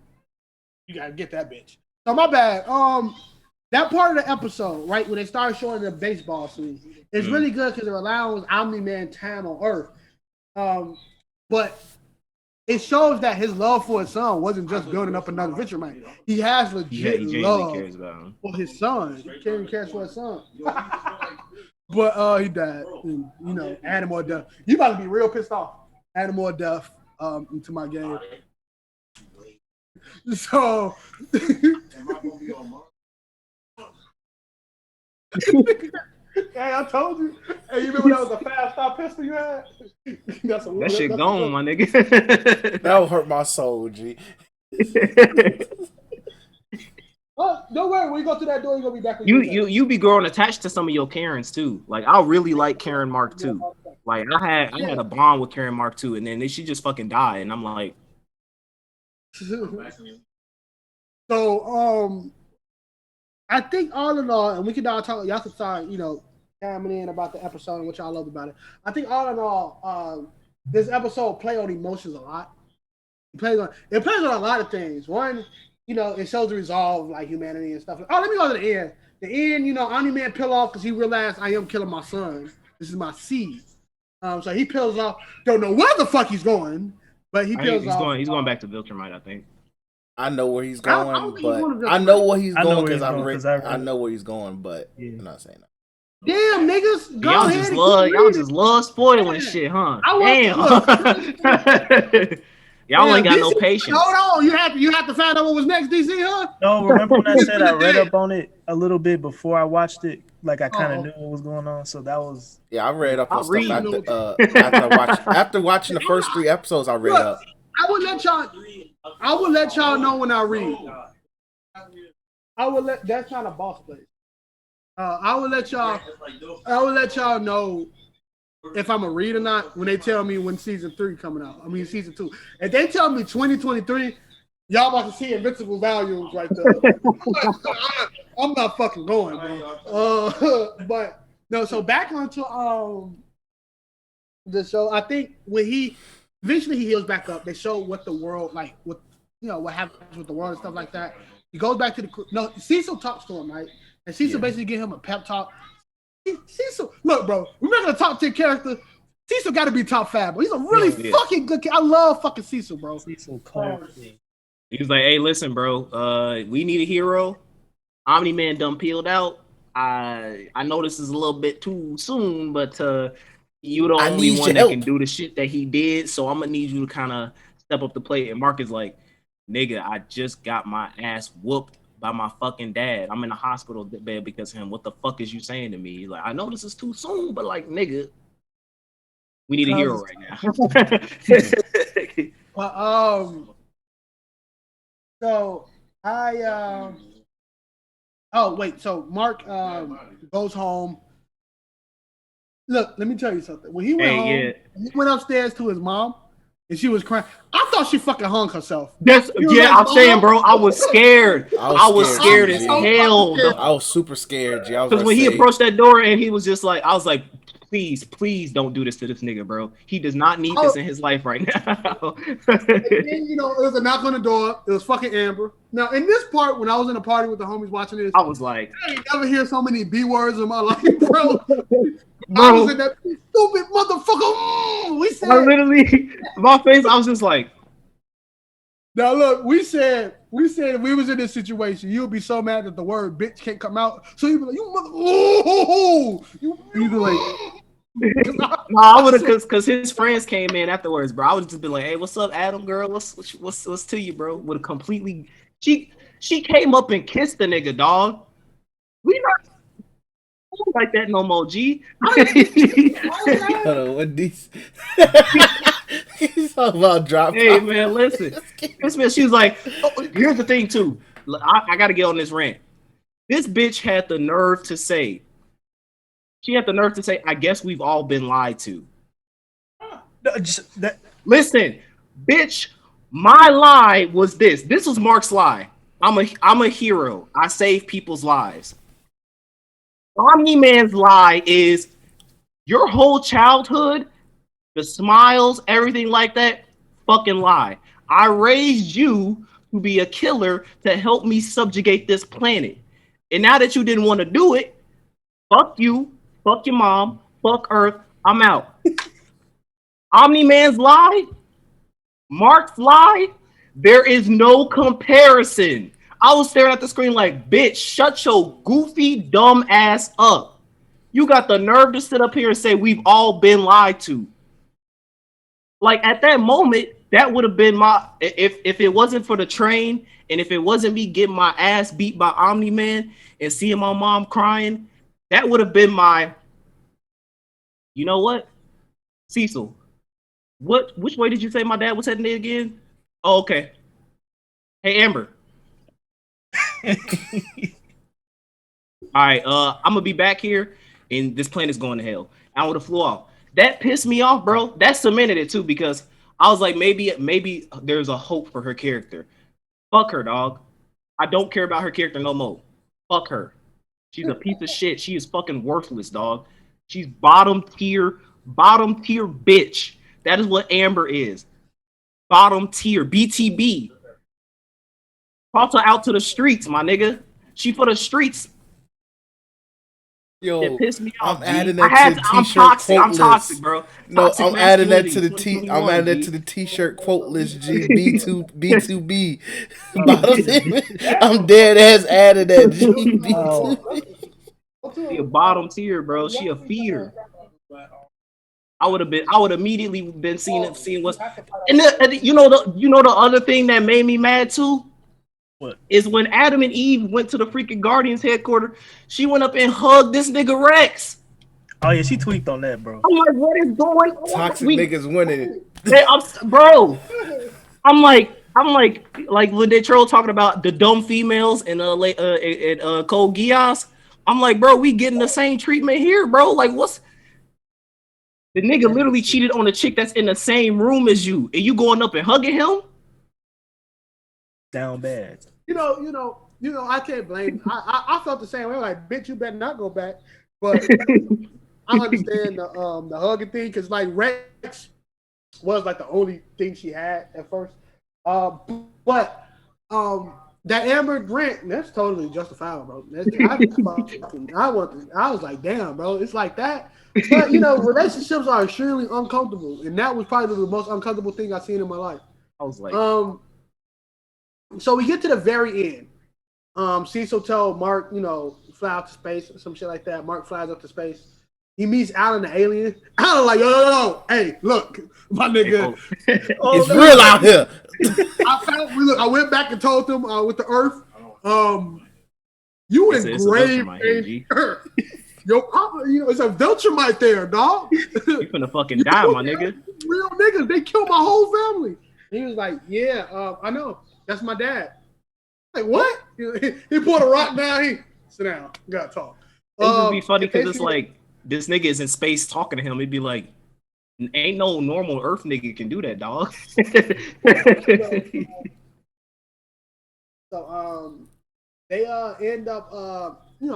You gotta get that bitch. So my bad. That part of the episode, right, when they start showing the baseball scene, it's really good because it allows Omni-Man time on Earth. But it shows that his love for his son wasn't just building up another Viltrumite. He has legit love for his son. He cares for his son. But he died. And, animal death. You about to be real pissed off. Animal death into my game. So hey, I told you. Hey, you remember that was a fast stop pistol you had? That shit gone, my nigga. That would hurt my soul, G. Don't worry, when you go through that door, you're gonna be back. You be growing attached to some of your Karens too. Like I really like Karen Mark II. Like I had a bond with Karen Mark II, and then she just fucking died, and I'm like. So I think all in all, and we can all talk. Y'all can start, coming in about the episode and what y'all love about it. I think all in all, this episode play on emotions a lot. It plays on a lot of things. One, it shows the resolve like humanity and stuff. Oh, let me go to the end. The end, Omni-Man peel off because he realized I am killing my son. This is my seed. So he peels off. Don't know where the fuck he's going, but he peels off. He's going back to Viltrumite, I think. I know where he's going, but I know where he's going because I know where he's going, but I'm not saying that. Damn, niggas, y'all just love spoiling shit, huh? Damn. Y'all ain't got no patience. Hold on, you have to find out what was next, DC, huh? No, remember when I said I read up on it a little bit before I watched it? Like I kind of knew what was going on, so that was. Yeah, I read up on stuff after watching the first 3 episodes. I read up. I would let y'all know when I read. That's not a boss play. I would let y'all know if I'm a read or not when they tell me when season 3 coming out. I mean season 2. If they tell me 2023, y'all about to see Invincible volumes right there. I'm not fucking going, bro. But no. So back onto the show. I think when he eventually he heals back up. They show what the world what happens with the world and stuff like that. He goes back to the Cecil talks to him, right? And Cecil basically give him a pep talk. Cecil, look, bro, we're not gonna talk to a character. Cecil got to be top 5, bro. He's a really fucking good. I love fucking Cecil, bro. Cecil, he was like, "Hey, listen, bro. We need a hero. Omni-Man done peeled out. I know this is a little bit too soon, but you the only one that can do the shit that he did. So I'm gonna need you to kind of step up the plate." And Mark is like, "Nigga, I just got my ass whooped by my fucking dad. I'm in the hospital bed because of him. What the fuck is you saying to me?" He's like, "I know this is too soon, but like, nigga, we need a hero right now." So I so Mark goes home. Look, let me tell you something. When he went home, he went upstairs to his mom and she was crying. I thought she fucking hung herself. I'm saying, bro, I was scared. I was scared as hell. I was super scared, G. Because when he approached that door and he was just like, I was like, please don't do this to this nigga, bro. He does not need this in his life right now. And then, it was a knock on the door. It was fucking Amber. Now, in this part, when I was in a party with the homies watching this, I was like, I ain't never hear so many B words in my life, bro. I was in that stupid motherfucker. We said, my face, I was just like. Now look, we said if we was in this situation, you'd be so mad that the word bitch can't come out. So you'd be like, you mother, you'd be like. No, I would have, cause his friends came in afterwards, bro. I would just been like, "Hey, what's up, Adam girl? What's to you, bro?" Would have completely. She came up and kissed the nigga, dog. We not like that no more, G. Hold on, what these? He's talking about drop. Hey man, listen. This bitch, she was like, here's the thing too. I gotta get on this rant. This bitch had the nerve to say. She had the nerve to say, "I guess we've all been lied to." Listen, bitch, my lie was this. This was Mark's lie. I'm a hero. I save people's lives. Omni-Man's lie is your whole childhood, the smiles, everything like that, fucking lie. I raised you to be a killer to help me subjugate this planet. And now that you didn't want to do it, fuck you, fuck your mom, fuck Earth, I'm out. Omni-Man's lie, Mark's lie, there is no comparison. I was staring at the screen like, bitch, shut your goofy, dumb ass up. You got the nerve to sit up here and say we've all been lied to. Like, at that moment, that would have been my, if it wasn't for the train, and if it wasn't me getting my ass beat by Omni-Man and seeing my mom crying, that would have been my, you know what? Cecil, which way did you say my dad was heading again? Oh, okay. Hey, Amber. All right, I'm gonna be back here, and this plane is going to hell. I would have flew off. That pissed me off, bro. That cemented it too, because I was like, maybe there's a hope for her character. Fuck her, dog. I don't care about her character no more. Fuck her. She's a piece of shit. She is fucking worthless, dog. She's bottom tier bitch. That is what Amber is. Bottom tier, BTB. Brought her out to the streets, my nigga. She for the streets. Yo, It pissed me off. I'm G. adding that to the I'm t-shirt toxic. quote I'm toxic, list. bro. No, Toxic I'm adding that masculinity, to the I'm 2021, adding that G. to the t-shirt quote list. G B2B. I'm dead ass added that G B2B. She a bottom tier, bro. She a fear. I would immediately been seeing what's and you know the other thing that made me mad too. What? Is when Adam and Eve went to the freaking Guardians headquarters, she went up and hugged this nigga Rex. Oh yeah, she tweaked on that, bro. I'm like, what is going on? Toxic niggas winning. Bro. I'm like when they troll talking about the dumb females and Code Geass. I'm like, bro, we getting the same treatment here, bro. Like, what's the nigga literally cheated on a chick that's in the same room as you, and you going up and hugging him? Down bad. You know, I can't blame. I felt the same way. Like, bitch, you better not go back. But I understand the hugging thing because like Rex was like the only thing she had at first. But that Amber Grant, that's totally justifiable, bro. I was like, damn, bro, it's like that. But relationships are extremely uncomfortable, and that was probably the most uncomfortable thing I've seen in my life. I was like, so we get to the very end. Cecil told Mark, fly out to space or some shit like that. Mark flies up to space. He meets Alan the alien. Alan like, yo, hey, look, my nigga, it's real out here. I went back and told them with the Earth, you in grave danger. Yo, papa, it's a Viltrumite there, dog. You finna fucking die, my nigga. Real niggas, they killed my whole family. And he was like, yeah, I know. That's my dad. Like, what? He pulled a rock down. He sit down. Gotta talk. It would be funny because it's like this nigga is in space talking to him. It'd be like, ain't no normal Earth nigga can do that, dog. So they end up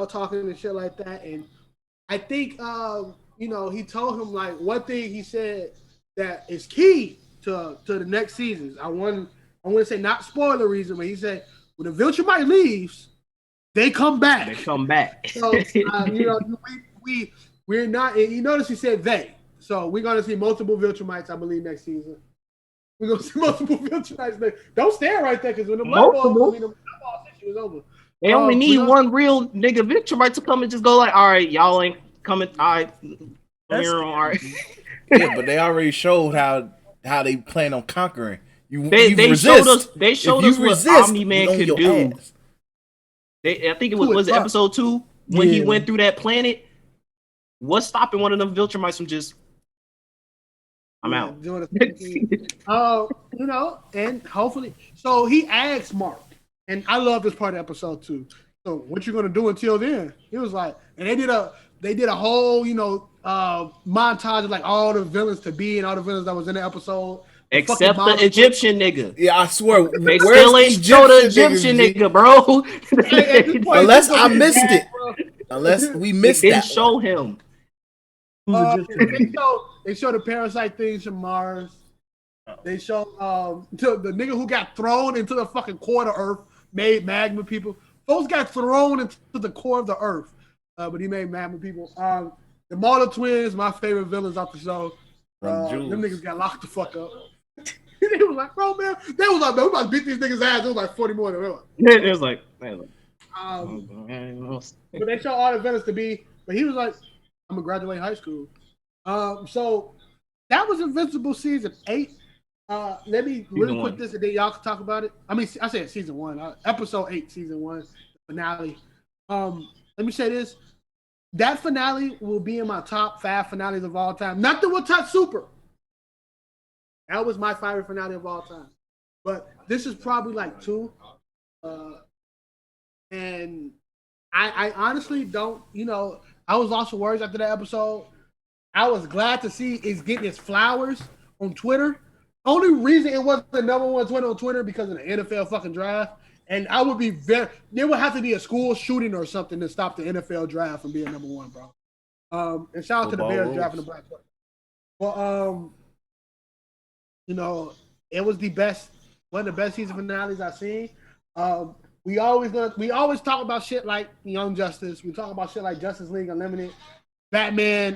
talking and shit like that, and I think he told him like one thing he said that is key to the next seasons. I want to say not spoiler reason, but he said when the Viltrumite leaves, they come back. They come back. So we're not. You notice he said they. So we're gonna see multiple Viltrumites, I believe, next season. We're gonna see multiple Viltrumites. Don't stand right there, because when the Blood Ball was over. They only need one real nigga Viltrumite to come and just go like, all right, y'all ain't coming. All right, all right. Yeah, but they already showed how they plan on conquering. They showed us what Omni-Man could do. I think it was episode 2 when he went through that planet. What's stopping one of them Viltrumites from just? I'm out. And hopefully, so he asked Mark, and I love this part of episode 2. So what you gonna do until then? He was like, and they did a whole montage of like all the villains to be and all the villains that was in the episode. Except the Egyptian nigga. Yeah, I swear. They still ain't show the Egyptian nigga, bro. Unless I missed it. Unless we missed it. They didn't show him. They show the parasite things from Mars. They show the nigga who got thrown into the fucking core of the Earth, made magma people. Those got thrown into the core of the Earth, but he made magma people. The Martyr twins, my favorite villains off the show. Them niggas got locked the fuck up. They was like, bro, man. They was like, man, we about to beat these niggas' ass. It was like 40 more. It was like, man. But they show all the villains to be. But he was like, I'm gonna graduate high school. So that was Invincible season 8. Let me really quick this, and then y'all can talk about it. I mean, I said season 1, episode 8, season 1, finale. Let me say this: that finale will be in my top 5 finales of all time. Nothing will touch Super. That was my favorite finale of all time. But this is probably like 2. And I honestly don't, I was lost for words after that episode. I was glad to see it's getting its flowers on Twitter. Only reason it wasn't the number 1 Twitter on Twitter because of the NFL fucking draft. And I would be there would have to be a school shooting or something to stop the NFL draft from being number 1, bro. And shout out to the Football Bears rules. drafting the Black Otakus. Well, you know, it was one of the best season finales I've seen. We always talk about shit like Young Justice. We talk about shit like Justice League Unlimited, Batman,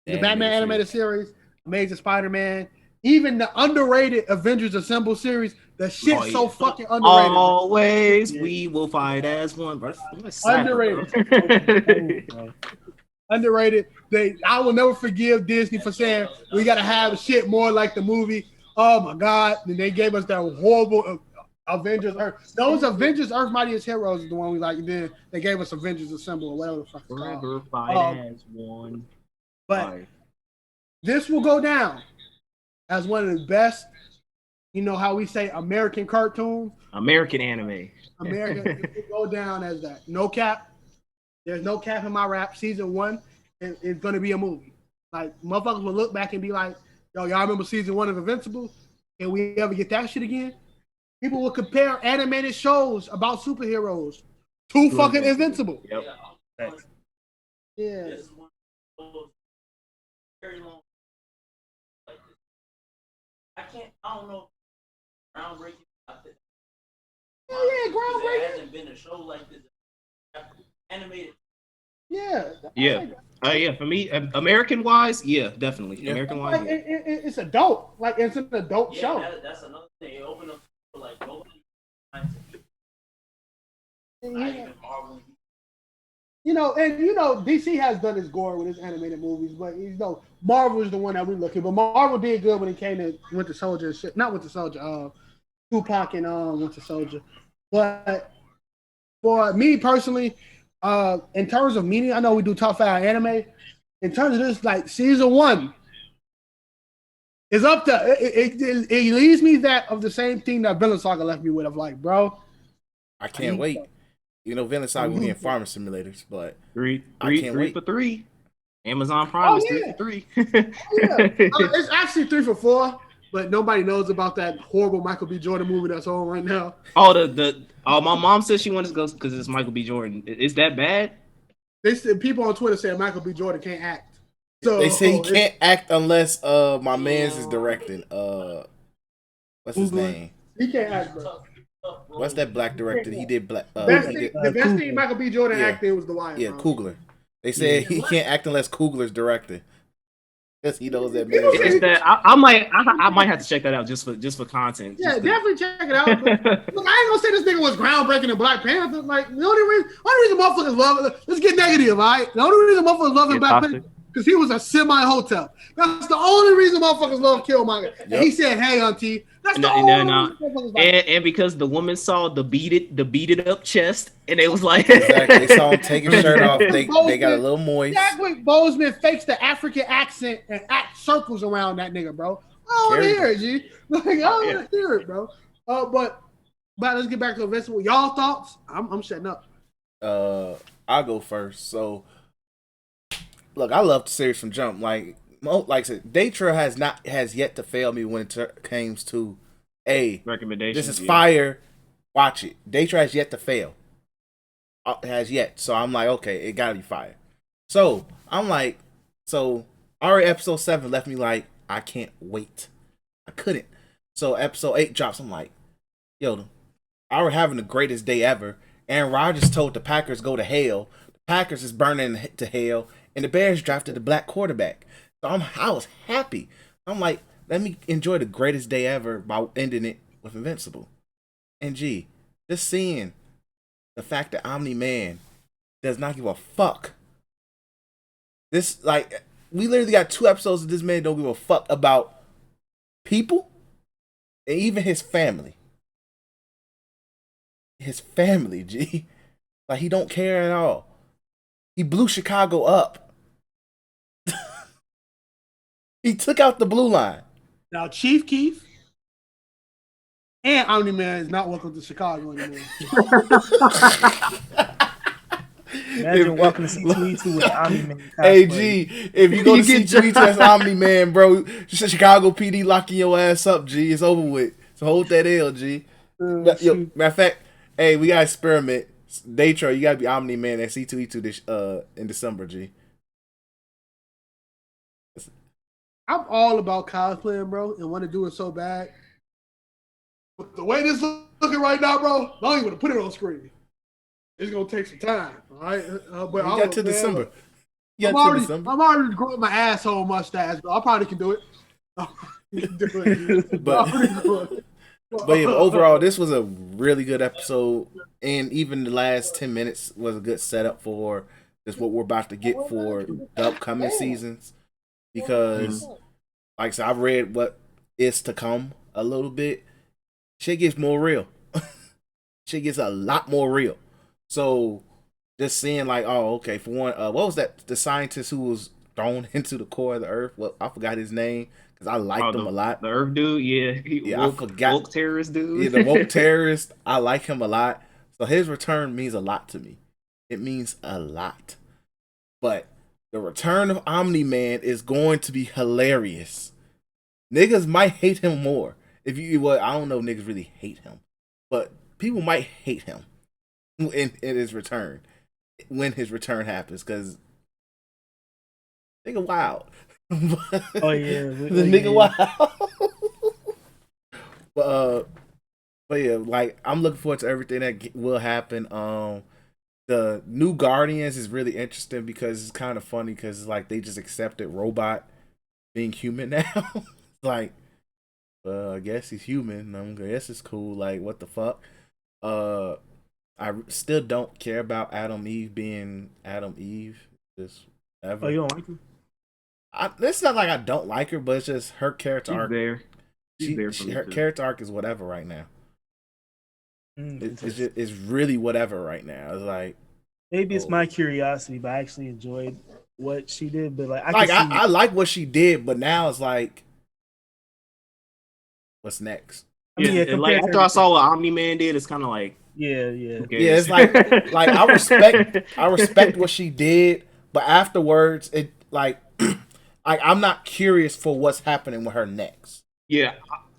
the Batman animated series, Amazing Spider-Man, even the underrated Avengers Assemble series. The shit's so fucking underrated. Always, we will fight as one. Bro. Underrated. Underrated. I will never forgive Disney for saying we gotta have shit more like the movie. Oh my god! And they gave us that horrible Avengers Earth. Those Avengers Earth Mightiest Heroes is the one we like. And then they gave us Avengers Assemble or whatever the fuck it's called. Forever fight as one. But this will go down as one of the best. You know how we say American cartoons, American anime. American. It will go down as that. No cap. There's no cap in my rap. Season 1 is going to be a movie. Like, motherfuckers will look back and be like, yo, y'all remember season 1 of Invincible? Can we ever get that shit again? People will compare animated shows about superheroes to fucking Invincible. Yep. Yeah. Very long. Like this. I don't know. Groundbreaking. Yeah, groundbreaking. There hasn't been a show like this. Animated. Yeah. Yeah. For me, American wise, yeah, definitely. Yeah. American wise, Like, it's adult. Like, it's an adult show. That's another thing. It opened up for like nobody. Yeah. You know, DC has done its gore with its animated movies, but Marvel is the one that we look at. But Marvel did good when it came to Winter Soldier and shit. Not Winter Soldier, Tupac and Winter Soldier. But for me personally, in terms of media, I know we do top 5 anime. In terms of this, like season 1 is up to it leaves me that of the same thing that Villain Saga left me with. Of like, bro, I can't wait. You know, Villain Saga will be in farming simulators, but three wait. for 3. Amazon Prime is 3 for 3. It's actually 3 for 4, but nobody knows about that horrible Michael B. Jordan movie that's on right now. My mom says she wants to go because it's Michael B. Jordan. Is that bad? People on Twitter say Michael B. Jordan can't act. So they say he can't act unless my man's is directing. What's his name? He can't act, bro. What's that black director? He did black. The best thing Michael B. Jordan acted was The Wire. Yeah, bro. Coogler. They said he can't act unless Coogler's directing. Because he knows that man. It's that I might have to check that out just for content. Yeah, definitely check it out. But, look, I ain't gonna say this nigga was groundbreaking in Black Panther. Like the only reason motherfuckers love it. Let's get negative, all right? The only reason motherfuckers love Black Panther because he was a semi-hotel. That's the only reason motherfuckers love Killmonger. Yep. And he said, "Hey, auntie." That's the only reason motherfuckers like and because the woman saw the beat it up chest, and it was like exactly. They saw him take his shirt off. They got a little moist. Chadwick Boseman fakes the African accent and act circles around that nigga, bro. I don't hear it, G. Like I don't want to hear it, bro. But let's get back to Invincible. Y'all thoughts? I'm shutting up. I'll go first. So, look, I love the series from jump. Like I said, Daytra has yet to fail me when it comes to recommendations. This is fire. Watch it. Daytra has yet to fail. Has yet. So I'm like, okay, it gotta be fire. So I'm like, already episode 7 left me like, I can't wait. I couldn't. So episode 8 drops. I'm like, yo, we're having the greatest day ever. Aaron Rodgers told the Packers go to hell. The Packers is burning to hell, and the Bears drafted the black quarterback. So I was happy. I'm like, let me enjoy the greatest day ever by ending it with Invincible. And just seeing the fact that Omni-Man does not give a fuck. This, like, we literally got 2 episodes of this man don't give a fuck about people and even his family. His family, G. Like, he don't care at all. He blew Chicago up. He took out the blue line. Now, Chief Keef and Omni-Man is not welcome to Chicago anymore. Imagine walking to C2E2 with Omni-Man. Hey, G, if you go to C2E2 as Omni-Man, bro, Chicago PD locking your ass up, G. It's over with. So hold that L, G. Matter of fact, hey, we got to experiment. Daytra, you got to be Omni-Man at C2E2 in December, G. I'm all about cosplaying, bro, and want to do it so bad. But the way this looking right now, bro, I don't even want to put it on screen. It's gonna take some time, all right. But You got to December. Look, You I'm got to already, December. I'm already growing my asshole mustache, bro. I probably can do it. I can do it. But but yeah, but But overall, this was a really good episode, and even the last 10 minutes was a good setup for just what we're about to get for the upcoming seasons. Because, like I said, I've read what is to come a little bit. Shit gets more real. Shit gets a lot more real. So just seeing like, oh, okay, for one, what was that? The scientist who was thrown into the core of the earth. Well, I forgot his name because I liked him a lot. The Earth dude, yeah, Yeah, I forgot. woke terrorist dude. Yeah, the woke terrorist. I like him a lot. So his return means a lot to me. It means a lot. But the return of Omni-Man is going to be hilarious. Niggas might hate him more. If you, well, I don't know if niggas really hate him, but people might hate him in his return when his return happens because nigga wild. Oh yeah, The nigga wild. But yeah, like I'm looking forward to everything that will happen. The new Guardians is really interesting because it's kind of funny because like they just accepted robot being human now. Like, I guess he's human. I guess it's cool. Like, what the fuck? I still don't care about Adam Eve being Adam Eve. Just ever. Oh, you don't like him? It's not like I don't like her, but it's just her character She's arc. there. She's there for me Her too. character arc is whatever right now. It's It's really whatever right now. It's like maybe it's my curiosity, but I actually enjoyed what she did. But like, I like what she did, but now it's like, what's next? Yeah, I mean, and like after I saw what Omni-Man did, it's kind of like, yeah. Yeah, it's like I respect what she did, but afterwards, it like I'm not curious for what's happening with her next. Yeah,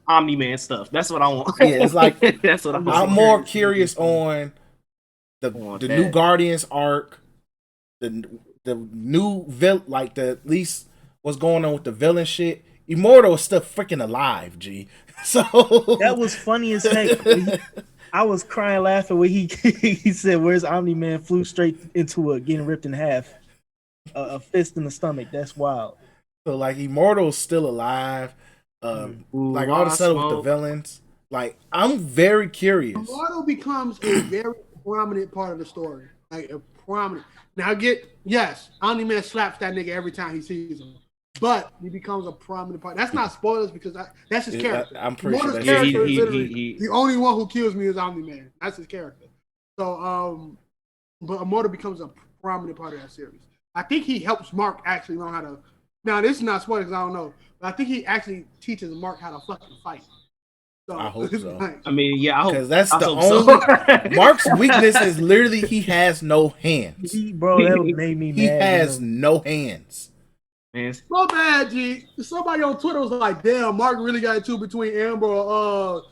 Omni-Man stuff. That's what I want. Yeah, it's like that's what I'm more curious on the new Guardians arc, the new like the at least what's going on with the villain shit. Immortal is still freaking alive, G. So that was funny as heck. I was crying laughing when he he said, "Where's Omni-Man?" Flew straight into getting ripped in half, a fist in the stomach. That's wild. So like Immortal's still alive. Like all of a sudden with the villains. Like I'm very curious. Immortal becomes a very prominent part of the story. Like a prominent. Now yes, Omni-Man slaps that nigga every time he sees him. But he becomes a prominent part. That's not spoilers because that's his character. I'm pretty sure that's character is literally the only one who kills me is Omni-Man. That's his character. So but Immortal becomes a prominent part of that series. I think he helps Mark actually learn how to. Now this is not spoilers because I don't know, but I think he actually teaches Mark how to fucking fight. So, I hope so. I mean, yeah, I hope because that's the only so. Mark's weakness is literally he has no hands. Bro, that made me mad. He has no hands. Man. So bad, G. Somebody on Twitter was like, "Damn, Mark really got into between Amber or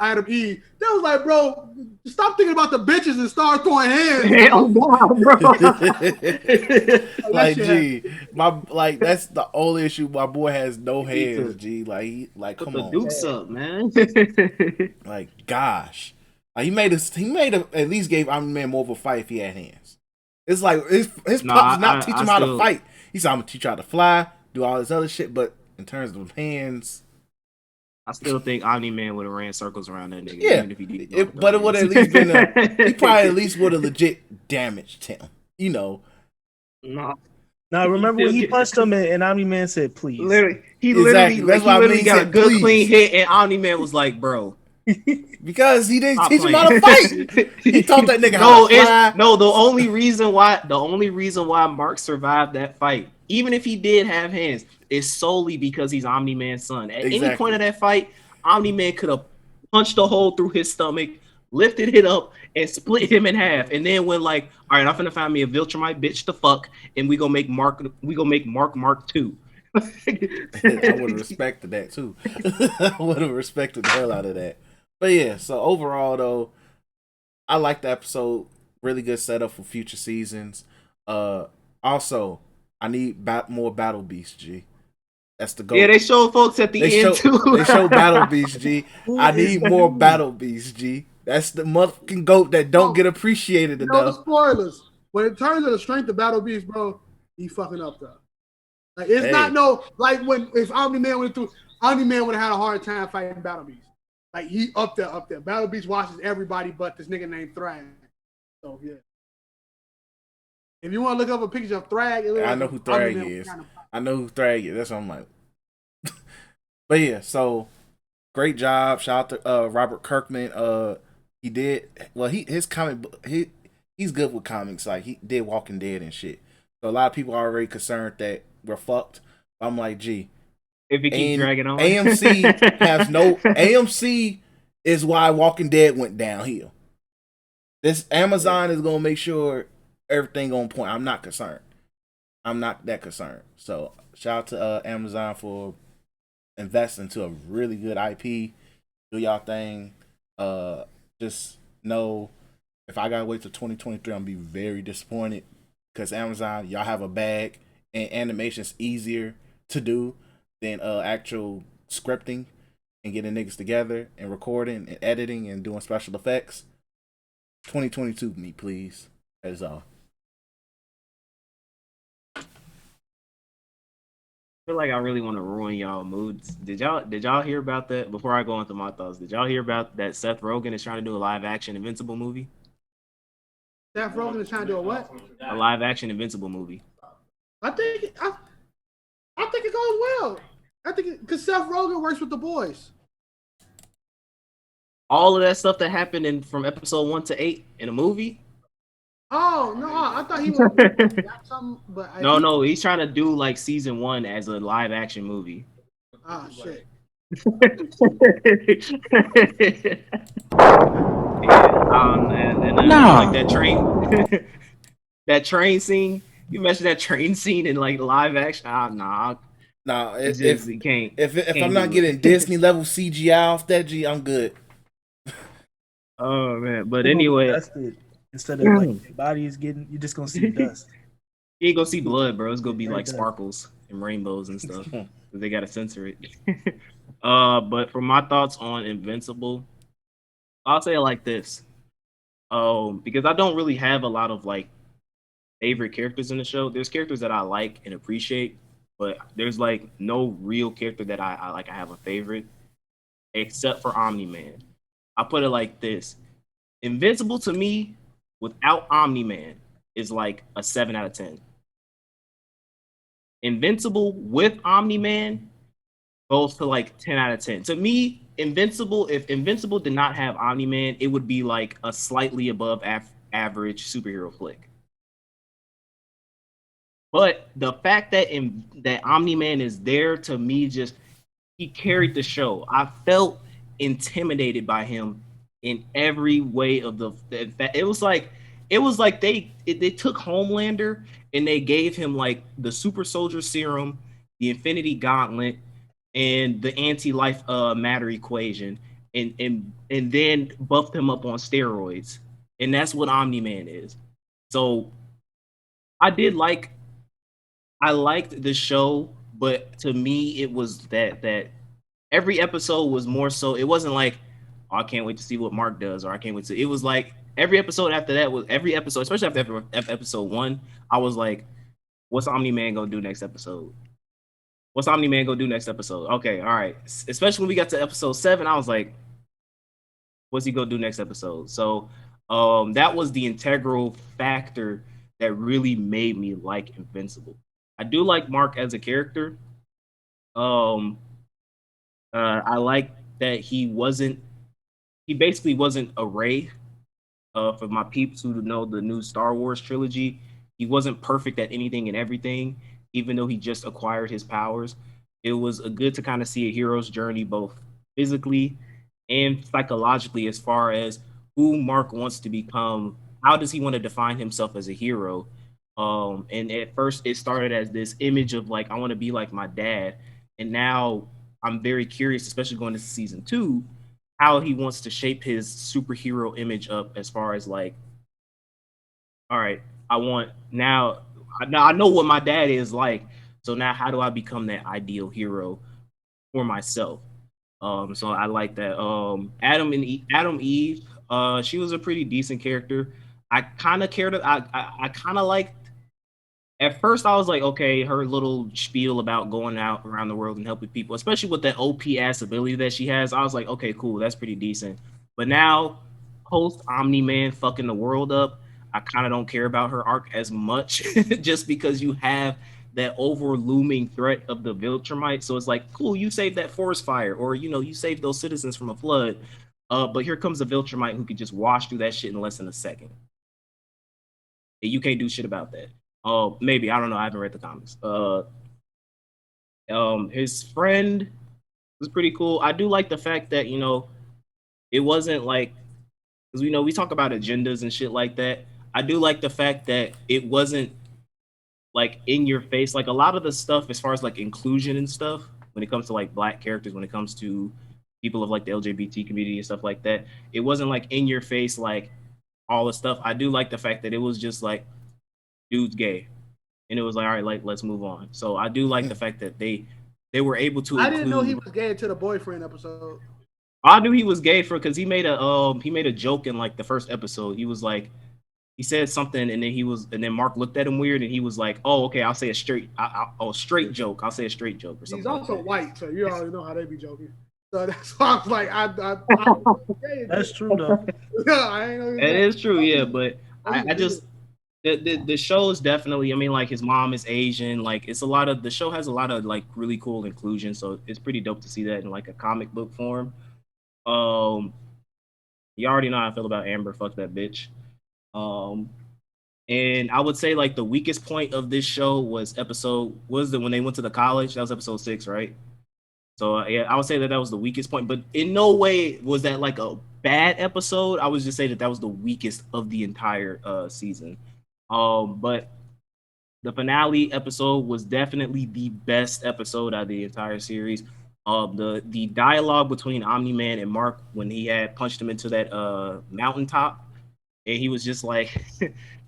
Adam E." That was like, bro, stop thinking about the bitches and start throwing hands. Hell no, bro. Like, G, that's the only issue. My boy has no hands, G. Like, come on, Dukes up, man. Like, gosh, like he made at least gave Omni-Man more of a fight if he had hands. It's like his pops not teach him how to fight. He said, "I'm gonna teach you how to fly, do all this other shit," but in terms of hands, I still think Omni-Man would have ran circles around that nigga. Yeah, even if he didn't but it would have at least been he probably at least would have legit damaged him. You know. No. Now remember when he punched him and Omni-Man said, "Please." He Exactly. literally got a good please. clean hit, and Omni-Man was like, "Bro." Because he didn't Stop teach him how to fight. He taught that nigga how to fly. The only reason why Mark survived that fight, even if he did have hands, is solely because he's Omni-Man's son. At any point of that fight, Omni-Man could have punched a hole through his stomach, lifted it up, and split him in half. And then when like, all right, I'm finna find me a Viltrumite bitch to fuck, and we gonna make Mark 2. I would have respected that too. I would have respected the hell out of that. But yeah, so overall though, I like the episode. Really good setup for future seasons. Also, I need more Battle Beasts, G. That's the GOAT. Yeah, they show folks at the end too. They show Battle Beast, G. Who I is need the more dude? Battle Beast, G. That's the motherfucking GOAT that don't get appreciated You know the enough. spoilers. When it turns to the strength of Battle Beast, bro, he fucking up though. Like it's Hey. not no like when if Omni-Man went through, Omni-Man would have had a hard time fighting Battle Beast. Like he up there. Battle Beast watches everybody but this nigga named Thrag. So yeah. If you want to look up a picture of Thrag, I know who Thrag is. I know who Thrag is. That's what I'm like. But yeah, so great job. Shout out to Robert Kirkman. He did well. His comic book. He's good with comics. Like he did Walking Dead and shit. So a lot of people are already concerned that we're fucked. I'm like, gee. If you keep dragging on, AMC has no. AMC is why Walking Dead went downhill. This Amazon is gonna make sure everything on point. I'm not concerned. I'm not that concerned. So shout out to Amazon for investing to a really good IP. Do y'all thing. Just know if I gotta wait till 2023, I'm gonna be very disappointed because Amazon, y'all have a bag and animation's easier to do than actual scripting and getting niggas together and recording and editing and doing special effects. 2022, me please. That is all. I feel like I really want to ruin y'all moods. Did y'all hear about that? Before I go into my thoughts, did y'all hear about that Seth Rogen is trying to do a live action Invincible movie? Seth Rogen is trying to do a what? A live action Invincible movie. I think it goes well. I think because Seth Rogen works with the boys. All of that stuff that happened from episode 1 to 8 in a movie. Oh no, I thought he was something, but no, he's trying to do like season 1 as a live action movie. Oh shit. Like that train, that train scene. You mentioned that train scene in like live action. Nah, if you can't. If I'm not getting Disney level CGI off that, G, I'm good. Oh man, but anyway, instead of like your body is getting, you're just gonna see dust. You ain't gonna see blood, bro. It's gonna be like sparkles and rainbows and stuff. They gotta censor it. But for my thoughts on Invincible, I'll say it like this. Because I don't really have a lot of like favorite characters in the show. There's characters that I like and appreciate, but there's like no real character that I like. I have a favorite, except for Omni-Man. I put it like this: Invincible to me, without Omni-Man, is like a 7 out of 10. Invincible with Omni-Man goes to like 10 out of 10. To me, Invincible, if Invincible did not have Omni-Man, it would be like a slightly above average superhero flick. But the fact that that Omni-Man is there, to me, just he carried the show. I felt intimidated by him in every way of it was like they took Homelander and they gave him like the super soldier serum, the Infinity Gauntlet, and the anti-life matter equation, and then buffed him up on steroids. And that's what Omni-Man is. So I liked the show, but to me it was that every episode was more so, it wasn't like, oh, I can't wait to see what Mark does, or I can't wait to, it was like every episode after that was, every episode, especially after episode 1, I was like, what's Omni-Man gonna do next episode? What's Omni-Man gonna do next episode? Okay, all right. Especially when we got to episode 7, I was like, what's he gonna do next episode? So that was the integral factor that really made me like Invincible. I do like Mark as a character. I like that he basically wasn't a Rey. For my peeps who know the new Star Wars trilogy, he wasn't perfect at anything and everything, even though he just acquired his powers. It was good to kind of see a hero's journey, both physically and psychologically, as far as who Mark wants to become. How does he want to define himself as a hero? And at first it started as this image of like, I want to be like my dad. And now I'm very curious, especially going into season 2, how he wants to shape his superhero image up, as far as like, all right, I know what my dad is like. So now how do I become that ideal hero for myself? So I like that. Adam Eve, she was a pretty decent character. I kind of cared. I kind of liked. At first, I was like, okay, her little spiel about going out around the world and helping people, especially with that OP ass ability that she has. I was like, okay, cool, that's pretty decent. But now, post Omni-Man fucking the world up, I kind of don't care about her arc as much, just because you have that over looming threat of the Viltrumite. So it's like, cool, you saved that forest fire, or you saved those citizens from a flood. But here comes a Viltrumite who could just wash through that shit in less than a second. And you can't do shit about that. Maybe, I don't know. I haven't read the comics. His friend was pretty cool. I do like the fact that it wasn't like, because we talk about agendas and shit like that. I do like the fact that it wasn't like in your face. Like a lot of the stuff as far as like inclusion and stuff, when it comes to like black characters, when it comes to people of like the LGBT community and stuff like that, it wasn't like in your face like all the stuff. I do like the fact that it was just like dude's gay, and it was like, all right, like let's move on. So I do like the fact that they were able to I include. didn't know he was gay until the boyfriend episode. I knew he was gay for because he made a joke in like the first episode. He was like, he said something, and then Mark looked at him weird, and he was like, oh, okay, I'll say a straight joke. I'll say a straight joke or something. He's also like white, so you already know how they be joking. So that's why I was like, That's true though. I ain't know. It is true, yeah, but I just the show is definitely. I mean, like his mom is Asian. Like it's a lot of the show has a lot of like really cool inclusion. So it's pretty dope to see that in like a comic book form. Um, you already know how I feel about Amber. Fuck that bitch. Um, and I would say like the weakest point of this show was when they went to the college. That was episode 6, right? So yeah, I would say that was the weakest point, but in no way was that like a bad episode. I would just say that was the weakest of the entire season. But the finale episode was definitely the best episode out of the entire series. The dialogue between Omni-Man and Mark when he had punched him into that mountaintop, and he was just like,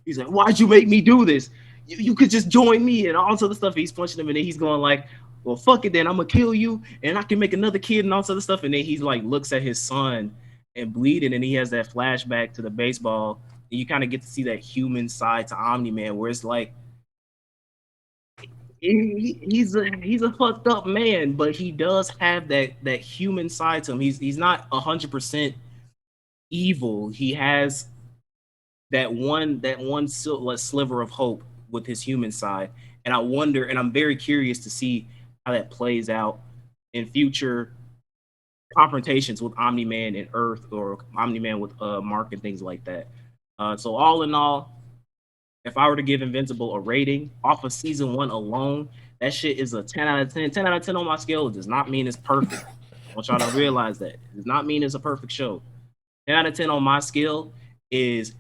he's like, "Why'd you make me do this? You could just join me," and all this other stuff. He's punching him, and then he's going like, "Well, fuck it, then I'm gonna kill you, and I can make another kid," and all this other stuff. And then he's like, looks at his son and bleeding, and he has that flashback to the baseball, and you kind of get to see that human side to Omni-Man, where it's like he's a fucked up man, but he does have that human side to him. He's not 100% evil. He has that one sliver of hope with his human side, and I wonder, and I'm very curious to see how that plays out in future confrontations with Omni-Man and Earth, or Omni-Man with Mark and things like that. So all in all, if I were to give Invincible a rating off of season 1 alone, that shit is a 10 out of 10. 10 out of 10 on my scale. It does not mean it's perfect. I want y'all to realize that. It does not mean it's a perfect show. 10 out of 10 on my scale is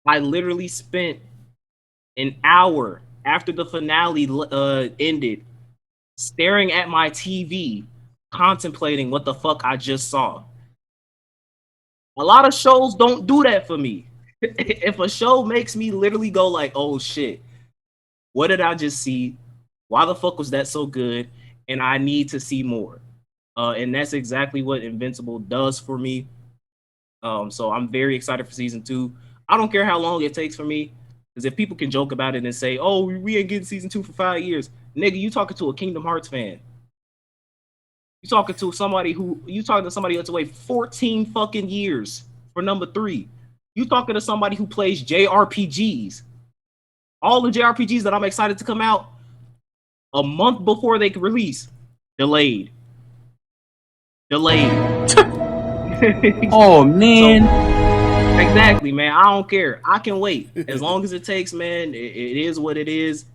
I literally spent an hour after the finale ended staring at my TV, contemplating what the fuck I just saw. A lot of shows don't do that for me. If a show makes me literally go like, oh shit, what did I just see? Why the fuck was that so good? And I need to see more. And that's exactly what Invincible does for me. So I'm very excited for season 2. I don't care how long it takes for me, because if people can joke about it and say, "Oh, we ain't getting season 2 for 5 years," nigga, you talking to a Kingdom Hearts fan. You talking to somebody that's wait 14 fucking years for number 3. You talking to somebody who plays JRPGs. All the JRPGs that I'm excited to come out a month before they can release, delayed. Oh man. So, exactly, man. I don't care. I can wait as long as it takes, man. It is what it is.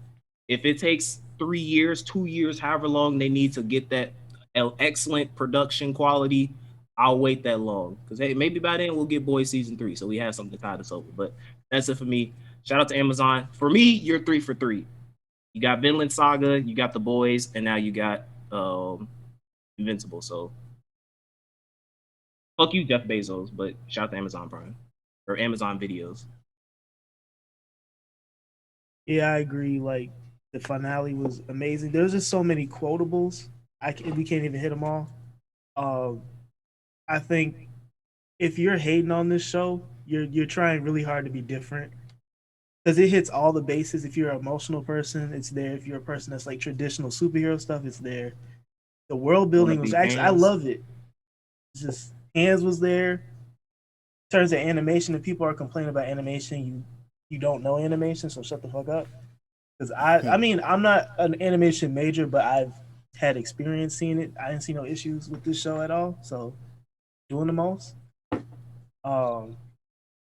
If it takes 3 years, 2 years, however long they need to get that excellent production quality, I'll wait that long. Because hey, maybe by then we'll get Boys season 3, so we have something to tide us over. But that's it for me. Shout out to Amazon. For me, you're 3 for 3. You got Vinland Saga, you got The Boys, and now you got Invincible. So fuck you, Jeff Bezos, but shout out to Amazon Prime or Amazon Videos. Yeah, I agree. Like The finale was amazing. There's just so many quotables. We can't even hit them all. Um, I think if you're hating on this show, you're trying really hard to be different because it hits all the bases. If you're an emotional person, it's there. If you're a person that's like traditional superhero stuff, it's there. The world Wanna building was be actually I fans? love it. It's just hands was there. In terms of animation, if people are complaining about animation, you don't know animation, so shut the fuck up. Because I mean I'm not an animation major, but I've had experience seeing it. I didn't see no issues with this show at all. So doing the most. Um,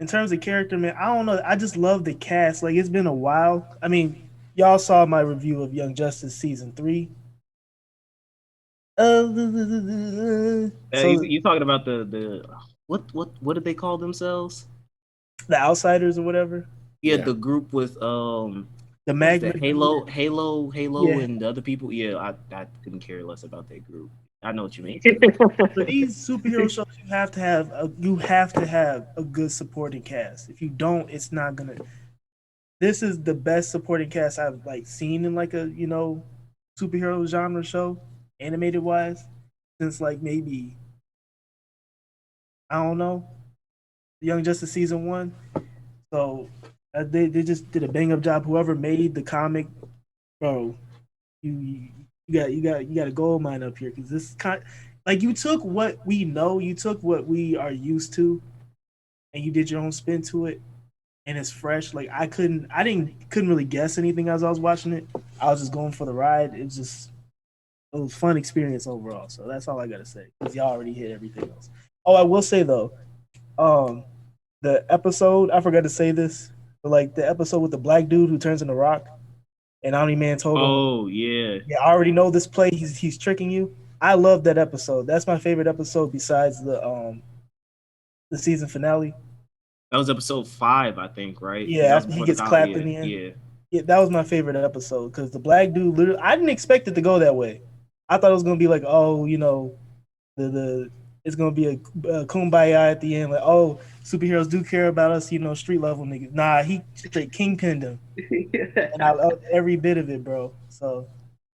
in terms of character, man, I don't know. I just love the cast. Like it's been a while. I mean, y'all saw my review of Young Justice season 3. So You talking about the what did they call themselves? the outsiders or whatever, Yeah, Yeah. the group with the what is that? magma. Halo, Yeah, and the other people. Yeah, I couldn't care less about that group. I know what you mean. for these superhero shows, you have to have a good supporting cast. If you don't, it's not gonna. This is the best supporting cast I've like seen in like a superhero genre show, animated wise, since like maybe I don't know, Young Justice season 1. So they just did a bang up job. Whoever made the comic, bro, you you got a gold mine up here because this kind like you took what we know, you took what we are used to, and you did your own spin to it, and it's fresh. Like couldn't really guess anything as I was watching it. I was just going for the ride. It was fun experience overall. So that's all I gotta say because y'all already hit everything else. Oh, I will say though, um, the episode I forgot to say this, but like the episode with the black dude who turns into rock, and Omni-Man told him, Oh yeah, "Yeah, I already know this play. He's tricking you." I love that episode. That's my favorite episode besides the season finale. that was episode 5, I think. Right? Because Yeah, that was after he before the gets college. clapped Yeah, in the end. yeah. Yeah, that was my favorite episode because the black dude literally. I didn't expect it to go that way. I thought it was gonna be like, oh, the it's gonna be a kumbaya at the end, like, oh, superheroes do care about us, street level niggas. Nah, he straight kingpinned him, and I loved every bit of it, bro. So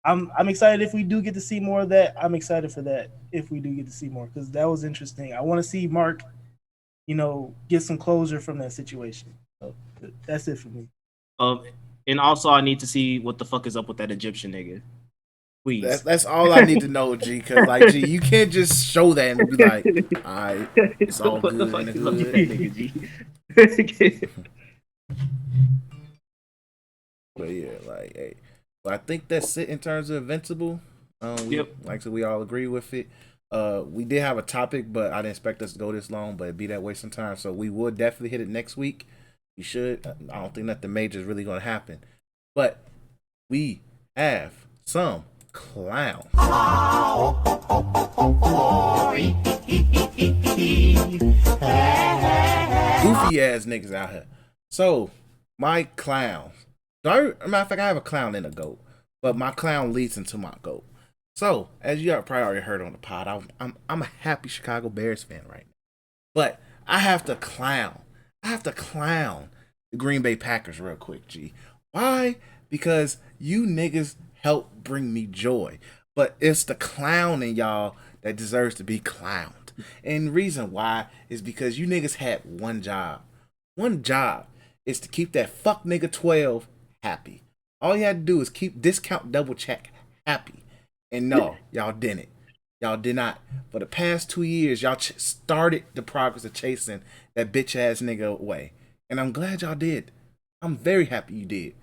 I'm excited if we do get to see more of that. I'm excited for that if we do get to see more because that was interesting. I want to see Mark, get some closure from that situation. So that's it for me. Um, and also I need to see what the fuck is up with that Egyptian nigga. Please. That's all I need to know, G. Because like, G, you can't just show that and be like, all right, it's all What the good in fuck the is up with that hood. nigga, G? But yeah, like, hey, but I think that's it in terms of Invincible. Yep. Like, so we all agree with it. We did have a topic, but I didn't expect us to go this long, but it'd be that way sometimes. So we will definitely hit it next week. We should. I don't think nothing major is really going to happen, but we have some clowns. Goofy ass niggas out here. So, my clowns. Matter of fact, I have a clown and a goat, but my clown leads into my goat. So, as you probably already heard on the pod, I'm a happy Chicago Bears fan right now. But I have to clown. I have to clown the Green Bay Packers real quick, G. Why? Because you niggas help bring me joy. But it's the clown in y'all that deserves to be clowned. And the reason why is because you niggas had one job. One job is to keep that fuck nigga 12 happy. All you had to do is keep discount double check happy. And no, y'all didn't. Y'all did not. For the past 2 years, y'all started the progress of chasing that bitch ass nigga away. And I'm glad y'all did. I'm very happy you did.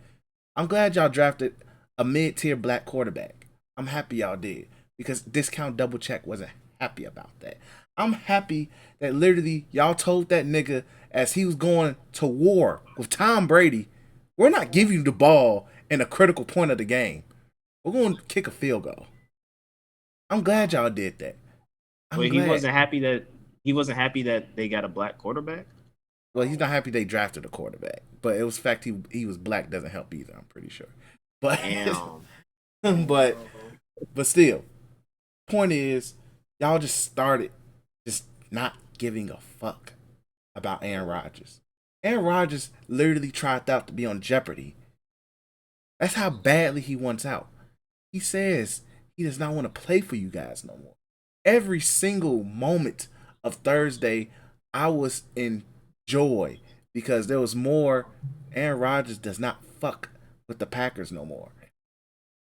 I'm glad y'all drafted a mid-tier black quarterback. I'm happy y'all did. Because discount double check wasn't happy about that. I'm happy that literally y'all told that nigga as he was going to war with Tom Brady, we're not giving you the ball in a critical point of the game. We're going to kick a field goal. I'm glad y'all did that. I'm Wait, glad. he wasn't happy that they got a black quarterback. Well, he's not happy they drafted a quarterback, but it was fact he was black doesn't help either. I'm pretty sure, but Damn. but still, point is y'all just started just not giving a fuck about Aaron Rodgers. Aaron Rodgers literally tried out to be on Jeopardy That's how badly he wants out. He says he does not want to play for you guys no more. Every single moment of Thursday, I was in joy because there was more. Aaron Rodgers does not fuck with the Packers no more.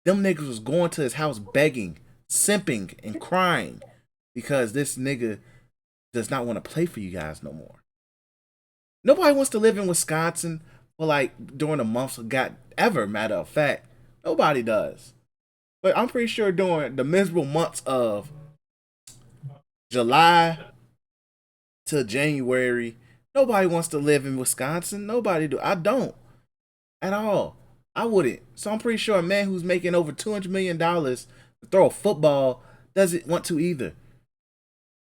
Them niggas was going to his house begging, simping, and crying because this nigga does not want to play for you guys no more. Nobody wants to live in Wisconsin for like during the months of God ever, matter of fact. Nobody does. But I'm pretty sure during the miserable months of July to January, nobody wants to live in Wisconsin. Nobody do. I don't. At all. I wouldn't. So I'm pretty sure a man who's making over $200 million to throw a football doesn't want to either.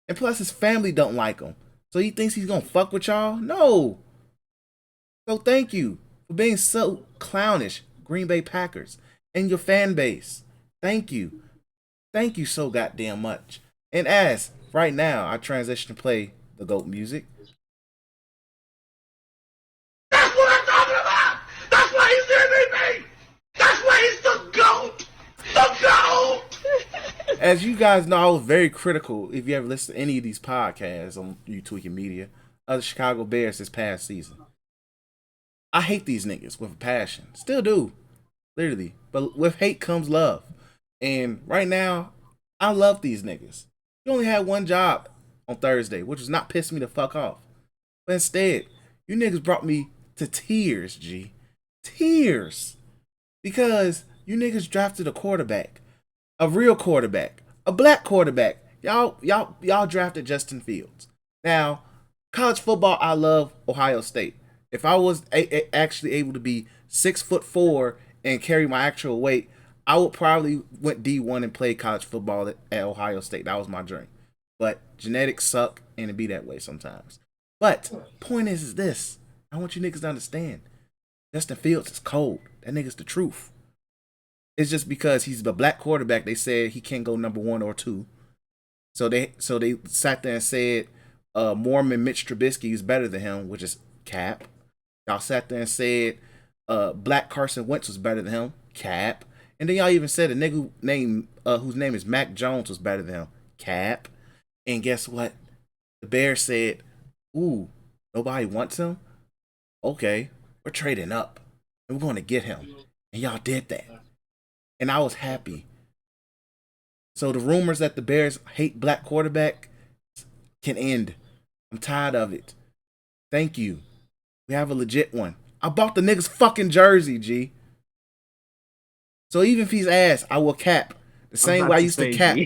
And plus his family don't like him. So he thinks he's gonna fuck with y'all? No. So thank you for being so clownish, Green Bay Packers, and your fan base. Thank you. Thank you so goddamn much. And as right now I transition to play the GOAT music. That's what I'm talking about! That's why he's MVP! That's why he's the GOAT! The GOAT! As you guys know, I was very critical, if you ever listen to any of these podcasts on You Tweaking Media, of the Chicago Bears this past season. I hate these niggas with a passion. Still do. Literally. But with hate comes love. And right now, I love these niggas. You only had one job on Thursday, which was not piss me the fuck off. But instead, you niggas brought me to tears, G. Tears. Because you niggas drafted a quarterback. A real quarterback. A black quarterback. Y'all drafted Justin Fields. Now, college football, I love Ohio State. If I was actually able to be 6'4" and carry my actual weight, I would probably went D1 and played college football at Ohio State. That was my dream. But genetics suck and it be that way sometimes. But point is this. I want you niggas to understand. Justin Fields is cold. That nigga's the truth. It's just because he's the black quarterback, they said he can't go number 1 or 2. So they sat there and said Mormon Mitch Trubisky is better than him, which is cap. Y'all sat there and said black Carson Wentz was better than him, cap. And then y'all even said a nigga whose name is Mac Jones was better than him, cap. And guess what? The Bears said, ooh, nobody wants him? Okay, we're trading up. And we're going to get him. And y'all did that. And I was happy. So the rumors that the Bears hate black quarterback can end. I'm tired of it. Thank you. We have a legit one. I bought the nigga's fucking jersey, G. So even if he's ass, I will cap. The same way I used to cap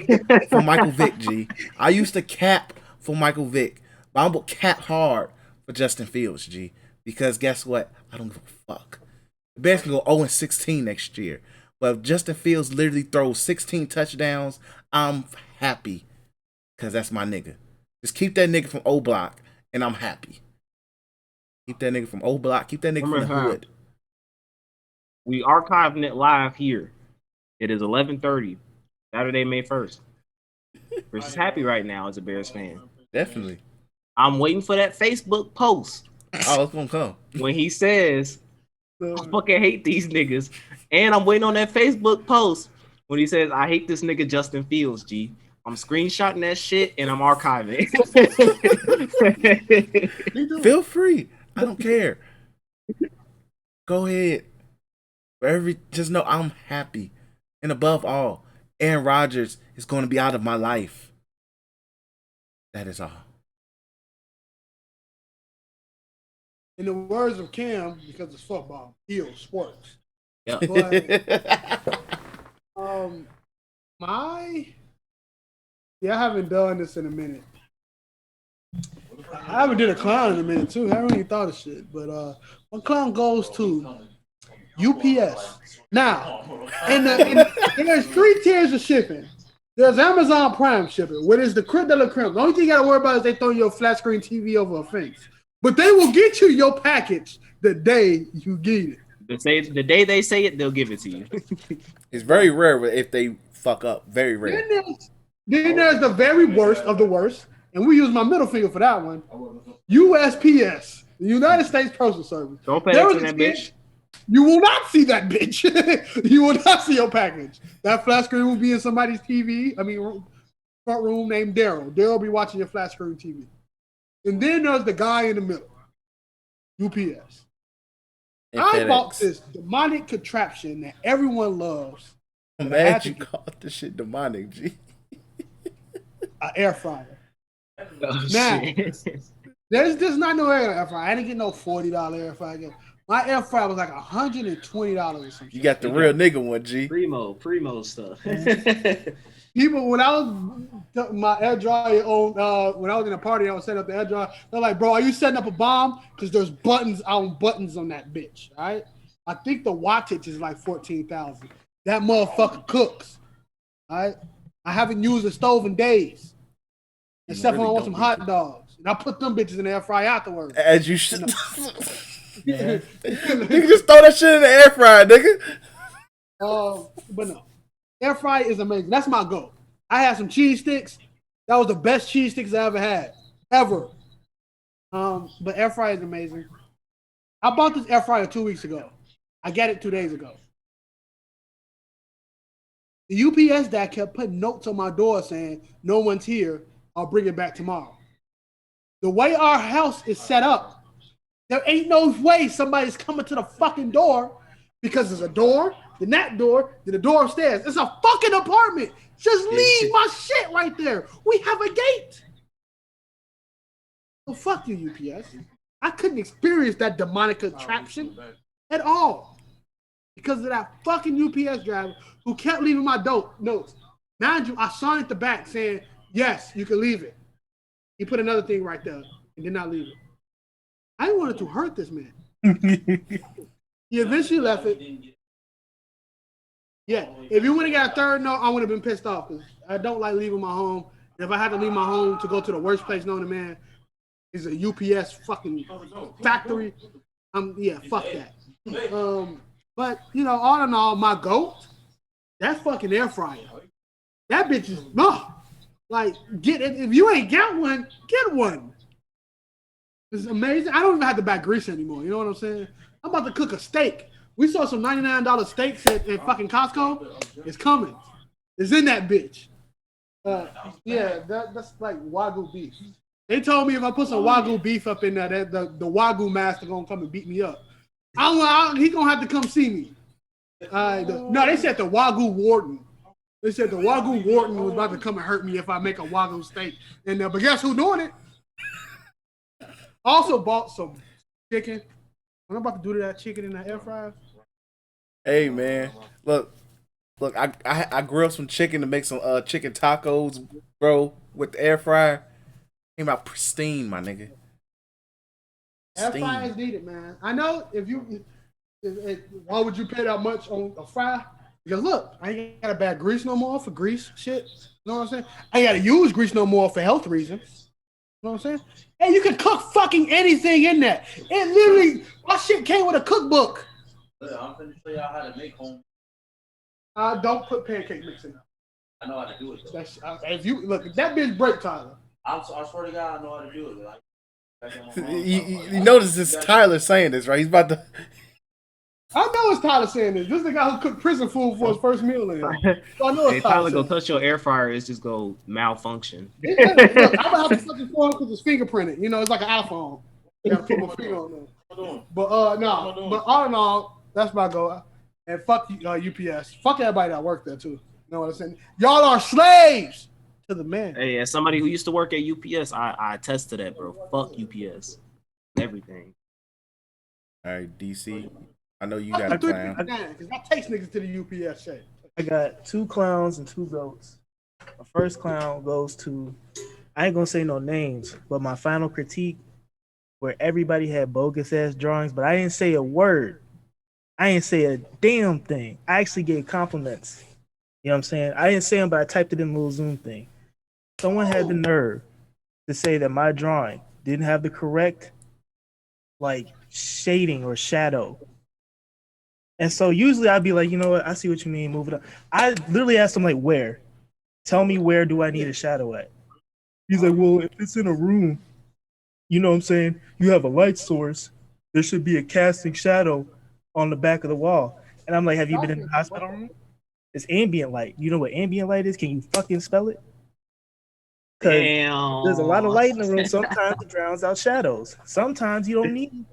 for Michael Vick, G. I used to cap for Michael Vick. But I'm going to cap hard for Justin Fields, G. Because guess what? I don't give a fuck. The Bears can go 0-16 next year. But if Justin Fields literally throws 16 touchdowns, I'm happy. Because that's my nigga. Just keep that nigga from O Block, and I'm happy. Keep that nigga from O Block. Keep that nigga from the hood. We archiving it live here. It is 11:30, Saturday, May 1st. Chris is happy right now as a Bears fan. Definitely. I'm waiting for that Facebook post. Oh, it's going to come. When he says, I fucking hate these niggas. And I'm waiting on that Facebook post when he says, I hate this nigga Justin Fields, G. I'm screenshotting that shit and I'm archiving it. Feel free. I don't care. Go ahead. Just know I'm happy. And above all, Aaron Rodgers is going to be out of my life. That is all. In the words of Cam, because it's football, heal sports. Yeah. I haven't done this in a minute. I haven't did a clown in a minute too. I haven't even thought of shit. But my clown goes to UPS. Now, there's 3 tiers of shipping. There's Amazon Prime shipping, which is the crib de la crib. The only thing you gotta worry about is they throw your flat screen TV over a fence. But they will get you your package the day you get it. The day they say it, they'll give it to you. It's very rare if they fuck up. Very rare. Then there's the very worst of the worst, and we use my middle finger for that one. USPS, the United States Postal Service. Don't pay attention to that bitch. You will not see that bitch. You will not see your package. That flat screen will be in somebody's TV. I mean, front room named Daryl. Daryl will be watching your flat screen TV. And then there's the guy in the middle, UPS. And I FedEx. bought this demonic contraption that everyone loves. I'm but I had mad to you get called this shit demonic, G. an air fryer. Oh, Now, shit. there's not no air fryer. I didn't get no $40 air fryer. My air fryer was like $120 or something. You got the real nigga one, G. Primo stuff. People, when I was my air dryer on, when I was in a party, I was setting up the air dryer. They're like, "Bro, are you setting up a bomb?" Because there's buttons on that bitch. All right, I think the wattage is like 14,000. That motherfucker cooks. All right, I haven't used a stove in days, except when I want some hot dogs, and I put them bitches in the air fryer afterwards. As you should. Yeah. You can just throw that shit in the air fryer, nigga. But no, air fryer is amazing. That's my goal. I had some cheese sticks. That was the best cheese sticks I ever had, ever. But air fryer is amazing. I bought this air fryer 2 weeks ago. I got it 2 days ago. The UPS dad kept putting notes on my door saying, "No one's here. I'll bring it back tomorrow." The way our house is set up, there ain't no way somebody's coming to the fucking door because there's a door, then that door, then the door upstairs. It's a fucking apartment. Just leave my shit right there. We have a gate. So fuck you, UPS. I couldn't experience that demonic contraption at all because of that fucking UPS driver who kept leaving my notes. Mind you, I signed at the back saying, "Yes, you can leave it." He put another thing right there and did not leave it. I wanted to hurt this man. He eventually left it. Yeah, if you would have got a third note, I would have been pissed off because I don't like leaving my home. If I had to leave my home to go to the worst place known to man, is a UPS fucking factory. Yeah, fuck that. But you know, all in all, my goat, that fucking air fryer. That bitch is like get it. If you ain't got one, get one. It's amazing. I don't even have to buy grease anymore. You know what I'm saying? I'm about to cook a steak. We saw some $99 steaks at fucking Costco. It's coming. It's in that bitch. Yeah, that's like Wagyu beef. They told me if I put some Wagyu beef up in there, that the Wagyu master gonna come and beat me up. He gonna have to come see me. No, they said the Wagyu warden. They said the Wagyu warden was about to come and hurt me if I make a Wagyu steak. And but guess who doing it? Also bought some chicken. I'm about to do that chicken in the air fryer. Hey man, look, I grilled some chicken to make some chicken tacos, bro, with the air fryer. Came out pristine, my nigga. Air fryer is needed, man. I know why would you pay that much on a fry? Because look, I ain't got to buy grease no more for grease shit. You know what I'm saying? I ain't got to use grease no more for health reasons. You know what I'm saying? Hey, you can cook fucking anything in that. It literally, my shit came with a cookbook. I'm finna show y'all how to make home. Don't put pancake mix in there. I know how to do it though. If you look, if that bitch break, Tyler. I swear to God, I know how to do it. Like, You notice this Tyler saying this, right? He's about to. I know it's Tyler saying this. This is the guy who cooked prison food for his first meal in here. So I know Hey, it's Tyler, go saying. touch your air fryer. It's just go malfunction. Look, I'm gonna have to touch his phone because it's fingerprinted. You know, it's like an iPhone. You gotta put my finger on there. But no. But all in all, that's my goal. And fuck UPS. Fuck everybody that worked there too. You know what I'm saying? Y'all are slaves to the man. Hey, as somebody who used to work at UPS, I attest to that, bro. Fuck UPS. Everything. All right, DC. I know you got a clown. Because that takes niggas to the UPS shit. I got 2 clowns and 2 goats. My first clown goes to, I ain't gonna say no names, but my final critique where everybody had bogus ass drawings, but I didn't say a word. I didn't say a damn thing. I actually gave compliments. You know what I'm saying? I didn't say them, but I typed it in the little Zoom thing. Someone had the nerve to say that my drawing didn't have the correct like shading or shadow. And so usually I'd be like, you know what? I see what you mean. Move it up. I literally asked him like, where? Tell me where do I need a shadow at? He's like, well, if it's in a room, you know what I'm saying? You have a light source. There should be a casting shadow on the back of the wall. And I'm like, have you been in the hospital room? It's ambient light. You know what ambient light is? Can you fucking spell it? Because there's a lot of light in the room. Sometimes it drowns out shadows. Sometimes you don't need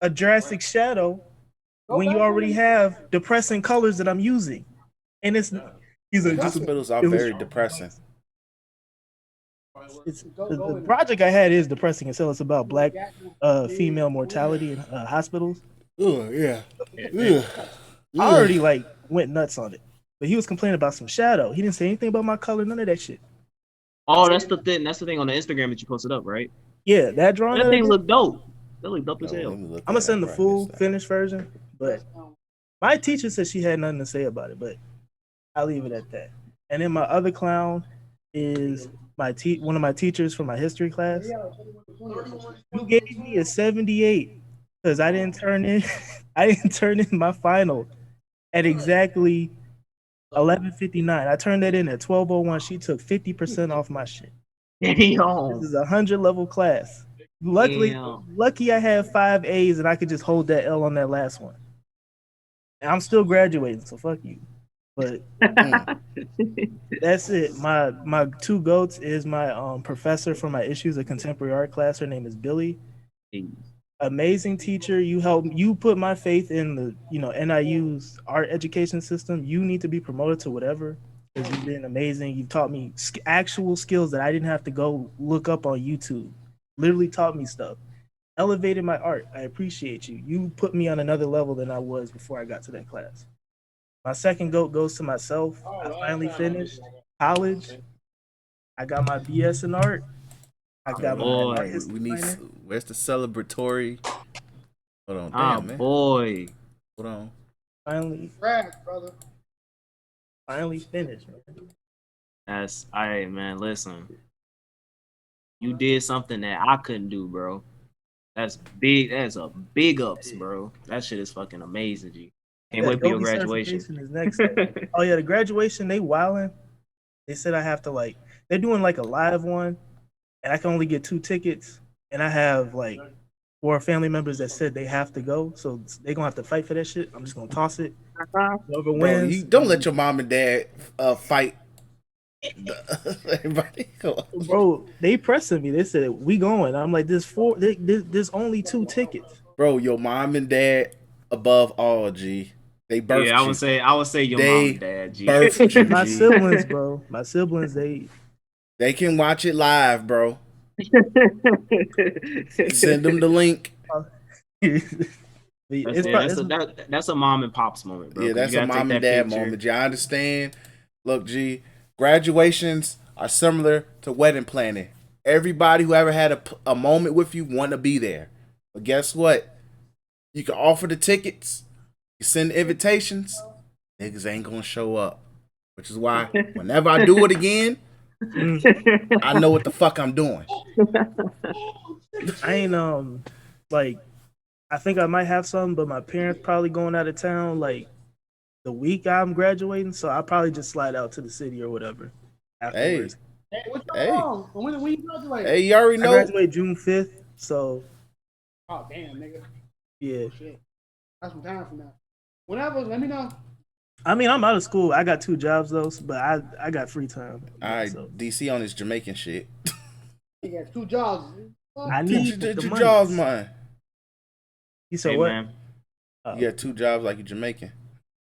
a drastic shadow when you already have depressing colors that I'm using. And it's he's like, Hospitals are very depressing. The project I had is depressing as hell. It's about black female mortality in hospitals. Oh yeah. I already like went nuts on it, but he was complaining about some shadow. He didn't say anything about my color, none of that shit. Oh, that's the thing. That's the thing on the Instagram that you posted up, right? Yeah, that drawing. That thing looked dope. That looked dope as hell. I'm gonna send the full finished version, but my teacher said she had nothing to say about it, but I'll leave it at that. And then my other clown is one of my teachers from my history class. Who gave me a 78 because I didn't turn in my final at exactly 11:59. I turned that in at 12:01. She took 50% off my shit. This is a 100 level class. Lucky I had 5 A's and I could just hold that L on that last one. And I'm still graduating, so fuck you. But that's it. My two goats is my professor for my issues of contemporary art class. Her name is Billy. Amazing teacher. You put my faith in the NIU's art education system. You need to be promoted to whatever because you've been amazing. You've taught me actual skills that I didn't have to go look up on YouTube. Literally taught me stuff. Elevated my art. I appreciate you. You put me on another level than I was before I got to that class. My second goat goes to myself. I finally finished college. I got my BS in art. I got my we need. Where's the celebratory? Hold on, damn man. Boy. Hold on. Finally, brother. Finally finished, man. That's all right, man. Listen, you did something that I couldn't do, bro. That's big. That's a big ups, bro. That shit is fucking amazing, G. Can't wait for your graduation. Is next. Oh yeah, the graduation, they wilding. They said I have to they're doing like a live one, and I can only get 2 tickets, and I have like 4 family members that said they have to go, so they're gonna have to fight for that shit. I'm just gonna toss it. Whoever wins, Bro, don't let your mom and dad fight. Everybody, bro, they pressing me. They said we going. I'm like, there's only 2 tickets. Bro, your mom and dad above all, G. They birthed you. I would say your mom and dad, G. Birthed you, my G. siblings, bro. My siblings, they can watch it live, bro. Send them the link. That's a mom and pops moment, bro. Yeah, that's a mom and dad moment, G. I understand. Look, G, graduations are similar to wedding planning. Everybody who ever had a moment with you want to be there. But guess what? You can offer the tickets. You send the invitations. Niggas ain't going to show up. Which is why whenever I do it again, I know what the fuck I'm doing. I ain't, I think I might have some, but my parents probably going out of town, the week I'm graduating, so I'll probably just slide out to the city or whatever afterwards. Hey, what's wrong? When you graduate? Hey, you already know. I graduate June 5th, so. Oh, damn, nigga. Yeah. Shit. That's some time from now. Whenever, let me know. I mean, I'm out of school. I got 2 jobs, though, but I got free time. All right, so. DC on his Jamaican shit. He got 2 jobs. I need the 2 jobs, man. You said what? Man. You got 2 jobs like you're Jamaican.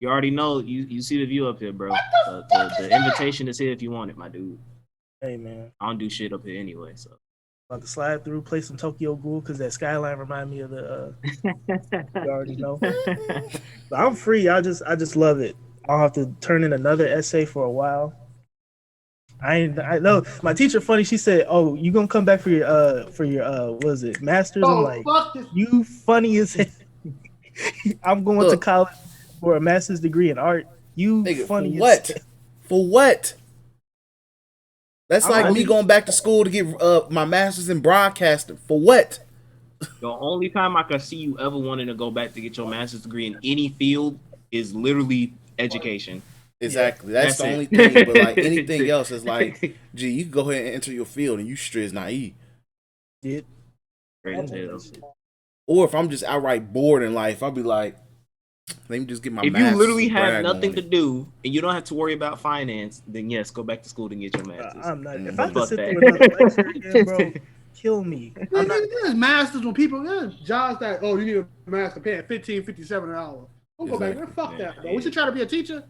You already know. You see the view up here, bro. The invitation is here if you want it, my dude. Hey, man. I don't do shit up here anyway, so. About to slide through, play some Tokyo Ghoul because that skyline remind me of the. You already know. But I'm free. I just love it. I'll have to turn in another essay for a while. I know my teacher funny. She said, "Oh, you gonna come back for your what is it, masters?" I'm like, "You funny as hell." I'm going to college for a master's degree in art. You nigga, funny for what? As hell. For what? That's like me going back to school to get my master's in broadcasting. For what? The only time I can see you ever wanting to go back to get your master's degree in any field is literally education. Exactly. That's the only thing. But like anything else is like, gee, you can go ahead and enter your field and you straight as naive. Yeah. Or if I'm just outright bored in life, I'll be like, Let me just get my If you master's literally and have brag nothing on to it. do and you don't have to worry about finance, then yes, go back to school to get your master's. I'm not. If Mhm. I have to Fuck sit that. through another lecture again, bro, kill me. I'm not. There's masters when people, there's jobs that, you need a master paying $15.57 an hour. Don't go back there. Exactly. Fuck that, bro. We should try to be a teacher.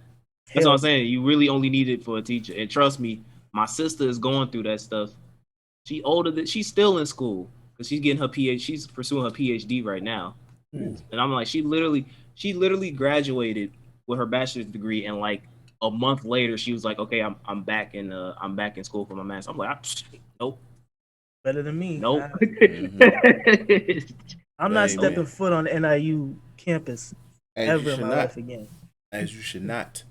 That's what I'm Hell, saying. You really only need it for a teacher. And trust me, my sister is going through that stuff. She's still in school because she's getting her PhD. She's pursuing her PhD right now. Ooh. And I'm like, she literally graduated with her bachelor's degree, and like a month later, she was like, okay, I'm back in school for my master's. I'm like, nope, better than me. nope. I'm not Hey, stepping man. foot on the NIU campus As you ever in should my not. life again. As you should not.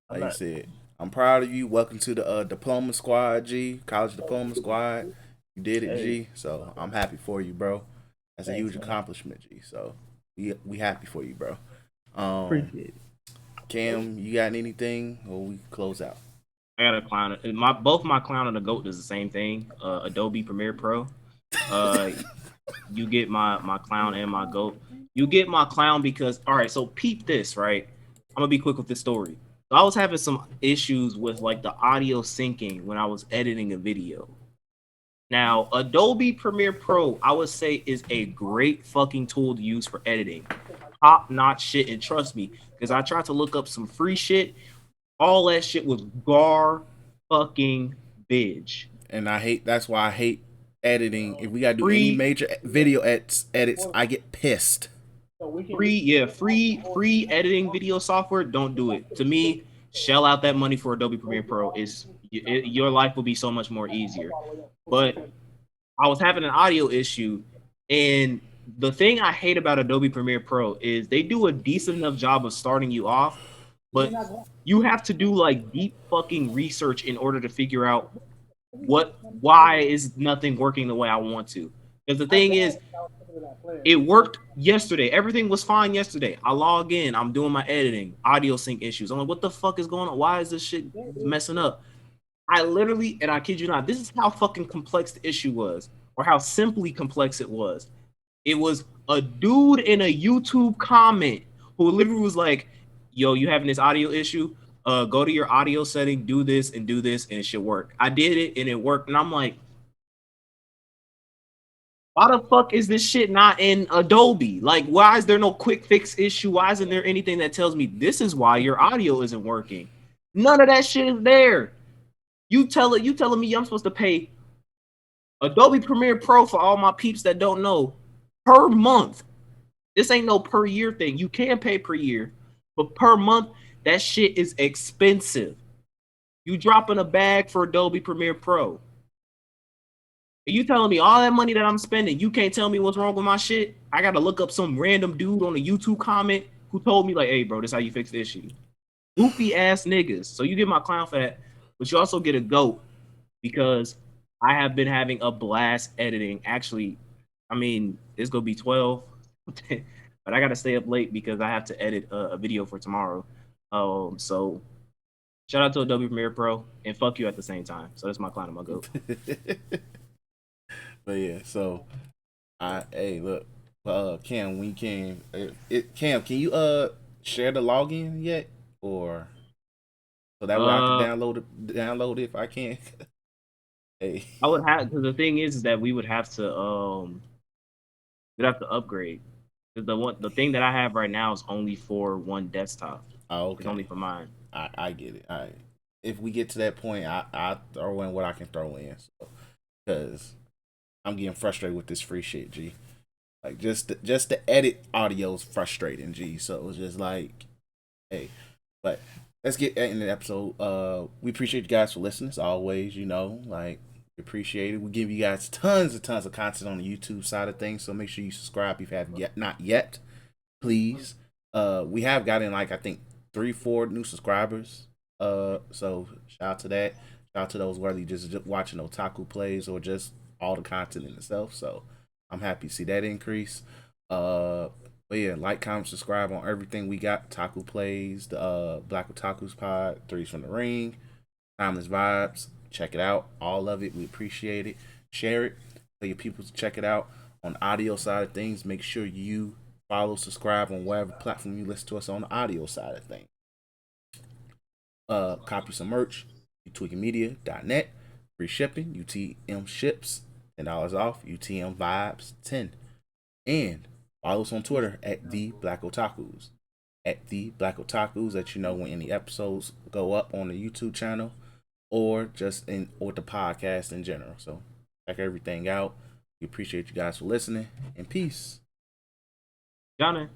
I'm Like you not. said, I'm proud of you. Welcome to the diploma squad, G. College diploma squad. You did it, Hey. G. So I'm happy for you, bro. That's a Thanks, huge man. accomplishment, G. So we happy for you, bro. Appreciate it. Cam, you got anything, or we close out? I got a clown. Both my clown and the goat does the same thing. Adobe Premiere Pro. You get my clown and my goat. You get my clown because, all right, so peep this, right? I'm gonna be quick with this story. So I was having some issues with like the audio syncing when I was editing a video. Now, Adobe Premiere Pro, I would say, is a great fucking tool to use for editing. Top notch shit, and trust me, because I tried to look up some free shit. All that shit was fucking bitch. And that's why I hate editing. If we gotta do any Free major video edits, I get pissed. free editing video software. Don't do it. To me, shell out that money for Adobe Premiere Pro. Your life will be so much more easier. But I was having an audio issue, and the thing I hate about Adobe Premiere Pro is they do a decent enough job of starting you off, but you have to do like deep fucking research in order to figure out why is nothing working the way I want to. Because the thing is, it worked yesterday. Everything was fine yesterday. I log in. I'm doing my editing. Audio sync issues. I'm like, what the fuck is going on? Why is this shit messing up? I literally, and I kid you not, this is how fucking complex the issue was, or how simply complex it was. It was a dude in a YouTube comment who literally was like, yo, you having this audio issue? Go to your audio setting, do this, and it should work. I did it, and it worked. And I'm like, why the fuck is this shit not in Adobe? Like, why is there no quick fix issue? Why isn't there anything that tells me this is why your audio isn't working? None of that shit is there. You telling me I'm supposed to pay Adobe Premiere Pro for all my peeps that don't know per month. This ain't no per year thing. You can pay per year, but per month, that shit is expensive. You dropping a bag for Adobe Premiere Pro. Are you telling me all that money that I'm spending, you can't tell me what's wrong with my shit? I gotta look up some random dude on a YouTube comment who told me like, hey bro, this is how you fix the issue. Goofy ass niggas. So you get my clown for that, but you also get a goat because I have been having a blast editing. Actually, I mean, it's gonna be 12, but I gotta stay up late because I have to edit a video for tomorrow. So shout out to Adobe Premiere Pro and fuck you at the same time. So that's my clown and my goat. But yeah, so hey, look, Cam, when you can, Cam, can you share the login yet, or so that way I can download it if I can. Hey, I would have, because the thing is that we'd have to upgrade. Because the thing that I have right now is only for one desktop. okay. It's only for mine. I get it. All right. If we get to that point, I throw in what I can throw in, so because I'm getting frustrated with this free shit, G. Like just the edit audio is frustrating, G. So it's just like, hey, but let's get in the episode. We appreciate you guys for listening as always. You know, like we appreciate it. We give you guys tons of content on the YouTube side of things. So make sure you subscribe if you have not yet, please. We have gotten like I think 3-4 new subscribers. So shout out to that. Shout out to those whether you just watching Otaku plays or just all the content in itself. So I'm happy to see that increase. But yeah, like, comment, subscribe on everything we got. Taku Plays, the Black Otakus pod, Threes from the Ring, Timeless Vibes. Check it out. All of it. We appreciate it. Share it. Tell your people to check it out. On the audio side of things, make sure you Follow, subscribe on whatever platform you listen to us on the audio side of things. Copy some merch, utweakingmedia.net. Free shipping, UTM ships, $10 off, UTM vibes 10. And follow us on Twitter at the Black Otakus. At the Black Otakus, let you know when any episodes go up on the YouTube channel or just or the podcast in general. So check everything out. We appreciate you guys for listening, and peace. Johnny.